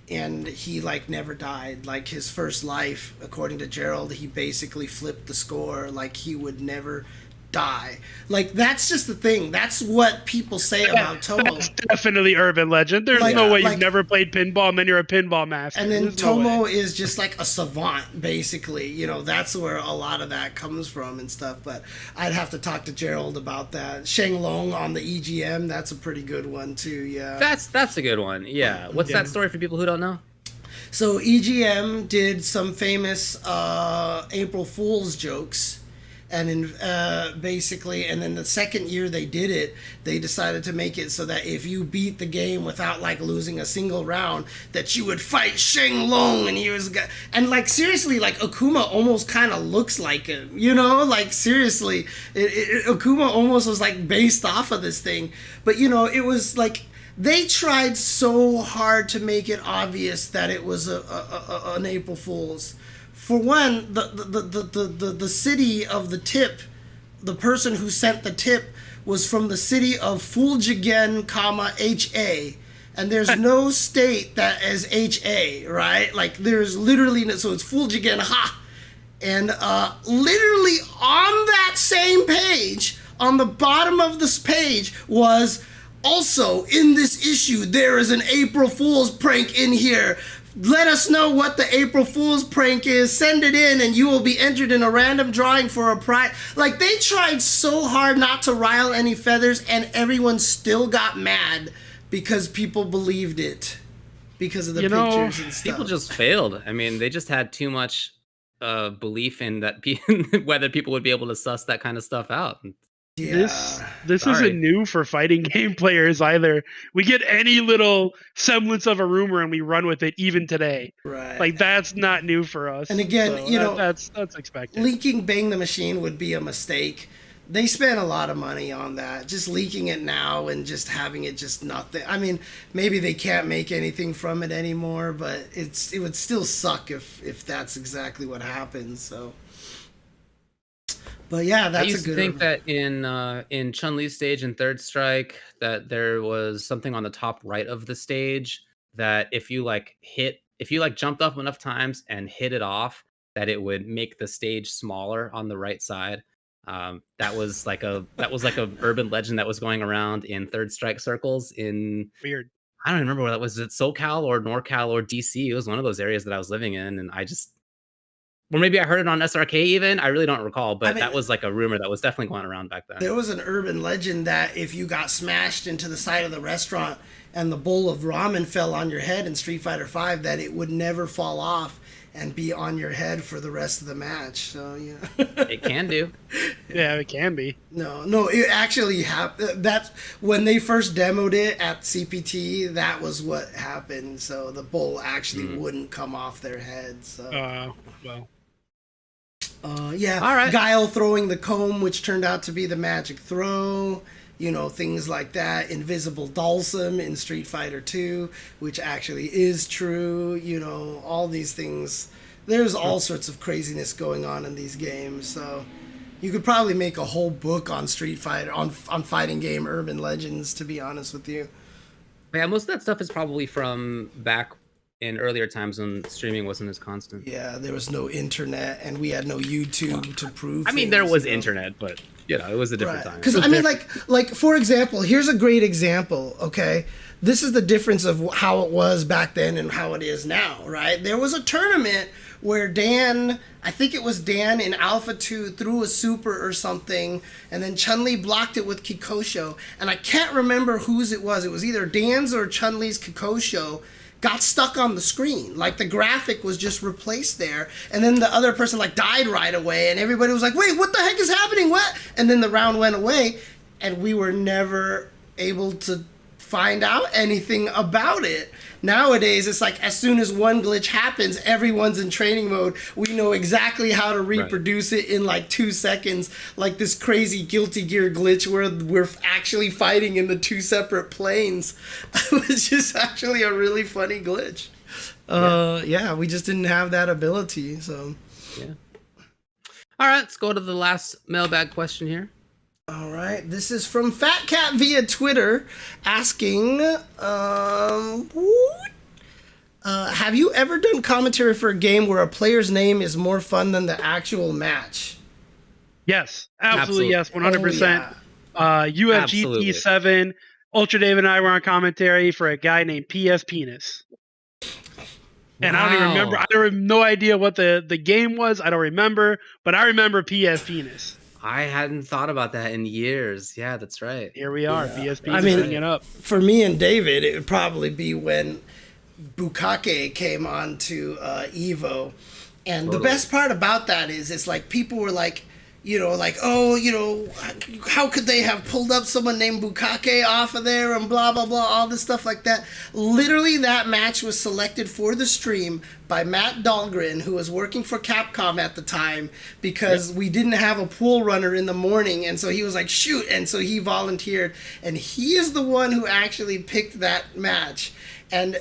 and he never died. Like, his first life, according to Gerald, he basically flipped the score. Like, he would never die. Like, that's just the thing. That's what people say about Tomo. That's definitely urban legend. There's no way you've never played pinball and then you're a pinball master. And then Tomo is just like a savant, basically. That's where a lot of that comes from and stuff. But I'd have to talk to Gerald about that. Sheng Long on the EGM, that's a pretty good one too. Yeah, that's a good one. Yeah. What's that story for people who don't know? So EGM did some famous April Fool's jokes. And basically, and then the second year they did it, they decided to make it so that if you beat the game without losing a single round, that you would fight Sheng Long, and he was, and seriously, Akuma almost kind of looks like him, seriously, Akuma almost was based off of this thing, but it was they tried so hard to make it obvious that it was an April Fool's. For one, the city of the tip, the person who sent the tip was from the city of Fuljigen, HA. And there's no state that is HA, right? There's literally, so it's Fuljigen, ha! And literally on that same page, on the bottom of this page, was Also, in this issue, there is an April Fool's prank in here. Let us know what the April Fool's prank is. Send it in and you will be entered in a random drawing for a prize. Like, they tried so hard not to rile any feathers, and everyone still got mad because people believed it because of the pictures and stuff. People just failed. I mean, they just had too much belief in that whether people would be able to suss that kind of stuff out. Yeah. This isn't new for fighting game players either. We get any little semblance of a rumor and we run with it even today. Right. Like, that's not new for us. And again, so that's expected. Leaking Bang the Machine would be a mistake. They spent a lot of money on that. Just leaking it now and just having it just nothing. I mean, maybe they can't make anything from it anymore, but it would still suck if that's exactly what happens. So. But yeah, that's I used to think that in Chun-Li's stage in Third Strike that there was something on the top right of the stage that if you jumped up enough times and hit it off, that it would make the stage smaller on the right side. That was like a urban legend that was going around in Third Strike circles in Weird. I don't remember where that was. It SoCal or NorCal or DC? It was one of those areas that I was living in, and or maybe I heard it on SRK even. I really don't recall, but that was like a rumor that was definitely going around back then. There was an urban legend that if you got smashed into the side of the restaurant and the bowl of ramen fell on your head in Street Fighter V, that it would never fall off and be on your head for the rest of the match. So, yeah. It can do. Yeah, it can be. No, it actually happened. That's when they first demoed it at CPT, that was what happened. So the bowl actually wouldn't come off their head. So. Well. Yeah, all right. Guile throwing the comb, which turned out to be the magic throw, things like that. Invisible Dulcim in Street Fighter 2, which actually is true, all these things. There's all sorts of craziness going on in these games, so you could probably make a whole book on Street Fighter, on fighting game urban legends, to be honest with you. Yeah, most of that stuff is probably from back in earlier times when streaming wasn't as constant. Yeah, there was no internet, and we had no YouTube to prove. I mean, there was internet, but it was a different time. Because I mean, like for example, here's a great example. Okay, this is the difference of how it was back then and how it is now. Right? There was a tournament where I think it was Dan in Alpha 2 threw a super or something, and then Chun-Li blocked it with Kikosho, and I can't remember whose it was. It was either Dan's or Chun-Li's Kikosho. Got stuck on the screen. Like, the graphic was just replaced there, and then the other person died right away, and everybody was like, wait, what the heck is happening? What? And then the round went away, and we were never able to find out anything about it. Nowadays, it's like as soon as one glitch happens, everyone's in training mode. We know exactly how to reproduce it in 2 seconds, like this crazy Guilty Gear glitch where we're actually fighting in the 2 separate planes. It's just actually a really funny glitch. Yeah, we just didn't have that ability. So, yeah. All right, let's go to the last mailbag question here. All right, this is from Fat Cat via Twitter asking, have you ever done commentary for a game where a player's name is more fun than the actual match? Yes, absolutely. Yes, 100%. Oh, yeah. UFG T7, Ultra Dave and I were on commentary for a guy named PS Penis. And I don't even remember. I have no idea what the game was. I don't remember, but I remember PS Penis. I hadn't thought about that in years. Yeah, that's right. Here we are. Yeah. PSP bringing it up. For me and David, it would probably be when Bukake came on to Evo. And the best part about that is it's like people were like, how could they have pulled up someone named Bukake off of there and blah, blah, blah, all this stuff like that. Literally, that match was selected for the stream by Matt Dahlgren, who was working for Capcom at the time, because we didn't have a pool runner in the morning. And so he was like, shoot. And so he volunteered. And he is the one who actually picked that match. And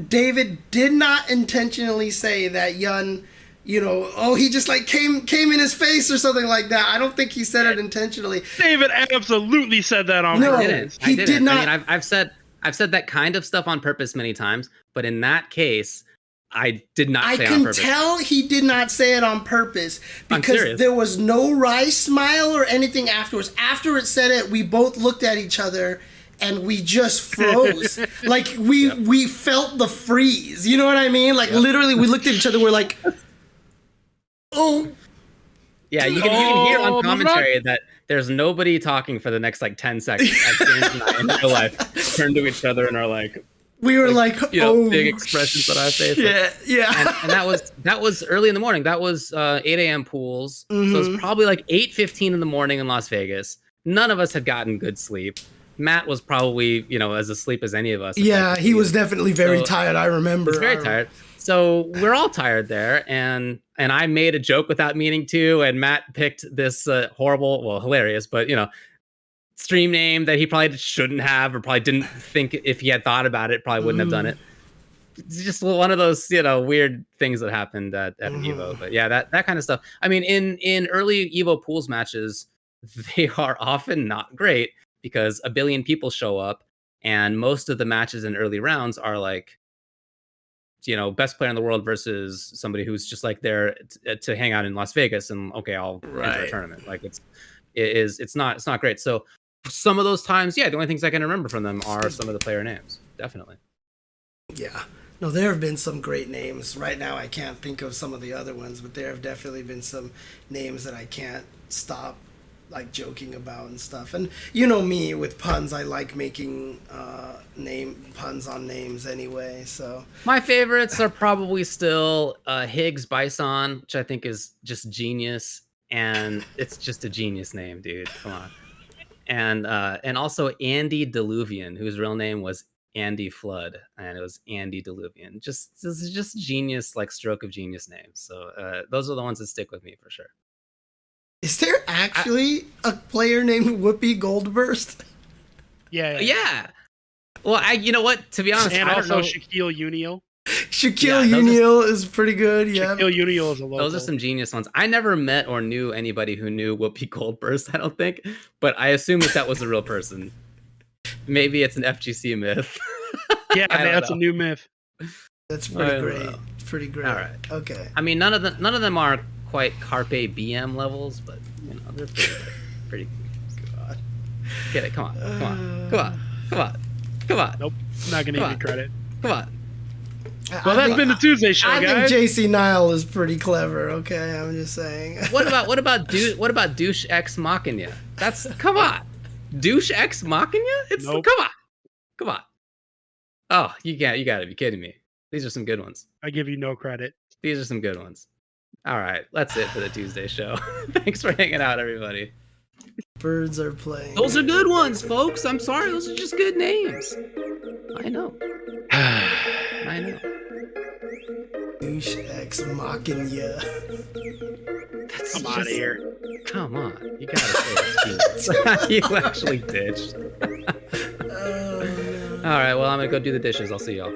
David did not intentionally say that Yun... he just came in his face or something like that. I don't think he said it intentionally. David absolutely said that on purpose. He did not. I mean, I've said that kind of stuff on purpose many times, but in that case, I did not say it on purpose. I can tell he did not say it on purpose because there was no wry smile or anything afterwards. After it said it, we both looked at each other and we just froze. Like we felt the freeze. You know what I mean? Like literally, we looked at each other. We're like, oh. Yeah, you can hear on commentary that there's nobody talking for the next like 10 seconds. As James and I in real life turn to each other and are like, we were like, oh, big expressions on our face. Yeah. And that was early in the morning. That was 8 a.m. pools. Mm-hmm. So it's probably like 8:15 in the morning in Las Vegas. None of us had gotten good sleep. Matt was probably, as asleep as any of us. Yeah, he was definitely very tired. I remember. He was very tired. So we're all tired there, and I made a joke without meaning to, and Matt picked this horrible, well, hilarious, but stream name that he probably shouldn't have, or probably didn't think, if he had thought about it, probably wouldn't have done it. It's just one of those weird things that happened at an Evo. But yeah, that kind of stuff. I mean, in early Evo pools matches, they are often not great because a billion people show up, and most of the matches in early rounds are like, best player in the world versus somebody who's just like there to hang out in Las Vegas, and I'll enter a tournament. Like it's not great. So some of those times, the only things I can remember from them are some of the player names. Definitely. Yeah. No, there have been some great names. Right now, I can't think of some of the other ones, but there have definitely been some names that I can't stop like joking about and stuff. And me with puns, I like making name puns on names anyway. So my favorites are probably still Higgs Bison, which I think is just genius, and it's just a genius name, dude. Come on. And also Andy Diluvian, whose real name was Andy Flood, and it was Andy Diluvian. This is just genius, like stroke of genius names. So those are the ones that stick with me for sure. Is there actually a player named Whoopi Goldburst? Yeah. Well, you know what? To be honest, and I also don't know. Shaquille Unial. Shaquille Unial is pretty good. Yeah, Shaquille Unial is a local. Those are some genius ones. I never met or knew anybody who knew Whoopi Goldburst, I don't think, but I assume that was a real person. Maybe it's an FGC myth. Yeah, that's a new myth. That's pretty great. Pretty great. All right. Okay. I mean, none of them are quite Carpe BM levels, but they're pretty good. Pretty good. God. Get it? Come on. Nope, not gonna give you credit. Come on. Well, that's been the Tuesday show, I guys. think JC Nile is pretty clever. Okay, I'm just saying. What about Douche X Machina? Come on. Douche X Machina? Nope. Come on. Oh, you gotta be kidding me. These are some good ones. I give you no credit. These are some good ones. All right, that's it for the Tuesday show. Thanks for hanging out, everybody. Birds are playing. Those are good ones, folks. I'm sorry, those are just good names. I know. I know. Douche X Machina. Come out of here. Come on. You gotta say this. You actually ditched. Oh, no. All right, well, I'm gonna go do the dishes. I'll see y'all.